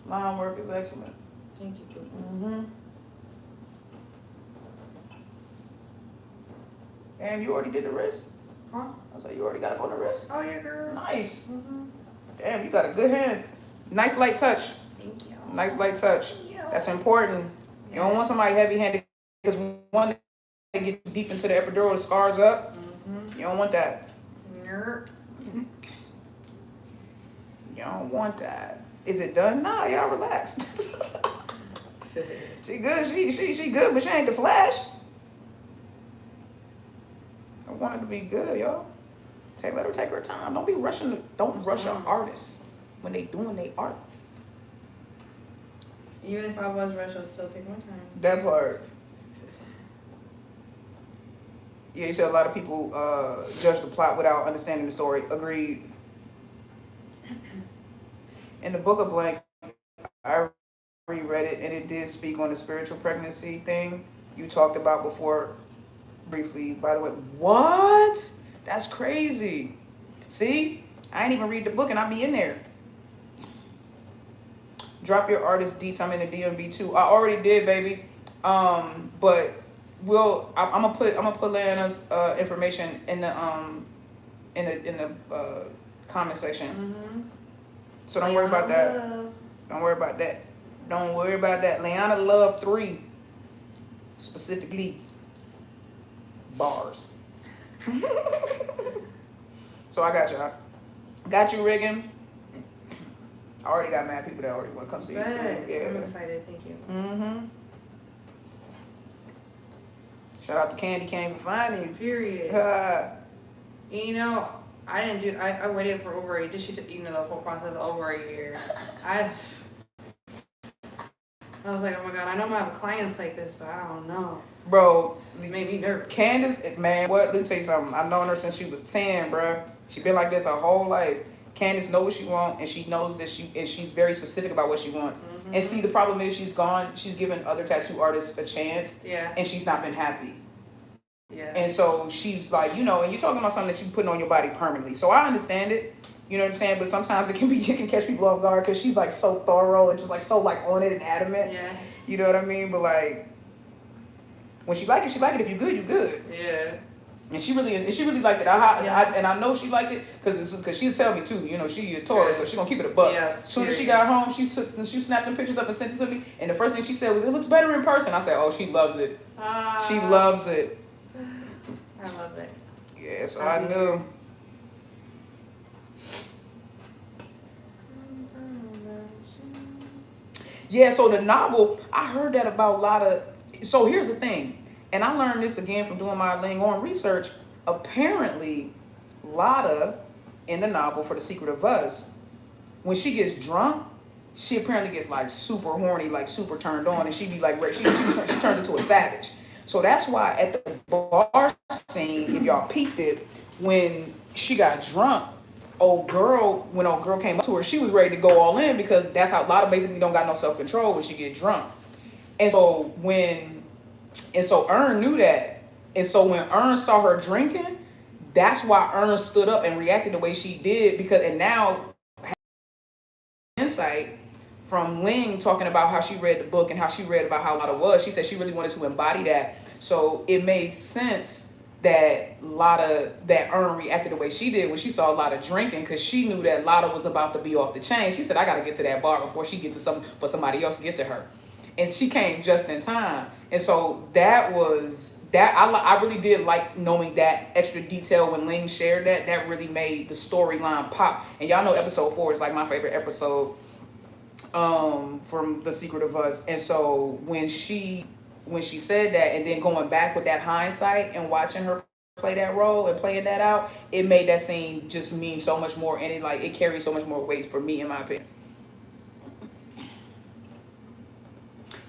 Line work is excellent. Thank you. Mm-hmm. Damn, you already did the wrist? Huh? I was like, you already got it on the wrist? Oh yeah, girl. Nice. Mm-hmm. Damn, you got a good hand. Nice light touch. Thank you. Nice light touch. Thank you. That's important. You don't want somebody heavy-handed because one they get deep into the epidural, the scars up. Mm-hmm. You don't want that. Nerp. You don't want that. Is it done? Nah, y'all relaxed. She good. She good, but she ain't the Flash. I want it to be good, y'all. Let her take her time. Don't be rushing. Don't rush an artist when they doing their art. Even if I was rushed, I'd still take my time. That part. Yeah, you said a lot of people judge the plot without understanding the story. Agreed. In the Book of Blank, I reread it, and it did speak on the spiritual pregnancy thing you talked about before briefly. By the way, what? That's crazy. See? I ain't even read the book, and I be in there. Drop your artist deets. I'm in the DMV too. I already did, baby. But I'm gonna put Lana's information in the comment section. Mm-hmm. So don't worry about that. Don't worry about that. Don't worry about that. Leanna Love 3. Specifically. Bars. So I got y'all. Got you, Reagan. I already got mad people that already want to come see you. So, yeah. I'm excited. Thank you. Mm-hmm. Shout out to Candy Cane for finding you. Period. You know, I waited for over a year. She took, the whole process over a year. I was like, oh my God, I know I'm gonna have clients like this, but I don't know. Bro, It made me nervous. Candace, man, what? Let me tell you something. I've known her since she was 10, bro. She been like this her whole life. Candace knows what she wants, and she knows that she's very specific about what she wants. Mm-hmm. And see, the problem is she's given other tattoo artists a chance, yeah, and she's not been happy. Yeah. And so she's like, and you're talking about something that you're putting on your body permanently. So I understand it. You know what I'm saying? But sometimes it can catch people off guard because she's like so thorough and just like so like on it and adamant. Yeah. You know what I mean? But like when she like it, she like it. If you good, you good. Yeah. And she really liked it. I know she liked it because she'll tell me too. You know, she a Taurus, so she gonna keep it a buck. Yeah. As soon as she got home, she snapped them pictures up and sent it to me. And the first thing she said was, "It looks better in person." I said, "Oh, she loves it. She loves it." I love it. Yeah, so I knew. Yeah, so the novel, I heard that about a lot of. So here's the thing, and I learned this again from doing my LingOrm research. Apparently, Lotta in the novel for The Secret of Us, when she gets drunk, she apparently gets like super horny, like super turned on, and she be like, she turns into a savage. So that's why at the bar scene, if y'all peeped it, when she got drunk, when old girl came up to her, she was ready to go all in because that's how Lotta basically don't got no self-control when she get drunk. And so Ern knew that. And so when Ern saw her drinking, that's why Ern stood up and reacted the way she did and now insight from Ling talking about how she read the book and how she read about how Lotta was. She said she really wanted to embody that. So it made sense that Earn reacted the way she did when she saw Lotta drinking, because she knew that Lotta was about to be off the chain. She said, I gotta get to that bar before she get to somebody else get to her. And she came just in time. And so that was that. I really did like knowing that extra detail when Ling shared that. That really made the storyline pop. And y'all know episode 4 is like my favorite episode from The Secret of Us. And so when she said that, and then going back with that hindsight and watching her play that role and playing that out, it made that scene just mean so much more, and it carries so much more weight for me, in my opinion.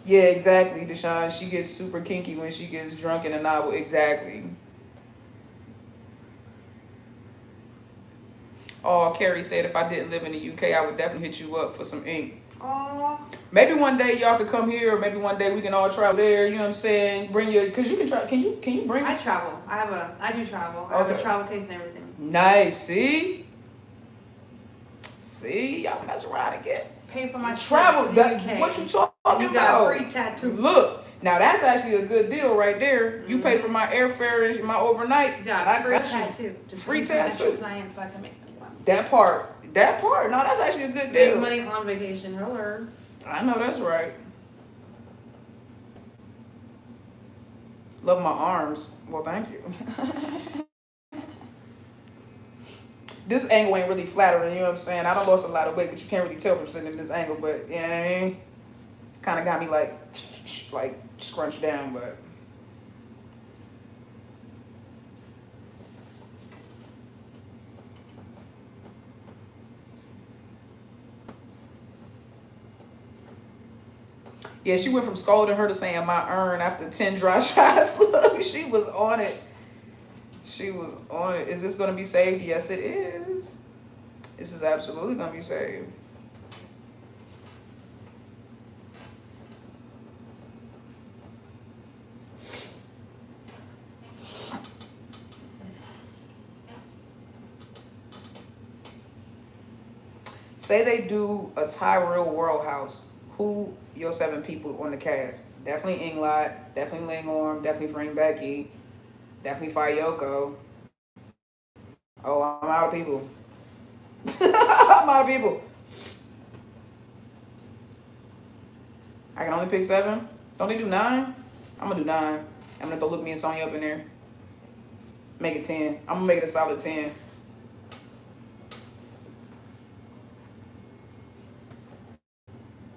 Yeah, exactly, Deshaun. She gets super kinky when she gets drunk in a novel. Exactly. Oh, Carrie said if I didn't live in the UK, I would definitely hit you up for some ink. Aww. Maybe one day y'all could come here, or maybe one day we can all travel there. You know what I'm saying? Bring your, cause you can try. Can you bring? I travel. I do travel. I have a travel case and everything. Nice. See, y'all mess around and get pay for my travel. To the UK. What you talking you about? Got free tattoo. Look, now that's actually a good deal right there. Mm-hmm. You pay for my airfare and my overnight. Got free tattoo. Just free tattoo. Client so I can make money. That part. No, that's actually a good deal. Make money on vacation. Hello. I know that's right. Love my arms. Well, thank you. This angle ain't really flattering, you know what I'm saying? I done lost a lot of weight, but you can't really tell from sitting in this angle, but you know what I mean? Kind of got me like scrunched down, but. Yeah, she went from scolding her to saying my urn after 10 dry shots. Look, she was on it. She was on it. Is this going to be saved? Yes, it is. This is absolutely going to be saved. Say they do a Tyrell World House. Who your 7 people on the cast? Definitely EngLot, definitely LingOrm, definitely Frank Becky, definitely Fayoko. Oh, I'm out of people. I'm out of people. I can only pick 7. Don't they do 9? I'm gonna do 9. I'm gonna go look me and Sonya up in there. Make it 10. I'm gonna make it a solid 10.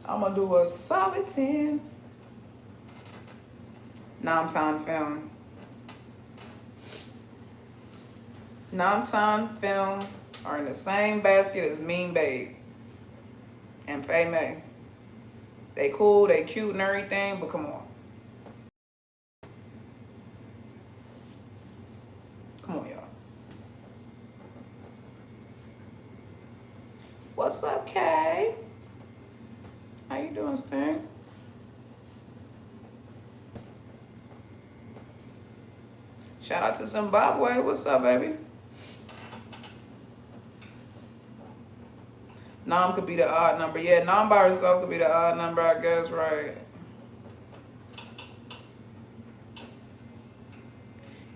I'm gonna do a solid 10. Namtan Film. Namtan Film are in the same basket as Mean Babe and Faye May. They cool, they cute and everything, but come on. Come on, y'all. What's up, Kay? How you doing, Sting? Shout out to Zimbabwe. What's up, baby? Nam could be the odd number. Yeah, Nam by herself could be the odd number, I guess, right?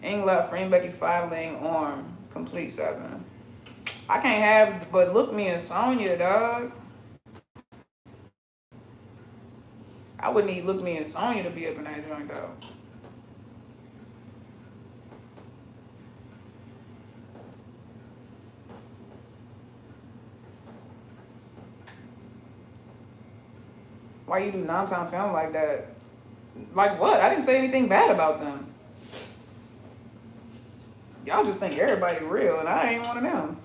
EngLot, Frame Becky, 5, LingOrm, complete 7. I can't have but Look Me and Sonya, dog. I would need Look Me and Sonya to be up in that joint, though. Why you do Namtown Film like that? Like what? I didn't say anything bad about them. Y'all just think everybody real, and I ain't one of them.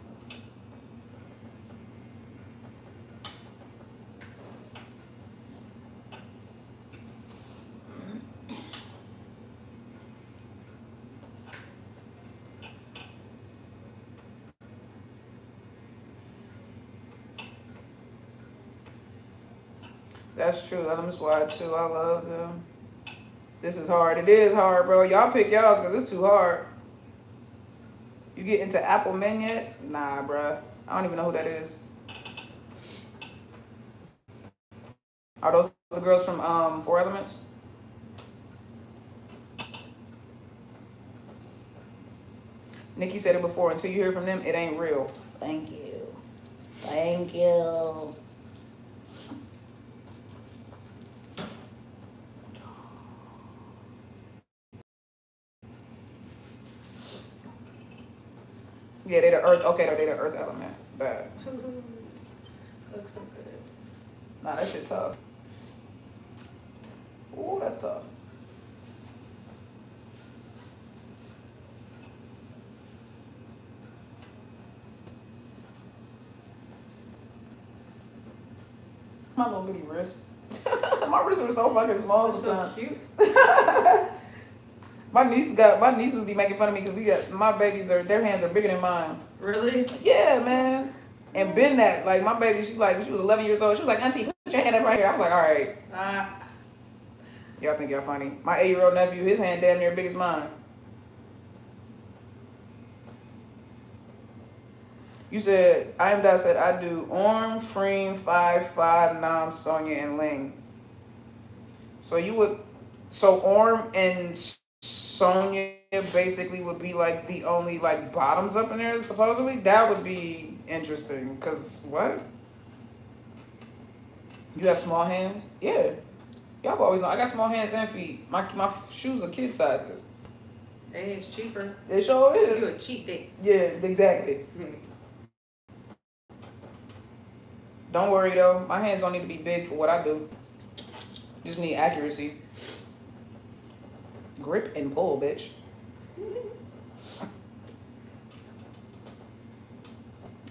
That's true. LMSY too. I love them. This is hard. It is hard, bro. Y'all pick y'all's because it's too hard. You get into Apple Men yet? Nah, bro. I don't even know who that is. Are those the girls from 4 Elements? Nikki said it before. Until you hear from them, it ain't real. Thank you. Thank you. Yeah, they the earth. Okay, though, they the earth element. But Looks so good. nah, that shit tough. Ooh, that's tough. My little bitty wrist. My wrists were so fucking small That's sometimes. so cute. My nieces be making fun of me because we got my babies their hands are bigger than mine. Really? Yeah, man. And been that like my baby, she was 11 years old. She was like, Auntie, put your hand up right here. I was like, all right. Y'all think y'all funny? My 8-year-old nephew, his hand damn near big as mine. You said I am that said I do Orm, Freem, 5, Nam, Sonia, and Ling. So Orm and Sonya basically would be like the only like bottoms up in there supposedly. That would be interesting because what? You have small hands? Yeah. Y'all have always known I got small hands and feet. My shoes are kid sizes. Hey, it's cheaper. It sure is. You a cheap date. Yeah, exactly. Don't worry though. My hands don't need to be big for what I do. Just need accuracy. Grip and pull, bitch.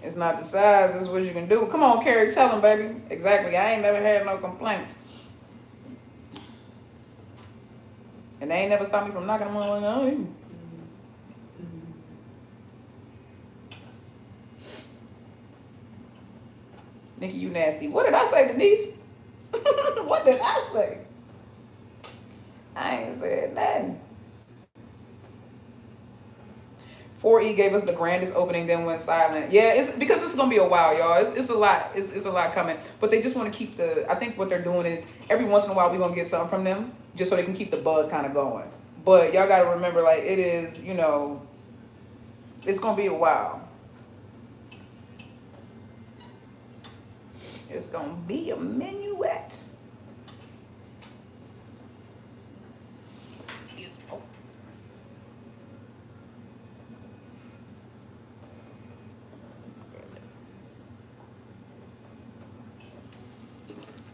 It's not the size, it's what you can do. Come on, Carrie, tell them, baby. Exactly. I ain't never had no complaints. And they ain't never stopped me from knocking them on. Oh, Nikki, you nasty. What did I say, Denise? What did I say? I ain't said nothing. 4E gave us the grandest opening, then went silent. Yeah, it's because this is gonna be a while, y'all. It's a lot. It's a lot coming. But they just want to keep I think what they're doing is every once in a while we're gonna get something from them, just so they can keep the buzz kind of going. But y'all gotta remember, like it is, it's gonna be a while. It's gonna be a minuet.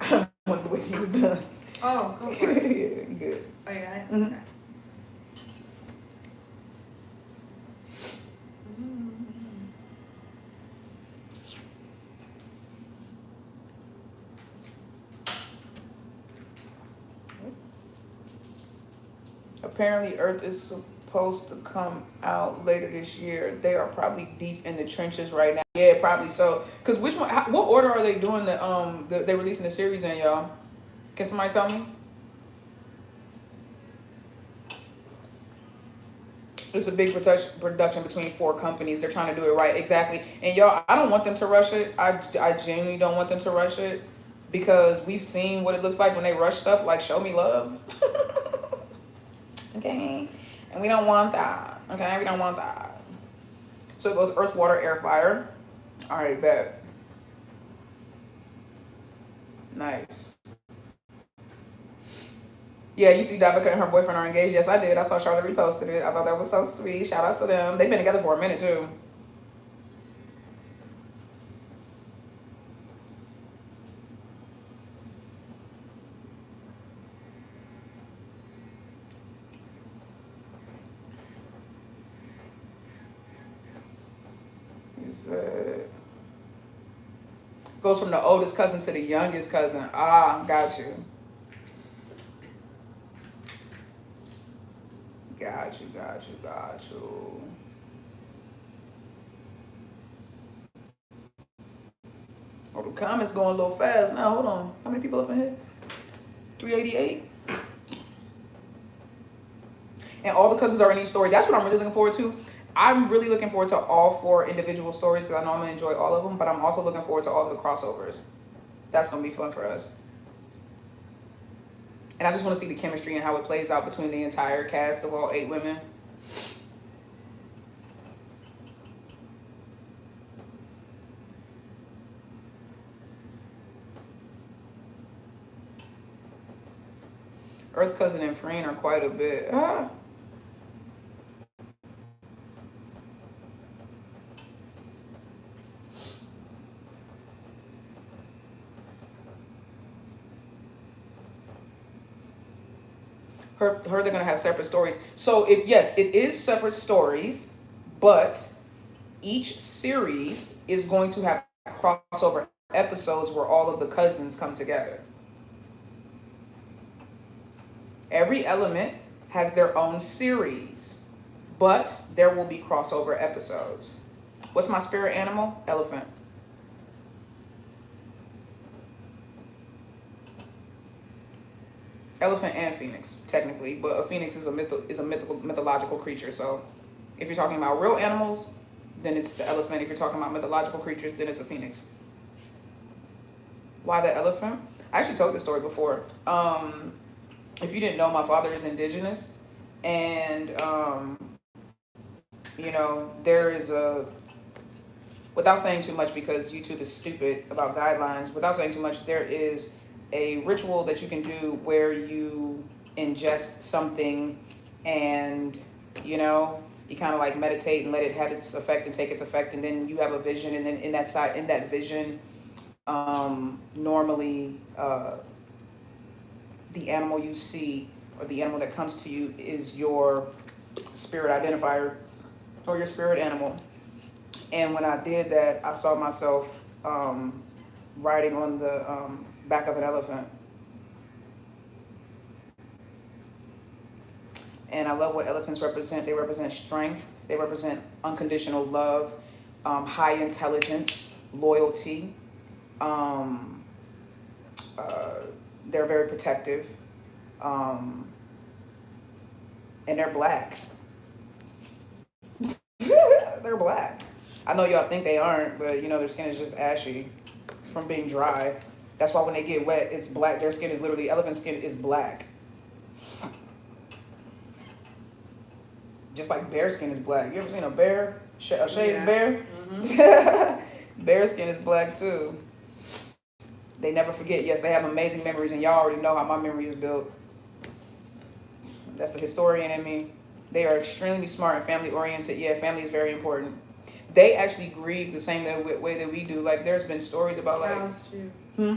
I wonder what he was done. Oh, go for it. Yeah, you good. Oh, you got it? Mhm. Okay. Apparently, Earth is supposed to come out later this year. They are probably deep in the trenches right now. Yeah, probably so. Cause which one? What order are they doing they're releasing the series in, y'all? Can somebody tell me? It's a big production between 4 companies. They're trying to do it right, exactly. And y'all, I don't want them to rush it. I genuinely don't want them to rush it because we've seen what it looks like when they rush stuff. Like Show Me Love. Okay, and we don't want that. Okay, we don't want that. So it goes Earth, Water, Air, Fire. All right, bet. Nice. Yeah, you see Davica and her boyfriend are engaged. Yes, I did. I saw Charlotte reposted it. I thought that was so sweet. Shout out to them. They've been together for a minute too. You said goes from the oldest cousin to the youngest cousin. Ah, got you. Got you. Oh, the comments going a little fast now. Hold on. How many people up in here? 388. And all the cousins are in each story. That's what I'm really looking forward to. I'm really looking forward to all 4 individual stories because I know I'm gonna enjoy all of them. But I'm also looking forward to all of the crossovers. That's gonna be fun for us. And I just want to see the chemistry and how it plays out between the entire cast of all 8 women. Earth cousin and friend are quite a bit. Ah. They're gonna have separate stories. So if yes, it is separate stories, but each series is going to have crossover episodes where all of the cousins come together. Every element has their own series, but there will be crossover episodes. What's my spirit animal? Elephant. Elephant and phoenix, technically, but a phoenix is a mythological creature. So, if you're talking about real animals, then it's the elephant. If you're talking about mythological creatures, then it's a phoenix. Why the elephant? I actually told this story before. If you didn't know, my father is indigenous, and there is a. Without saying too much, because YouTube is stupid about guidelines. Without saying too much, there is a ritual that you can do where you ingest something and you kind of like meditate and let it have its effect and take its effect, and then you have a vision, and then in that vision normally the animal you see or the animal that comes to you is your spirit identifier or your spirit animal. And when I did that, I saw myself riding on the back of an elephant. And I love what elephants represent. They represent strength. They represent unconditional love, high intelligence, loyalty. They're very protective. And they're black. They're black. I know y'all think they aren't, but their skin is just ashy from being dry. That's why when they get wet, it's black. Their skin is literally, elephant skin is black. Just like bear skin is black. You ever seen a bear? A shaved bear? Mm-hmm. Bear skin is black too. They never forget. Yes, they have amazing memories, and y'all already know how my memory is built. That's the historian in me. They are extremely smart and family oriented. Yeah, family is very important. They actually grieve the same way that we do. Like, there's been stories about cows too.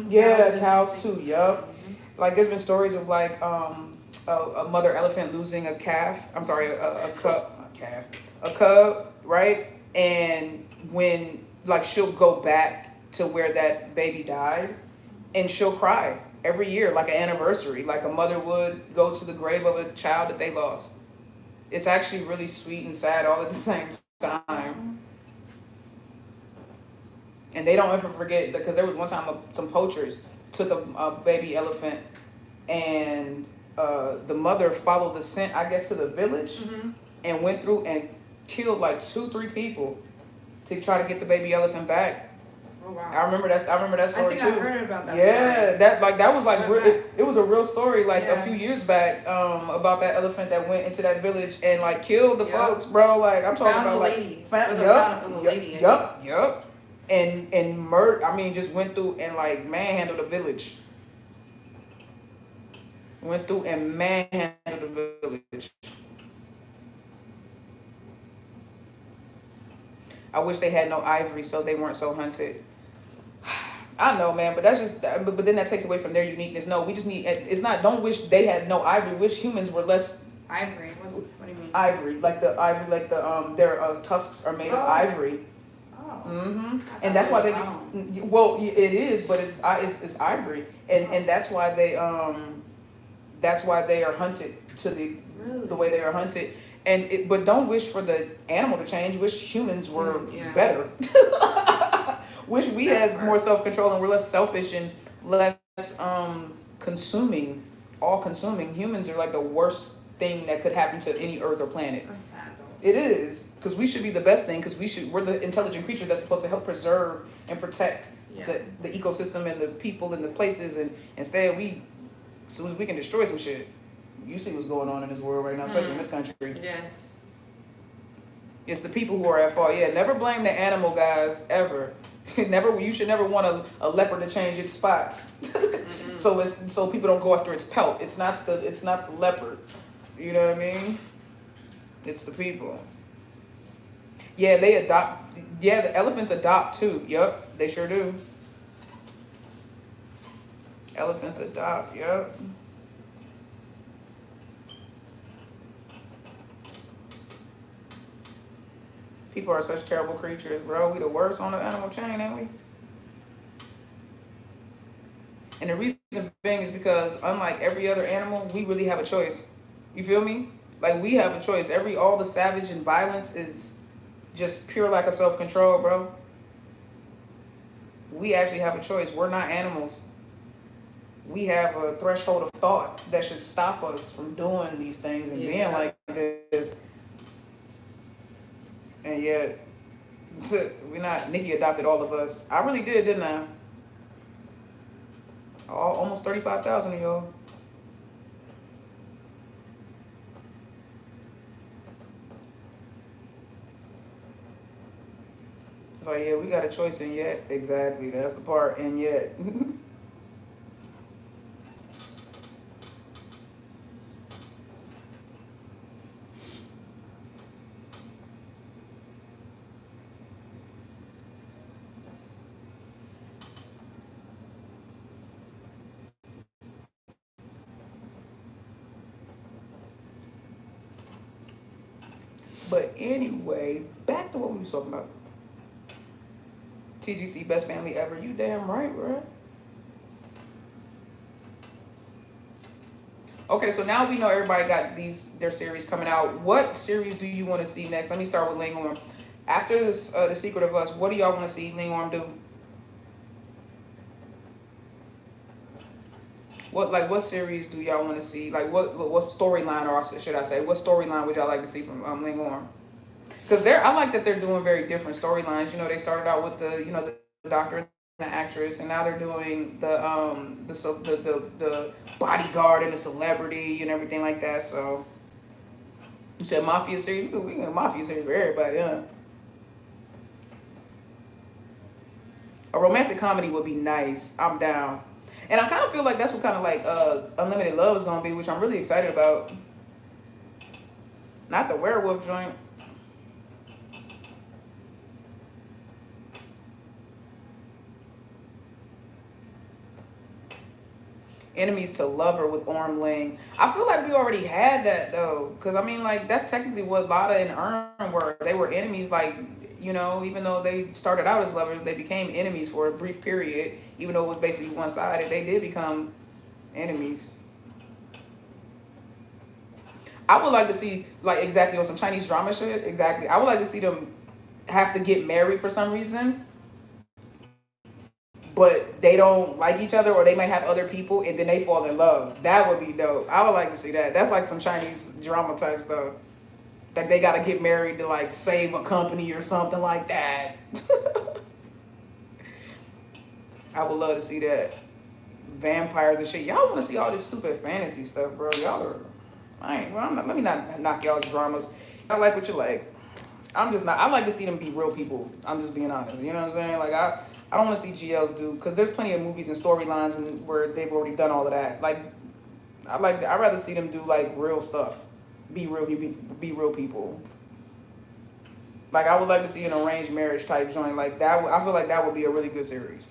Yeah, cows too. Yup. Mm-hmm. Like, there's been stories of like a mother elephant losing a calf. I'm sorry, a cub, right? And when like she'll go back to where that baby died, and she'll cry every year, like an anniversary, like a mother would go to the grave of a child that they lost. It's actually really sweet and sad all at the same time. And they don't ever forget, because there was one time some poachers took a baby elephant, and the mother followed the scent, I guess, to the village, and went through and killed like 2-3 people to try to get the baby elephant back. Oh, wow. I remember that story too. I heard about that. Yeah, story. that was like it was a real story like a few years back about that elephant that went into that village and like killed the folks, bro. Like I'm talking about like yup. And murder. I mean, just went through and like manhandled the village. Went through and manhandled the village. I wish they had no ivory so they weren't so hunted. I know, man, but that's just. But then that takes away from their uniqueness. No, we just need. It's not. Don't wish they had no ivory. Wish humans were less ivory. What do you mean? Ivory, like the ivory, like the their tusks are made of ivory. Mm-hmm. And that's why they. Well, it is, but it's ivory, and that's why they are hunted to the way they are hunted. But don't wish for the animal to change. Wish humans were better. Wish we had more self-control and we're less selfish and less consuming. All-consuming. Humans are like the worst thing that could happen to any Earth or planet. That's sad though. It is, because we should be the best thing. Because we're the intelligent creature that's supposed to help preserve and protect the ecosystem and the people and the places. And instead, as soon as we can destroy some shit. You see what's going on in this world right now, especially in this country. Yes. It's the people who are at fault. Yeah, never blame the animal, guys, ever. You should never want a leopard to change its spots. so people don't go after its pelt. It's not the leopard. You know what I mean? It's the people. Yeah, they adopt. Yeah, the elephants adopt too. Yep, they sure do. Elephants adopt. Yep. People are such terrible creatures, bro. We the worst on the animal chain, ain't we? And the reason being is because unlike every other animal, we really have a choice. You feel me? Like we have a choice. All the savage and violence is just pure lack of self-control, bro. We actually have a choice. We're not animals. We have a threshold of thought that should stop us from doing these things and being like this. And yet, we're not. Nikki adopted all of us. I really did, didn't I? Almost 35,000 of y'all. So yeah, we got a choice, and yet, exactly, that's the part, and yet. But anyway, back to what we was talking about. TGC best family ever. You damn right, bro. Okay, so now we know everybody got their series coming out. What series do you want to see next? Let me start with LingOrm. After this, The Secret of Us, what do y'all want to see LingOrm do? What series do y'all want to see? Like what storyline, or should I say, what storyline would y'all like to see from LingOrm? Because I like that they're doing very different storylines. You know, they started out with the doctor and the actress, and now they're doing the bodyguard and the celebrity and everything like that. So you said mafia series. We got a mafia series for everybody, huh? A romantic comedy would be nice. I'm down. And I kind of feel like that's what kind of like Unlimited Love is gonna be, which I'm really excited about. Not the werewolf joint. Enemies to lover with Orm Ling. I feel like we already had that though, because I mean, like that's technically what Lotta and Erm were. They were enemies, like even though they started out as lovers, they became enemies for a brief period. Even though it was basically one-sided, they did become enemies. I would like to see like exactly on some Chinese drama shit. Exactly, I would like to see them have to get married for some reason, but they don't like each other, or they might have other people and then they fall in love. That would be dope. I would like to see that. That's like some Chinese drama type stuff. Like they gotta get married to like save a company or something like that. I would love to see that. Vampires and shit. Y'all want to see all this stupid fantasy stuff, bro? Y'all are. Let me not knock y'all's dramas. I like what you like. I'm just not. I like to see them be real people. I'm just being honest. You know what I'm saying? Like I don't want to see GLs do, because there's plenty of movies and storylines and where they've already done all of that. Like I'd rather see them do like real stuff. Be real people. Like I would like to see an arranged marriage type joint like that. I feel like that would be a really good series.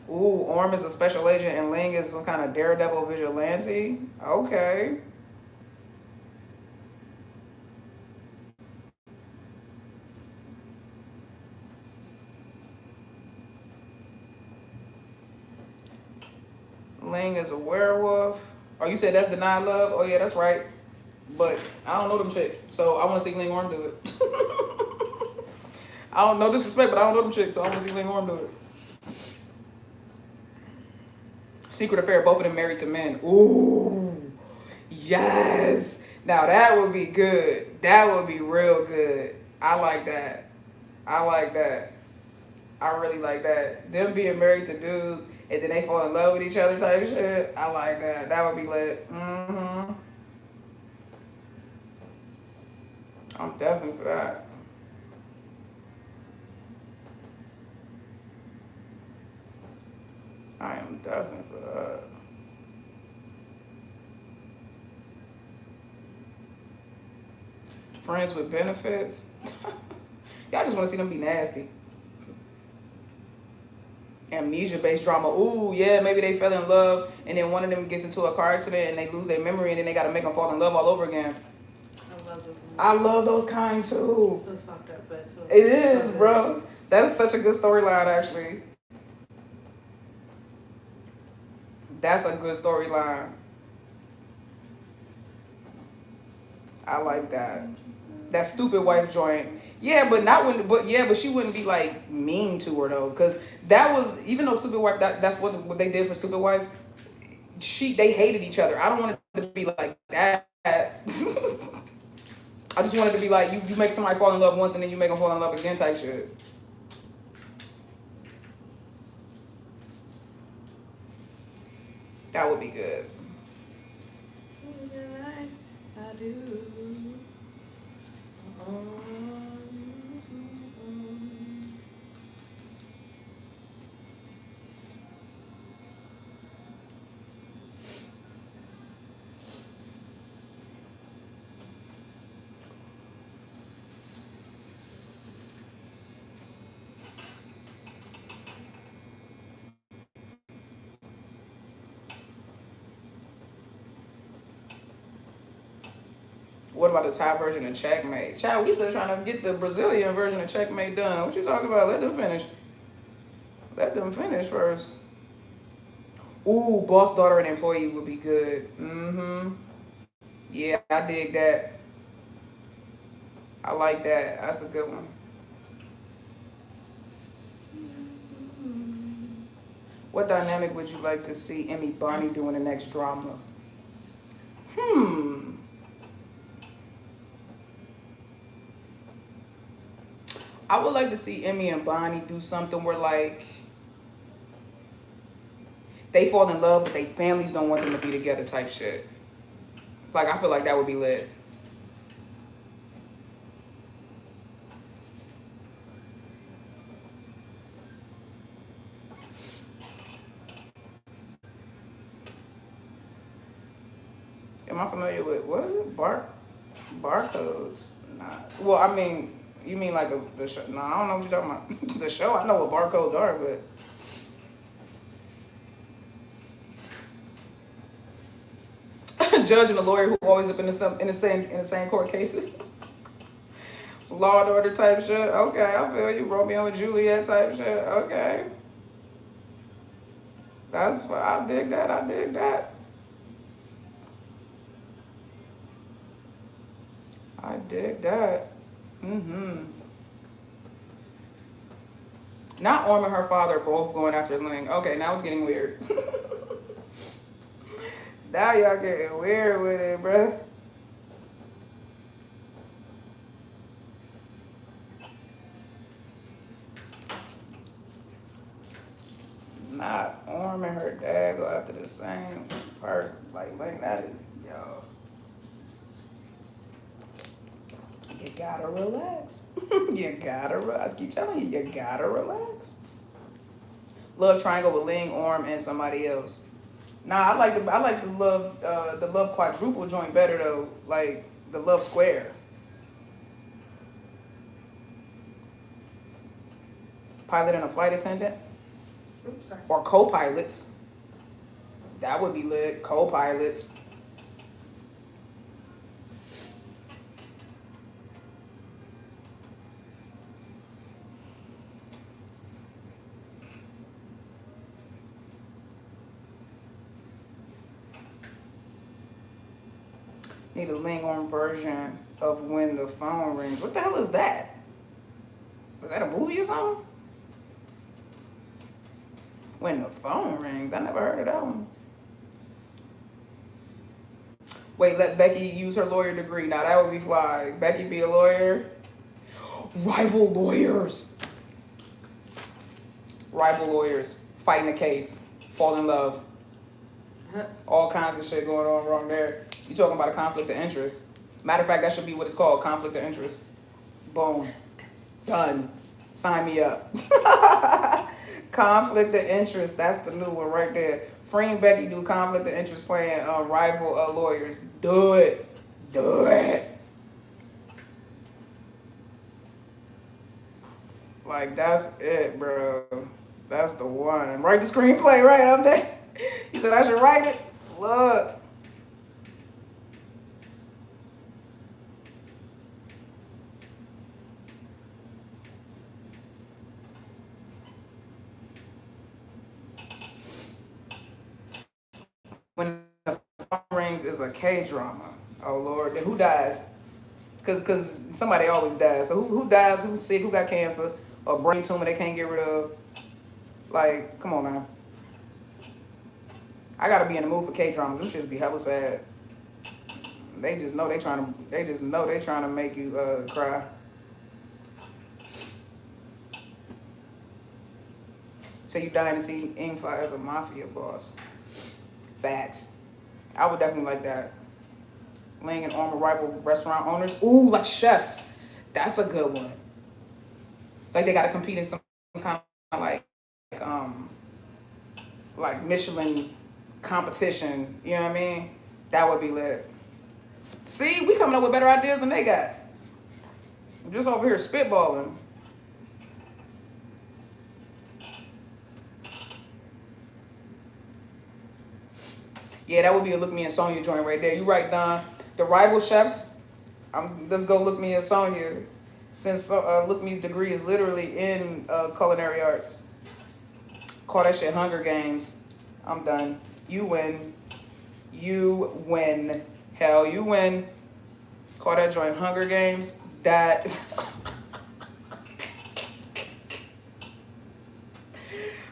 Ooh, Orm is a special agent and Ling is some kind of daredevil vigilante. Okay. Ling is a werewolf. Oh, you said that's Denied Love? Oh yeah, that's right. But I don't know them chicks, so I want to see LingOrm do it. I don't know disrespect, but I don't know them chicks, so I want to see LingOrm do it. Secret Affair, both of them married to men. Ooh, yes. Now that would be good. That would be real good. I like that. I like that. I really like that. Them being married to dudes and then they fall in love with each other type shit. I like that. That would be lit. Mm-hmm. I'm definitely for that. I am definitely for that. Friends with benefits. Y'all just want to see them be nasty. Amnesia-based drama. Ooh, yeah, maybe they fell in love, and then one of them gets into a car accident, and they lose their memory, and then they got to make them fall in love all over again. I love those movies. I love those kind too. So fucked up, but so. It is, bro. That's such a good storyline, actually. That's a good storyline. I like that. That stupid wife joint. Yeah, but not when. But she wouldn't be like mean to her though, because that was, even though stupid wife. That's what they did for stupid wife. They hated each other. I don't want it to be like that. I just wanted to be like you make somebody fall in love once and then you make them fall in love again type shit. That would be good. I do. What about the Thai version of Checkmate? Child, we still trying to get the Brazilian version of Checkmate done. What you talking about? Let them finish. Let them finish first. Ooh, Boss, Daughter, and Employee would be good. Mm-hmm. Yeah, I dig that. I like that. That's a good one. What dynamic would you like to see Emmy Bonnie do in the next drama? I would like to see Emmy and Bonnie do something where like they fall in love, but their families don't want them to be together type shit. Like, I feel like that would be lit. Am I familiar with, what is it? Barcodes? Nah. Well, I mean, you mean like the show? No, I don't know what you're talking about. The show, I know what barcodes are, but judge and a lawyer who always up in the same court cases. It's Law and Order type shit. Okay, I feel you. Romeo and Juliet type shit. Okay, I dig that. I dig that. I dig that. Not Orm and her father both going after Ling. Okay, now it's getting weird. Now y'all getting weird with it, bruh. Not Orm and her dad go after the same person. Like that is, yo. You gotta relax. I keep telling you, you gotta relax. Love triangle with LingOrm and somebody else. Nah, I like the love quadruple joint better though. Like the love square. Pilot and a flight attendant. Oops, sorry. Or co-pilots. That would be lit. Co-pilots. Need a LingOrm version of When the Phone Rings. What the hell is that? Was that a movie or something? When the Phone Rings. I never heard of that one. Wait, let Becky use her lawyer degree. Now that would be fly. Becky be a lawyer. Rival lawyers. Rival lawyers. Fighting a case. Fall in love. All kinds of shit going on wrong there. You talking about a conflict of interest. Matter of fact, that should be what it's called. Conflict of interest. Boom. Done. Sign me up. Conflict of interest. That's the new one right there. Free and Becky do conflict of interest playing rival lawyers. Do it. Do it. Like, that's it, bro. That's the one. Write the screenplay, right? I'm there. You said I should write it? Look. When the phone rings is a K-drama. Oh, Lord. Then who dies? Because somebody always dies. So who dies? Who's sick? Who got cancer? Or brain tumor they can't get rid of? Like, come on now. I gotta be in the mood for K-dramas. Them shits be hella sad. They just know they trying to make you cry. So you dying to see EngLot as a mafia boss. Facts. I would definitely like that. LingOrm rival restaurant owners. Ooh, like chefs. That's a good one. Like they gotta compete in some kind of like Michelin competition. You know what I mean? That would be lit. See, we coming up with better ideas than they got. I'm just over here spitballing. Yeah, that would be a Look Me and Sonya joint right there. You right, Don. The rival chefs. Let's go Look Me and Sonya. Since Look Me's degree is literally in culinary arts. Call that shit Hunger Games. I'm done. You win. You win. Hell, you win. Call that joint Hunger Games. That.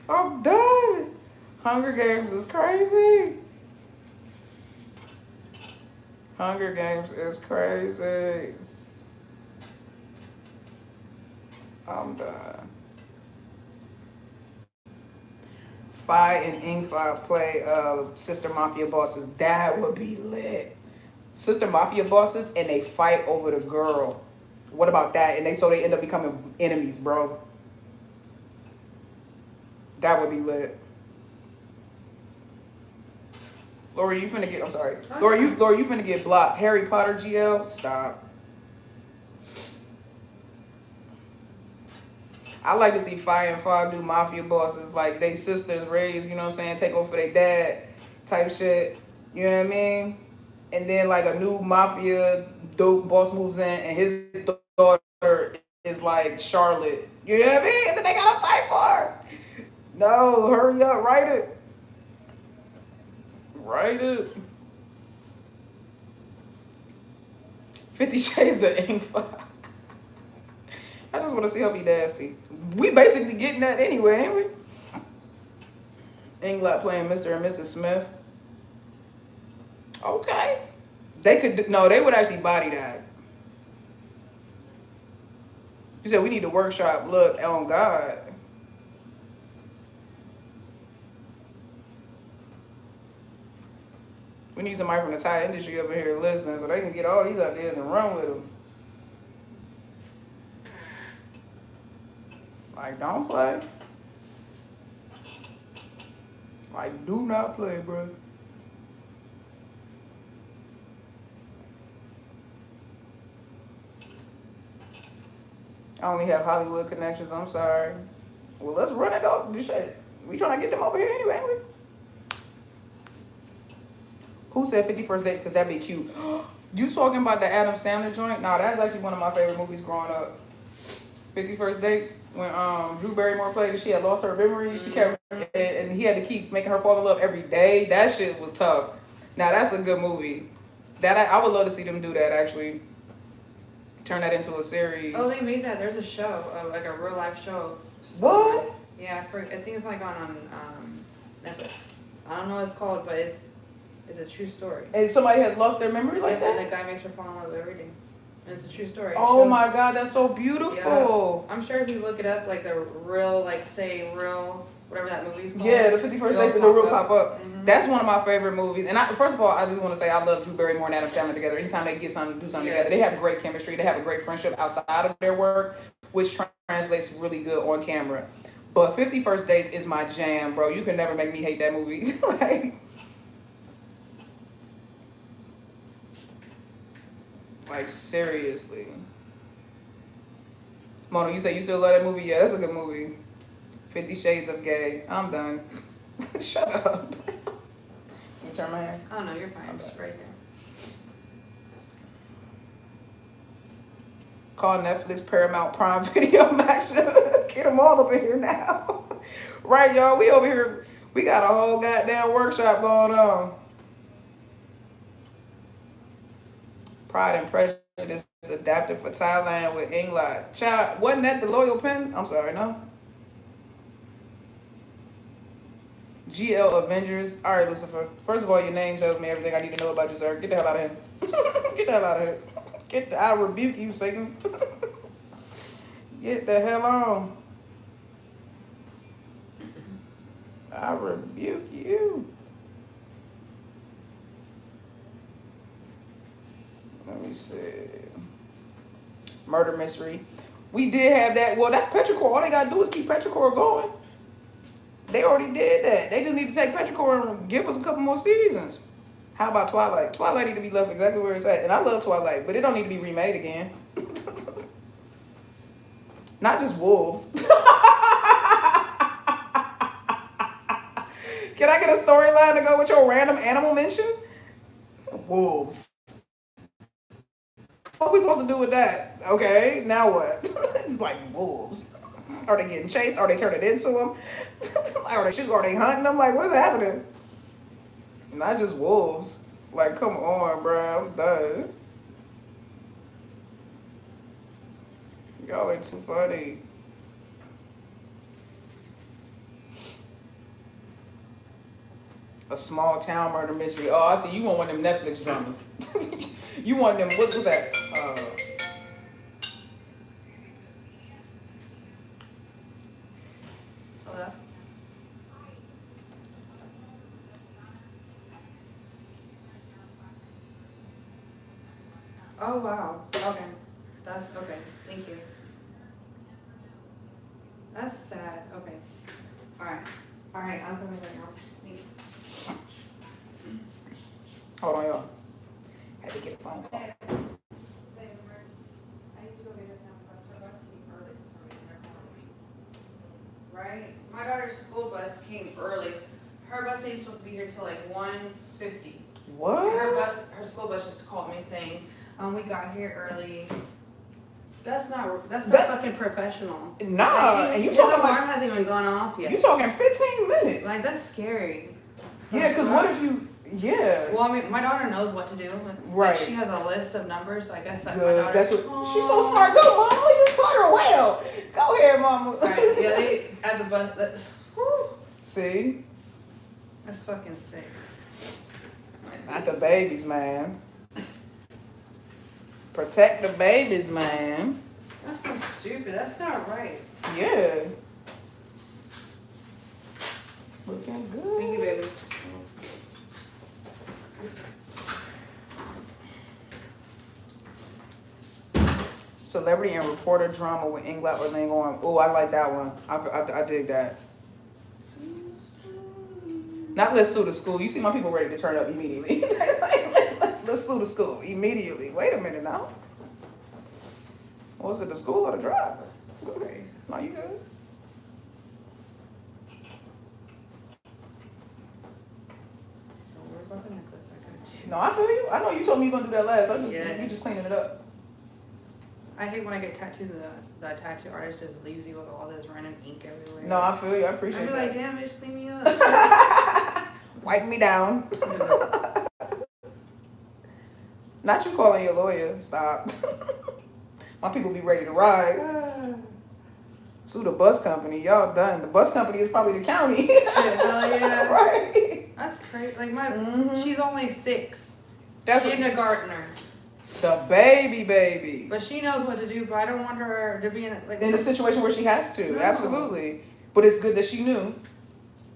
I'm done. Hunger Games is crazy. Hunger Games is crazy. I'm done. Fi and EngLot play Sister Mafia bosses. That would be lit. Sister Mafia bosses and they fight over the girl. What about that? And they end up becoming enemies, bro. That would be lit. Lori, you finna get, I'm sorry. Lori, you finna get blocked. Harry Potter GL, stop. I like to see Fi and Fa do mafia bosses like they sisters raised, you know what I'm saying, take over for their dad type shit. You know what I mean? And then like a new mafia dope boss moves in and his daughter is like Charlotte. You know what I mean? And then they gotta fight for her. No, hurry up, write it. Write it. 50 Shades of EngLot. I just want to see her be nasty. We basically getting that anyway, ain't we? EngLot playing Mr. and Mrs. Smith. Okay. They could, no, they would actually body that. You said we need to workshop. Look, oh God. We need somebody from the Thai industry up in here to listen so they can get all these ideas and run with them. Like, don't play. Like, do not play, bro. I only have Hollywood connections, I'm sorry. Well, let's run it though. This shit. We trying to get them over here anyway, ain't we? Who said 51st Date? Because that'd be cute. You talking about the Adam Sandler joint? Nah, that's actually one of my favorite movies growing up. 51st Dates, when Drew Barrymore played it, she had lost her memory. She kept, and he had to keep making her fall in love every day. That shit was tough. Now that's a good movie. That I would love to see them do that actually. Turn that into a series. Oh, they made that. There's a show, like a real life show. What? Yeah, I think it's like on Netflix. I don't know what it's called, but it's a true story. And somebody had lost their memory like that? And the guy makes her fall in love every day. And it's a true story. Oh my God, that's so beautiful. Yeah. I'm sure if you look it up, like a real, like say real, whatever that movie's called. Yeah, the 51st Dates and the real pop up. Mm-hmm. That's one of my favorite movies. And first of all, I just want to say I love Drew Barrymore and Adam Sandler together. Anytime they get something, do something together, they have great chemistry. They have a great friendship outside of their work, which translates really good on camera. But 50 First Dates is my jam, bro. You can never make me hate that movie. Like seriously. Mona, you say you still love that movie? Yeah, that's a good movie. 50 Shades of Gay. I'm done. Shut up. Let me turn my hair. Oh no, you're fine. I'm just right there. Call Netflix, Paramount, Prime Video, Max. Get them all up in here now. Right, y'all? We over here. We got a whole goddamn workshop going on. Pride and Prejudice adapted for Thailand with EngLot. Child, wasn't that the Loyal Pen? I'm sorry, no. GL Avengers. All right, Lucifer. First of all, your name tells me everything I need to know about you, sir. Get the hell out of here. Get the hell out of here. I rebuke you, Satan. Get the hell on. I rebuke you. Let me see. Murder mystery. We did have that. Well, that's Petrichor. All they gotta do is keep Petrichor going. They already did that. They just need to take Petrichor and give us a couple more seasons. How about Twilight? Twilight need to be left exactly where it's at. And I love Twilight, but it don't need to be remade again. Not just wolves. Can I get a storyline to go with your random animal mention? Wolves. What are we supposed to do with that? Okay, now what? It's like wolves. Are they getting chased? Are they turning into them? Are they shooting? Are they hunting them? Like, what is happening? Not just wolves. Like, come on, bro. I'm done. Y'all are too funny. A small town murder mystery. Oh, I see. You want one of them Netflix dramas. You want them. What was that? Hello? Oh, wow. Okay. That's okay. Thank you. That's sad. Okay. All right. All right. I'm coming right now. Thanks. Hold on, y'all. Had to get a phone call. Right? My daughter's school bus came early. Her bus ain't supposed to be here till like 1:50. What? Her school bus just called me saying, we got here early. That's not fucking professional. Nah, like, and you his talking alarm like, hasn't even gone off yet. You talking 15 minutes. Like, that's scary. Yeah, because what if you, yeah. Well, I mean, my daughter knows what to do. Right. Like, she has a list of numbers, so I guess that my Good. daughter. That's what, she's so smart. Go, Mom. You taught her well. Go ahead, Mama. All right, yeah, they at the bus. See? That's fucking sick. Not the babies, man. Protect the babies, man. That's so stupid. That's not right. Yeah. It's looking good. Thank you, baby. Celebrity and reporter drama with EngLot or LingOrm. Oh, I like that one. I dig that. Not let's sue the school. You see my people ready to turn up immediately. let's sue the school immediately. Wait a minute now. Was it the school or the driver? Okay. No, you good? Don't worry about the necklace. I got you. No, I feel you. I know you told me you were gonna do that last. Yeah. You just cleaning it up. I hate when I get tattoos and the tattoo artist just leaves you with all this random ink everywhere. No, I feel you. I appreciate I'd be that. like, damn, bitch, clean me up. Wipe me down. Not you calling your lawyer. Stop. My people be ready to ride. Sue the bus company. Y'all done. The bus company is probably the county. Shit, hell yeah. Right. That's crazy. Like she's only 6. That's kindergartner. The baby. But she knows what to do. But I don't want her to be in a situation where she has to. No. Absolutely. But it's good that she knew.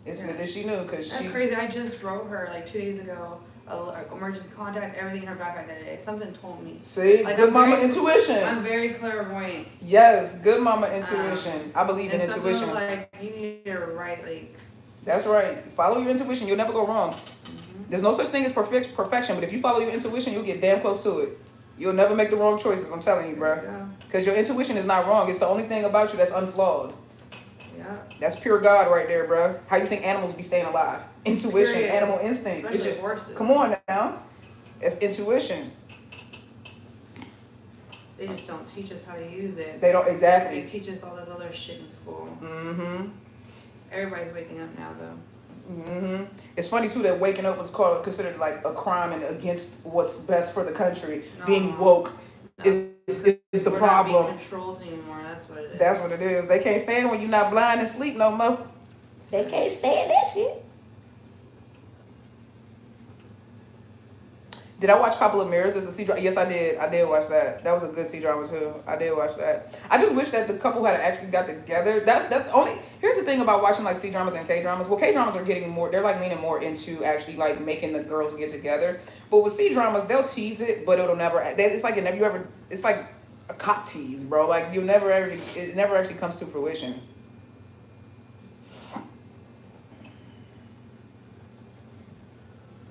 It's good that she knew because That's crazy. I just wrote her like 2 days ago. Like emergency contact, everything in her backpack that day. Something told me. See, like, good mama intuition. I'm very clairvoyant. Yes, good mama intuition. I believe in intuition. Was like you need to write like. That's right. Follow your intuition. You'll never go wrong. There's no such thing as perfection, but if you follow your intuition, you'll get damn close to it. You'll never make the wrong choices. I'm telling you, bro. Because your intuition is not wrong. It's the only thing about you that's unflawed. Yeah. That's pure God right there, bro. How you think animals be staying alive? Intuition, Period. Animal instinct. Especially horses. Come on now. It's intuition. They just don't teach us how to use it. They don't, exactly. They teach us all this other shit in school. Mm-hmm. Everybody's waking up now, though. Mm-hmm. It's funny, too, that waking up was considered like a crime and against what's best for the country. No. Being woke is the problem. We're not being controlled anymore. That's what it is. That's what it is. They can't stand when you're not blind and sleep no more. They can't stand that shit. Did I watch Couple of Mirrors as a C-drama? Yes, I did. I did watch that. That was a good C-drama too. I did watch that. I just wish that the couple had actually got together. That's only. Here's the thing about watching like C-dramas and K-dramas. Well, K-dramas are getting more. They're like leaning more into actually like making the girls get together. But with C-dramas, they'll tease it, but it'll never. It's like It's like a cop tease, bro. Like it never actually comes to fruition.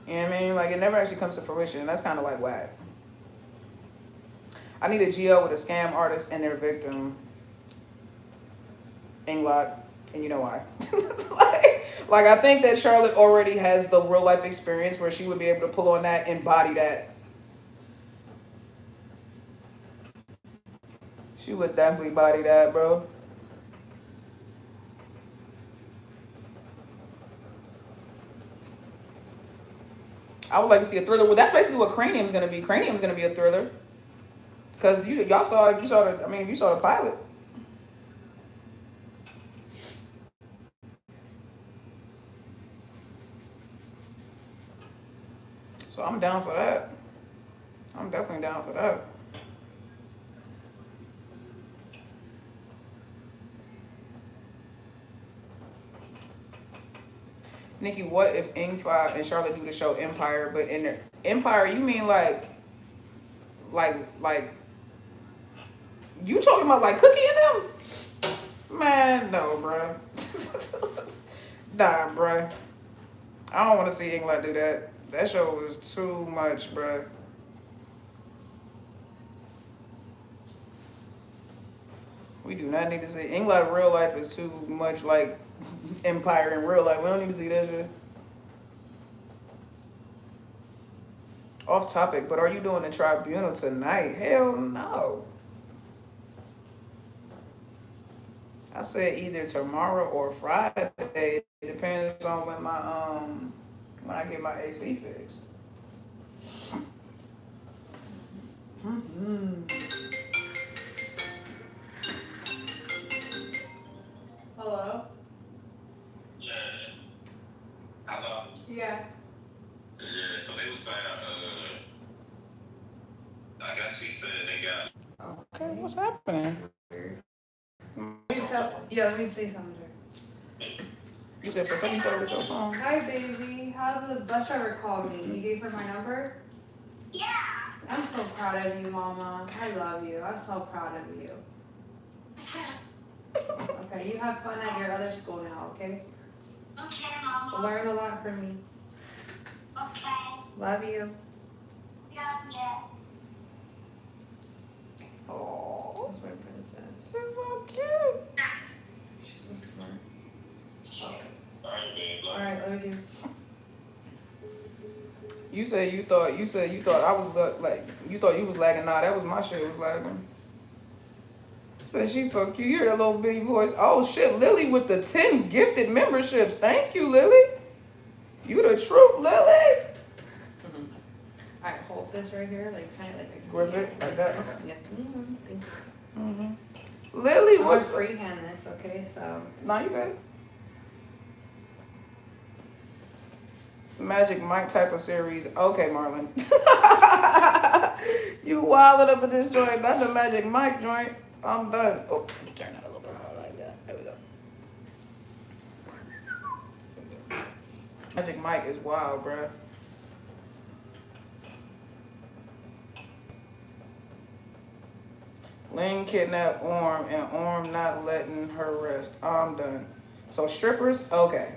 You know what I mean? Like, it never actually comes to fruition. That's kind of like whack. I need a GL with a scam artist and their victim. EngLot. And you know why. like, I think that Charlotte already has the real life experience where she would be able to pull on that and body that. She would definitely body that, bro. I would like to see a thriller. Well, that's basically what Cranium's going to be. Cranium's going to be a thriller. Because if you saw the pilot. So I'm down for that. I'm definitely down for that. Nikki, what if EngLot and Charlotte do the show Empire, but in the Empire, you mean like you talking about like Cookie and them? Man, no, bro. Nah, bro. I don't want to see EngLot do that. That show was too much, bro. We do not need to see EngLot in real life is too much like Empire in real life. We don't need to see that shit. Off topic, but are you doing the tribunal tonight? Hell no. I said either tomorrow or Friday. It depends on when I get my AC fixed. Hello? Yeah. Hello? Yeah. Yeah, so they were saying, I guess she said they got... Okay, what's happening? Let me say something to her. You said for some you thought it was your phone? Hi, baby. How's the bus driver called me? You gave her my number? Yeah. I'm so proud of you, Mama. I love you. I'm so proud of you. Okay, you have fun at your other school now, okay? Okay, Mama. Learn a lot from me. Okay. Love you. Love you. Oh, That's my princess. she's so cute. She's so smart. All right, babe. All right, love you. You said you thought I was like you thought you was lagging. Nah, that was my shit was lagging. Said she's so cute. You hear that little bitty voice. Oh shit, Lily with the 10 gifted memberships. Thank you, Lily. You the truth, Lily. All right, hold this right here, like tight, like Grip it like that. Yes. Thank you. Lily, I'm what's gonna freehand this, okay? So. Nah, you better. Magic Mike type of series. Okay, Marlon. You wilding up at this joint. That's a Magic Mike joint. I'm done. Oh, let me turn that a little bit more like that. There we go. Magic Mike is wild, bruh. Ling kidnapped Orm and Orm not letting her rest. I'm done. So strippers? Okay.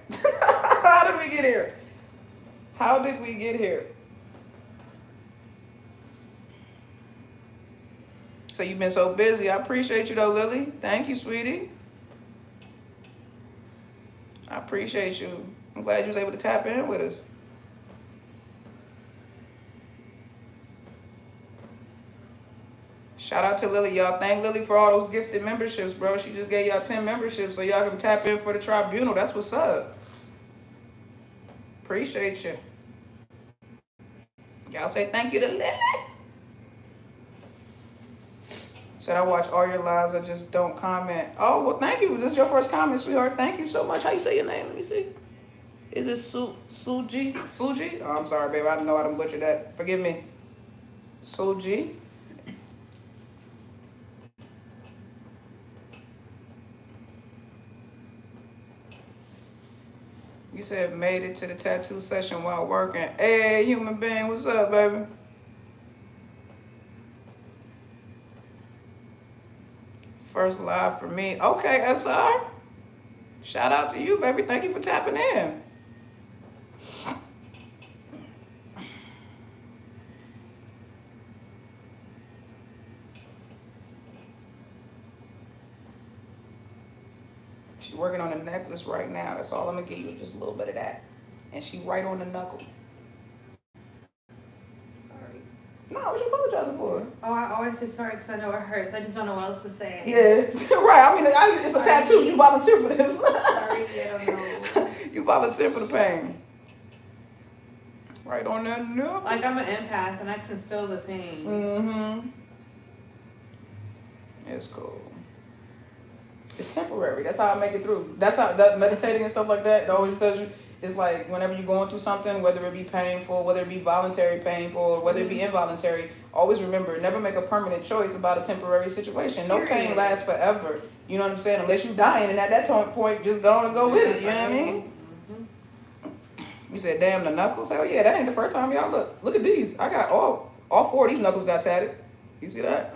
How did we get here? How did we get here? So you've been so busy. I appreciate you though, Lily. Thank you, sweetie. I appreciate you. I'm glad you was able to tap in with us. Shout out to Lily, y'all. Thank Lily for all those gifted memberships, bro. She just gave y'all 10 memberships so y'all can tap in for the tribunal. That's what's up. Appreciate you. Y'all say thank you to Lily. Said I watch all your lives, I just don't comment. Oh, well, thank you. This is your first comment, sweetheart. Thank you so much. How you say your name? Let me see. Is it Suji? Suji? Oh, I'm sorry, babe. I know I done butchered that. Forgive me. Suji. You said made it to the tattoo session while working. Hey, human being, what's up, baby? First live for me. Okay, SR. Shout out to you, baby. Thank you for tapping in. She's working on a necklace right now. That's all I'm gonna give you, just a little bit of that. And she right on the knuckle. Sorry. No, what you apologizing for? Oh, I always say sorry because I know it hurts. I just don't know what else to say. Yeah, right. I mean, it's a tattoo. You volunteer for this. Sorry, I don't know. You volunteer for the pain. Right on that knuckle. Like, I'm an empath and I can feel the pain. Mm-hmm. It's cool. It's temporary. That's how I make it through. That's how that meditating and stuff like that, it always tells you, it's like whenever you're going through something, whether it be painful, whether it be voluntary painful, or whether it be involuntary, always remember, never make a permanent choice about a temporary situation. No pain lasts forever. You know what I'm saying? Unless you're dying, and at that point, just go and go with it. You know what I mean? You said, damn, the knuckles? Hell yeah, that ain't the first time y'all look. Look at these. I got all 4 of these knuckles got tatted. You see that?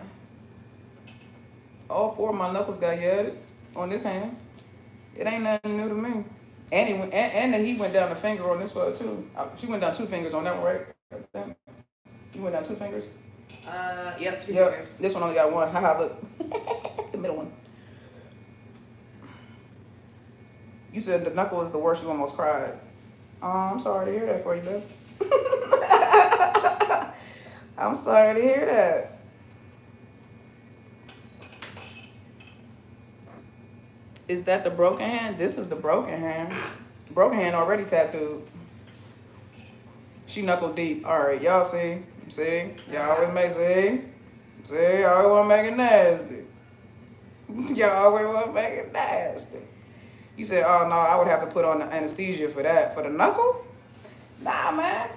All 4 of my knuckles got tatted on this hand. It ain't nothing new to me. And then he went down the finger on this one too. She went down 2 fingers on that one, right? You went down 2 fingers? Yep, 2 fingers. This one only got 1. Haha, look. The middle one. You said the knuckle is the worst, you almost cried. I'm sorry to hear that for you, babe. I'm sorry to hear that. Is that the broken hand? This is the broken hand. Broken hand already tattooed. She knuckle deep. All right, y'all see? See? Y'all always make, see? Y'all always want to make it nasty. Y'all always want to make it nasty. You said, oh, no, I would have to put on the anesthesia for that. For the knuckle? Nah, man.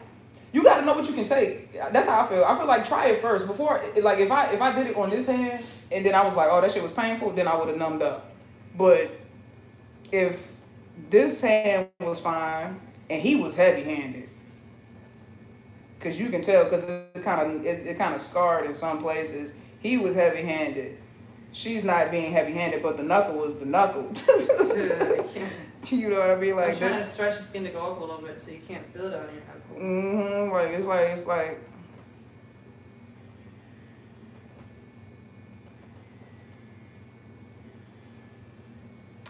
You got to know what you can take. That's how I feel. I feel like try it first. Before, like, if I did it on this hand, and then I was like, oh, that shit was painful, then I would have numbed up. But if this hand was fine, and he was heavy-handed, because you can tell, because it kind of scarred in some places. He was heavy-handed. She's not being heavy-handed, but the knuckle was the knuckle. You know what I mean? Like, I'm trying to stretch the skin to go up a little bit so you can't feel it on your knuckle. Like it's like.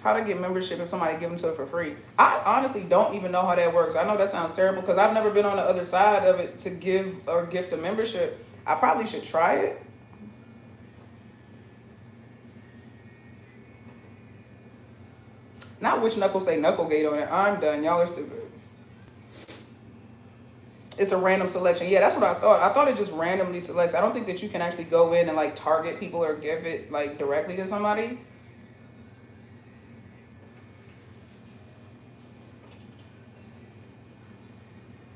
How to get membership if somebody give them to it for free? I honestly don't even know how that works. I know that sounds terrible because I've never been on the other side of it to give or gift a membership. I probably should try it. Not which knuckle say Knucklegate on it. I'm done. Y'all are stupid. It's a random selection. Yeah, that's what I thought. I thought it just randomly selects. I don't think that you can actually go in and like target people or give it like directly to somebody.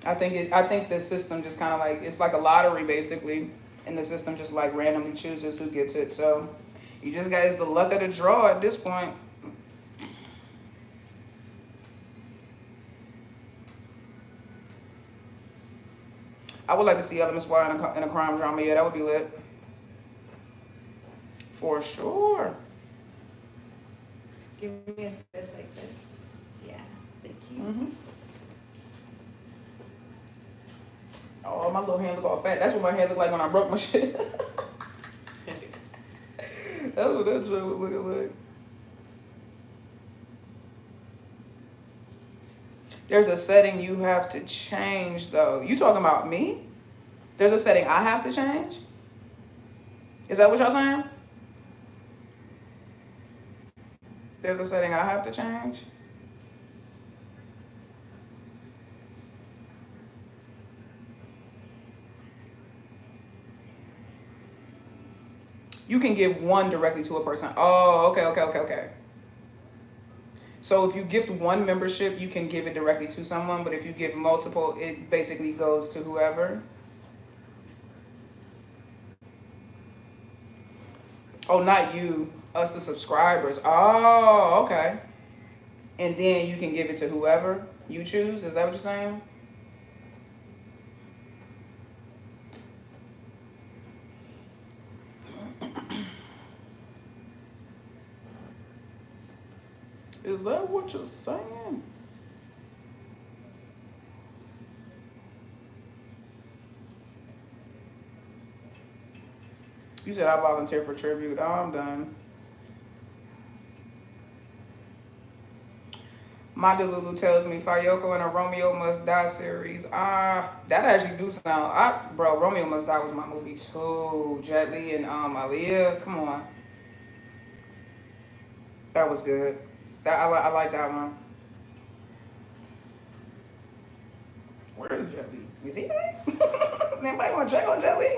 I think the system just kind of like, it's like a lottery basically, and the system just like randomly chooses who gets it. So you just got, it's the luck of the draw at this point. I would like to see LMSY in a crime drama. Yeah, that would be lit. For sure. Give me a fist like this. Yeah, thank you. Mm-hmm. Oh, my little hand look all fat. That's what my hand looked like when I broke my shit. That's what that shit was looking like. There's a setting you have to change, though. You talking about me? There's a setting I have to change? Is that what y'all saying? There's a setting I have to change? You can give one directly to a person. Oh, okay. So if you gift one membership, you can give it directly to someone, but if you give multiple, it basically goes to whoever. Oh, not you, us the subscribers. Oh, okay. And then you can give it to whoever you choose. Is that what you're saying? Is that what you're saying? You said I volunteer for tribute. Oh, I'm done. My Delulu tells me Fayoko and a Romeo Must Die series. That actually do sound. Bro, Romeo Must Die was my movie too. Jet Li and Aaliyah. Come on. That was good. I like that one. Where is Jet Li? Is he there? Anybody want to check on Jet Li?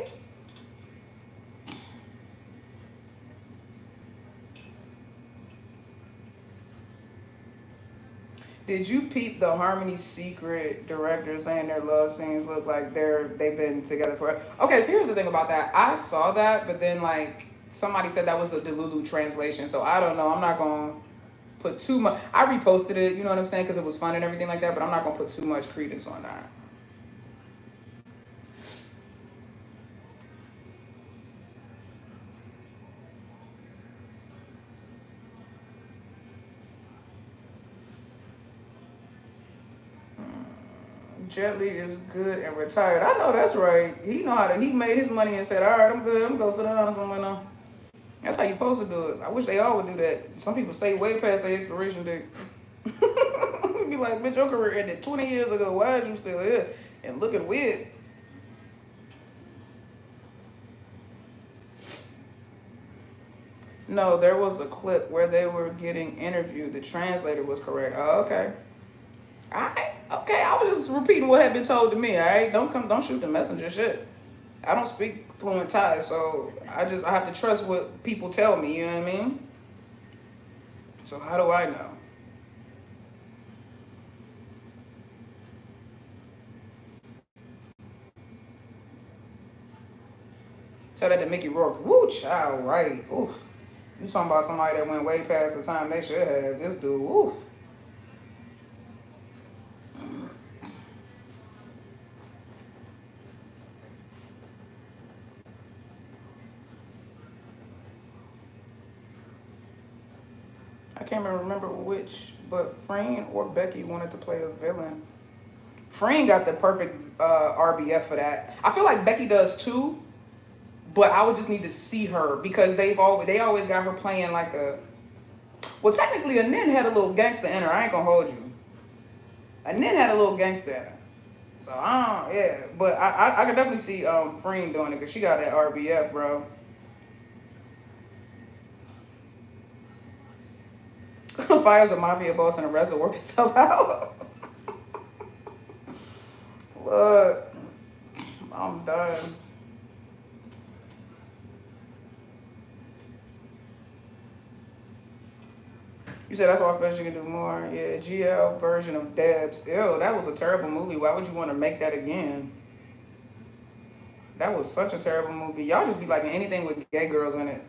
Did you peep the Harmony Secret director saying their love scenes look like they've been together for? Okay, so here's the thing about that. I saw that, but then like somebody said that was a Delulu translation, so I don't know. I'm not gonna put too much. I reposted it, you know what I'm saying, because it was fun and everything like that. But I'm not gonna put too much credence on that. Jet Li is good and retired. I know that's right. He know how to. He made his money and said, "All right, I'm good. I'm gonna go sit down somewhere now." That's how you supposed to do it. I wish they all would do that. Some people stay way past their expiration date. Be like, "Bitch, your career ended 20 years ago. Why are you still here and looking weird?" No, there was a clip where they were getting interviewed. The translator was correct. Oh, okay. Alright, okay. I was just repeating what had been told to me, alright? Don't shoot the messenger shit. I don't speak fluent Thai, so I have to trust what people tell me, you know what I mean? So how do I know? Tell that to Mickey Rourke. Woo, child, right. Oof. You talking about somebody that went way past the time they should have. This dude, woo. I can't even remember which, but Freen or Becky wanted to play a villain. Freen got the perfect RBF for that. I feel like Becky does too, but I would just need to see her because they always got her playing like a. Well, technically, a Nin had a little gangster in her. I ain't gonna hold you. A Nin had a little gangster in her. So yeah, but I could definitely see Freen doing it because she got that RBF, bro. Fires a mafia boss and the rest will work itself out. Look, I'm done. You said that's why I feel she can do more. Yeah, GL version of Debs. Ew, that was a terrible movie. Why would you want to make that again? That was such a terrible movie. Y'all just be liking anything with gay girls in it.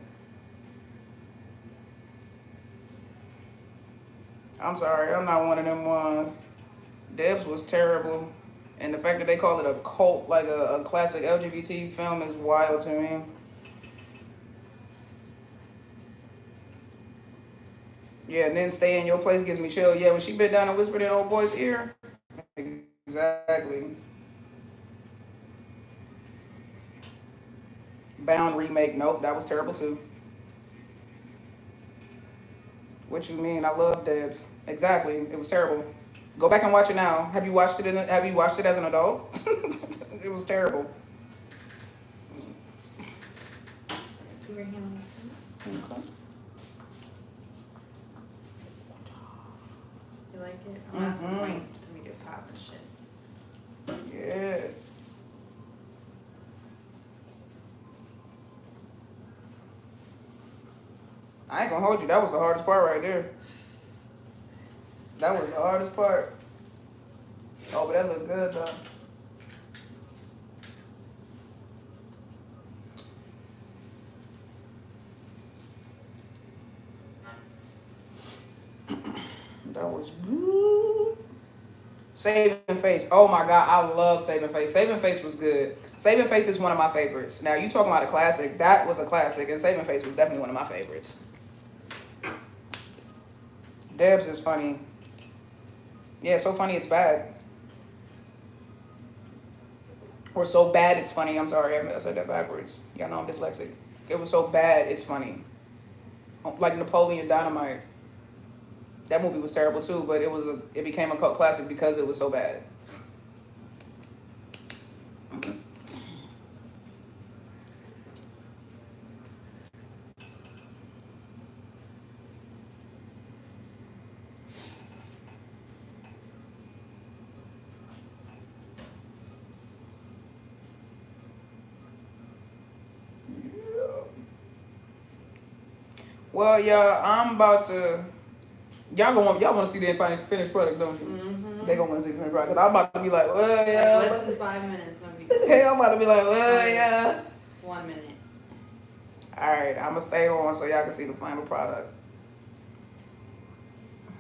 I'm sorry, I'm not one of them ones. Debs was terrible. And the fact that they call it a cult, like a classic LGBT film, is wild to me. Yeah, and then stay in your place gives me chill. Yeah, when she bent down and whispered in old boy's ear. Exactly. Bound remake. Nope, that was terrible too. What you mean? I love Debs. Exactly. It was terrible. Go back and watch it now. Have you watched it have you watched it as an adult? It was terrible. Put your hand on it. Okay. You like it? I'm gonna add some white to make it pop and shit. Yeah. I ain't gonna hold you. That was the hardest part right there. That was the hardest part. Oh, but that looked good though. That was good. Saving Face. Oh my god, I love Saving Face. Saving Face was good. Saving Face is one of my favorites. Now you talking about a classic. That was a classic, and Saving Face was definitely one of my favorites. Debs is funny. Yeah, so funny it's bad. Or so bad it's funny. I'm sorry, I said that backwards. Y'all know I'm dyslexic. It was so bad it's funny. Like Napoleon Dynamite. That movie was terrible too, but it became a cult classic because it was so bad. Well, yeah, I'm about to. Y'all want to see the finished product, don't you? Mm-hmm. They gonna want to see the finished product. Cause I'm about to be like, well, yeah. Less than 5 minutes. Gonna be Hey, I'm about to be like, well, yeah. 1 minute. All right, I'm gonna stay on so y'all can see the final product.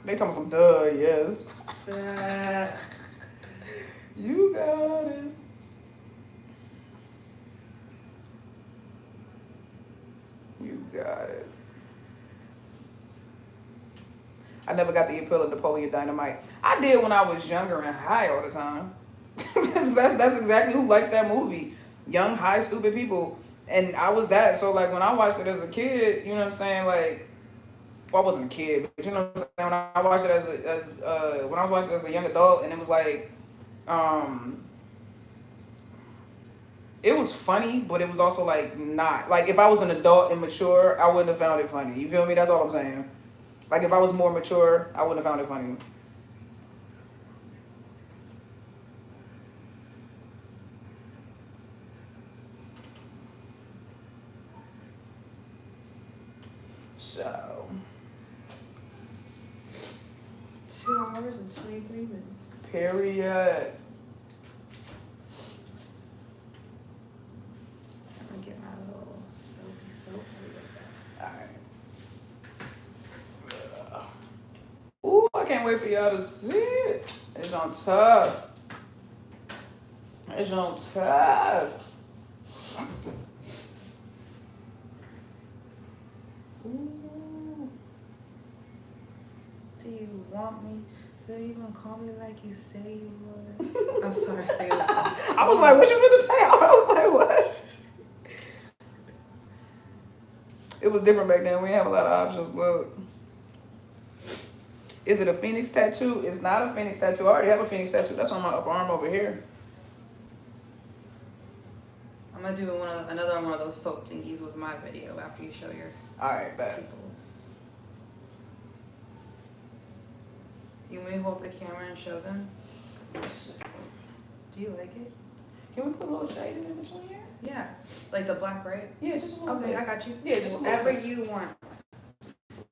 They talking some duh, yes. You got it. You got it. I never got the appeal of Napoleon Dynamite. I did when I was younger and high all the time. that's exactly who likes that movie. Young, high, stupid people. And I was that. So like when I watched it as a kid, you know what I'm saying? Like, well, I wasn't a kid, but you know what I'm saying? When I watched it when I was watching it as a young adult, and it was like, it was funny, but it was also like not. Like if I was an adult and mature, I wouldn't have found it funny. You feel me? That's all I'm saying. Like if I was more mature, I wouldn't have found it funny. So 2 hours and 23 minutes. period. I'm gonna get my little soapy soap. Alright. Ooh, I can't wait for y'all to see it. It's on top. It's on top. Ooh. Do you want me to even call me like you say you would? I'm sorry, say this. I was like, what you finna say? I was like, what? It was different back then. We didn't have a lot of options. Look. Is it a phoenix tattoo? It's not a phoenix tattoo. I already have a phoenix tattoo. That's on my upper arm over here. I'm gonna do another one of those soap thingies with my video after you show your Alright, bad. people's. You may hold the camera and show them. Do you like it? Can we put a little shade in between here? Yeah, like the black, right? Yeah, just a little Okay, bit. I got you. Yeah, just a little whatever bit. you want.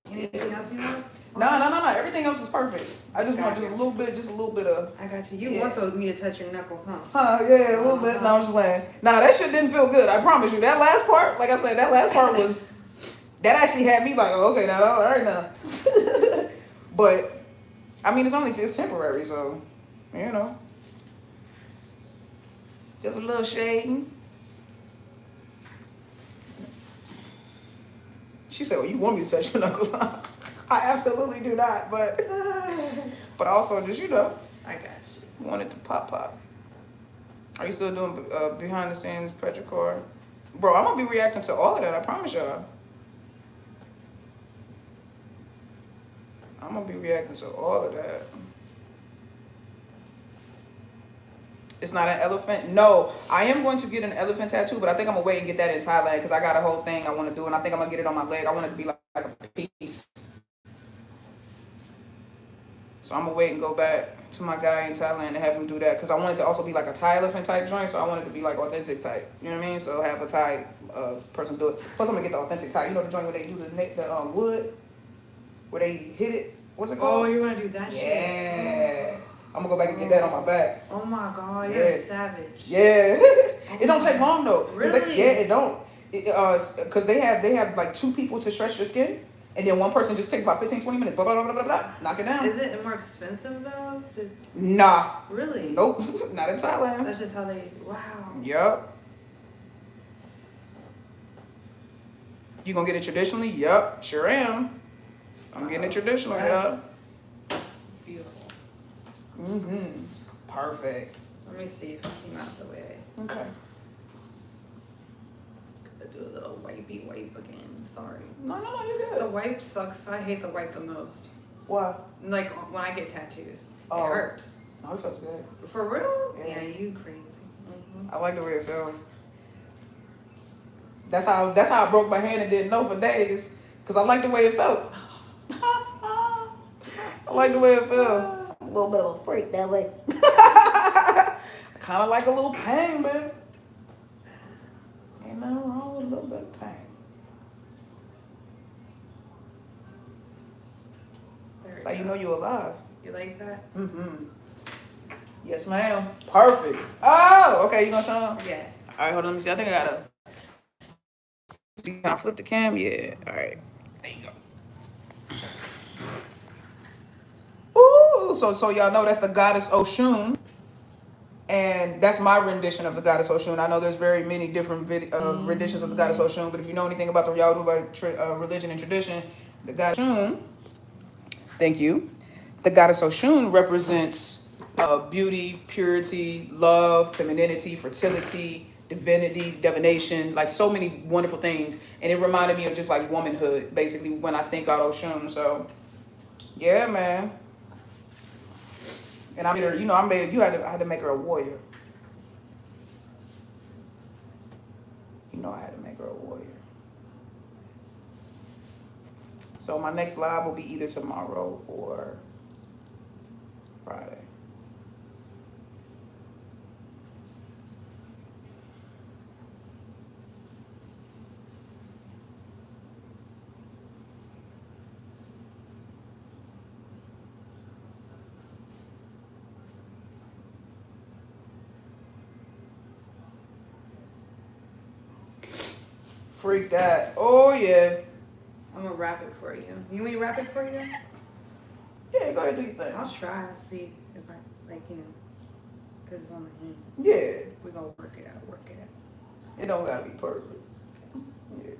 Anything else you want? No. Everything else is perfect. I just want Gotcha. just a little bit of. I got you. You Yeah. want me to touch your knuckles, huh? Yeah, a little bit. No, I'm just playing. Nah, that shit didn't feel good. I promise you. That last part, like I said, that last part was. That actually had me like, oh, okay, now, all right, now. But, I mean, it's temporary, so, you know. Just a little shading. She said, well, you want me to touch your knuckles? I absolutely do not, but also just, I got you. wanted to pop. Are you still doing behind the scenes petrichor? Bro, I'm gonna be reacting to all of that, I promise y'all. I'm gonna be reacting to all of that. It's not an elephant? No, I am going to get an elephant tattoo, but I think I'm gonna wait and get that in Thailand because I got a whole thing I want to do, and I think I'm gonna get it on my leg. I want it to be like a piece. So I'm gonna wait and go back to my guy in Thailand and have him do that because I want it to also be like a Thai elephant type joint. So I want it to be like authentic type. You know what I mean? So have a Thai person do it. Plus I'm gonna get the authentic Thai. You know the joint where they do the wood, where they hit it. What's it called? Oh, you're gonna do that shit? Yeah. I'm gonna go back and get that on my back. Oh my god, you're a savage. Yeah. It don't take long though. Really? It don't. Cause they have like 2 people to stretch your skin, and then one person just takes about 15-20 minutes. Blah, blah, blah, blah, blah, knock it down. Is it more expensive though? Nah. Really? Nope. Not in Thailand. That's just how they. Wow. Yup. You gonna get it traditionally? Yup. Sure am. I'm getting it traditional. Yup. Beautiful. Perfect. Let me see if it came out the way. Okay. Gotta do a little wipey wipe again. Sorry. No, you're The good. wipe sucks. I hate the wipe the most. Why? Like when I get tattoos, Oh. it hurts. No, it feels good. For real? Yeah. Yeah, you crazy. I like the way it feels. That's how I broke my hand and didn't know for days. Cause I like the way it felt. I like the way it felt. A little bit of a freak that way. Kind of like a little pain, man. Ain't nothing wrong with a little bit of pain. That's how you know you're alive. You like that? Yes, ma'am. Perfect. Oh, okay. You gonna show them? Yeah. All right, hold on. Let me see. I think I gotta. Can I flip the cam? Yeah. All right. There you go. Ooh. So y'all know that's the goddess Oshun, and that's my rendition of the goddess Oshun. I know there's very many different renditions of the goddess Oshun, but if you know anything about the Yoruba religion and tradition, the goddess Oshun. Thank you. The goddess Oshun represents beauty, purity, love, femininity, fertility, divinity, divination, like so many wonderful things. And it reminded me of just like womanhood, basically, when I think about Oshun. So, yeah, man. And I made her, I had to make her a warrior. I had to make her a warrior. So my next live will be either tomorrow or Friday. Freak that. Oh, yeah. I'm gonna wrap it for you. You want me to wrap it for you? Yeah, go ahead, do your thing. I'll try. See if I because it's on the hand. Yeah. We're gonna work it out. It don't gotta be perfect. Yeah.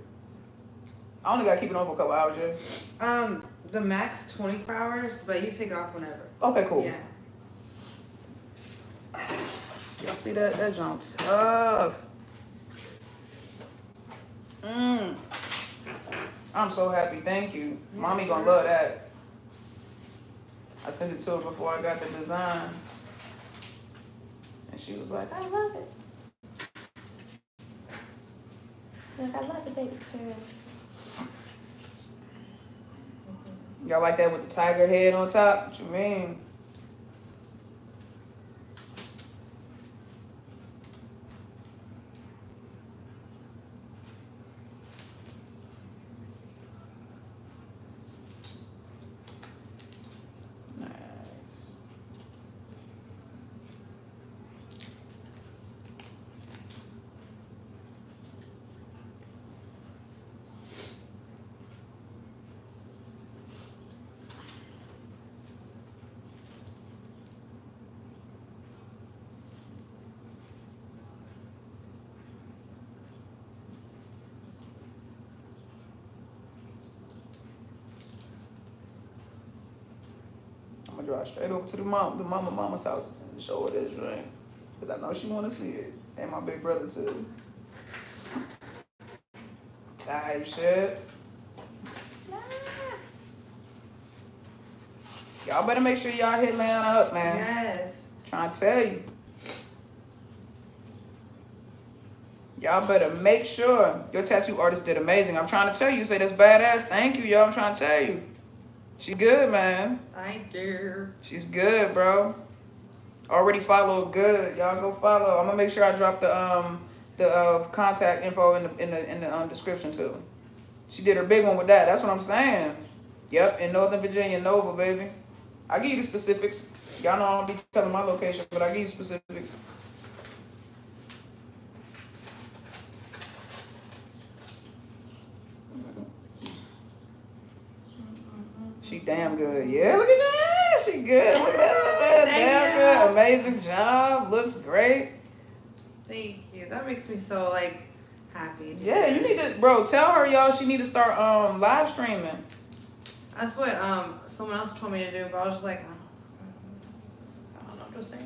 I only gotta keep it on for a couple hours, yeah? The max 24 hours, but you take it off whenever. Okay, cool. Yeah. Y'all see that? That jump's tough. I'm so happy. Thank you. Mommy gonna love that. I sent it to her before I got the design. And she was like, I love it. Like, I love it, baby girl. Y'all like that with the tiger head on top? What you mean? drive straight over to the mama's house and show her this ring. Because I know she want to see it. And my big brother too. Type shit. Y'all better make sure y'all hit Leona up, man. Yes. Trying to tell you. Y'all better make sure your tattoo artist did amazing. I'm trying to tell you. Say that's badass. Thank you, yo. I'm trying to tell you. She good, man. Thank you. She's good, bro. Already follow good. Y'all go follow. I'm gonna make sure I drop the contact info in the description too. She did her big one with that. That's what I'm saying. Yep, in Northern Virginia, Nova, baby. I give you the specifics. Y'all know I don't be telling my location, but I give you specifics. She damn good. Yeah, look at that. She good. Look at that. Damn good. Amazing job. Looks great. Thank you. That makes me so like happy. Yeah, you need to, bro. Tell her, y'all. She need to start live streaming. That's what someone else told me to do, but I was just like, I don't know what to say.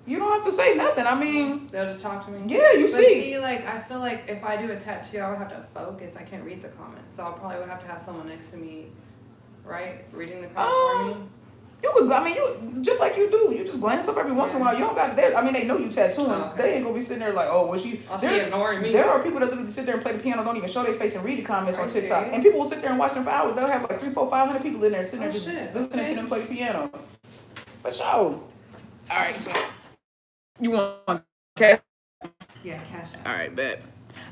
You don't have to say nothing. I mean, They'll just talk to me. yeah, you But see. like I feel like if I do a tattoo, I would have to focus. I can't read the comments, so I probably would have to have someone next to me, right, reading the comments for me. You could. I mean, you just like you do. You just glance up every once in a while. You don't got there. I mean, they know you tattooing. Oh, okay. They ain't gonna be sitting there like, oh, was she? Oh, she ignoring me. There are people that literally sit there and play the piano, don't even show their face and read the comments Are on you TikTok. serious? And people will sit there and watch them for hours. They'll have like 300, 400, 500 people in there sitting there Oh, just shit. listening Okay. to them play the piano. For sure. All right, so you want cash? Yeah, cash out. All right, bet.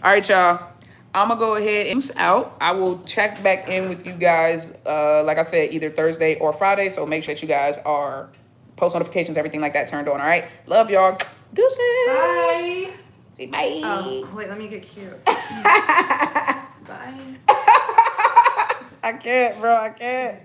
All right, y'all. I'm gonna go ahead and out. I will check back in with you guys, like I said, either Thursday or Friday. So make sure that you guys are post notifications, everything like that turned on. All right. Love y'all. Deuces. Bye. Say bye. Oh, wait, let me get cute. Bye. I can't, bro. I can't.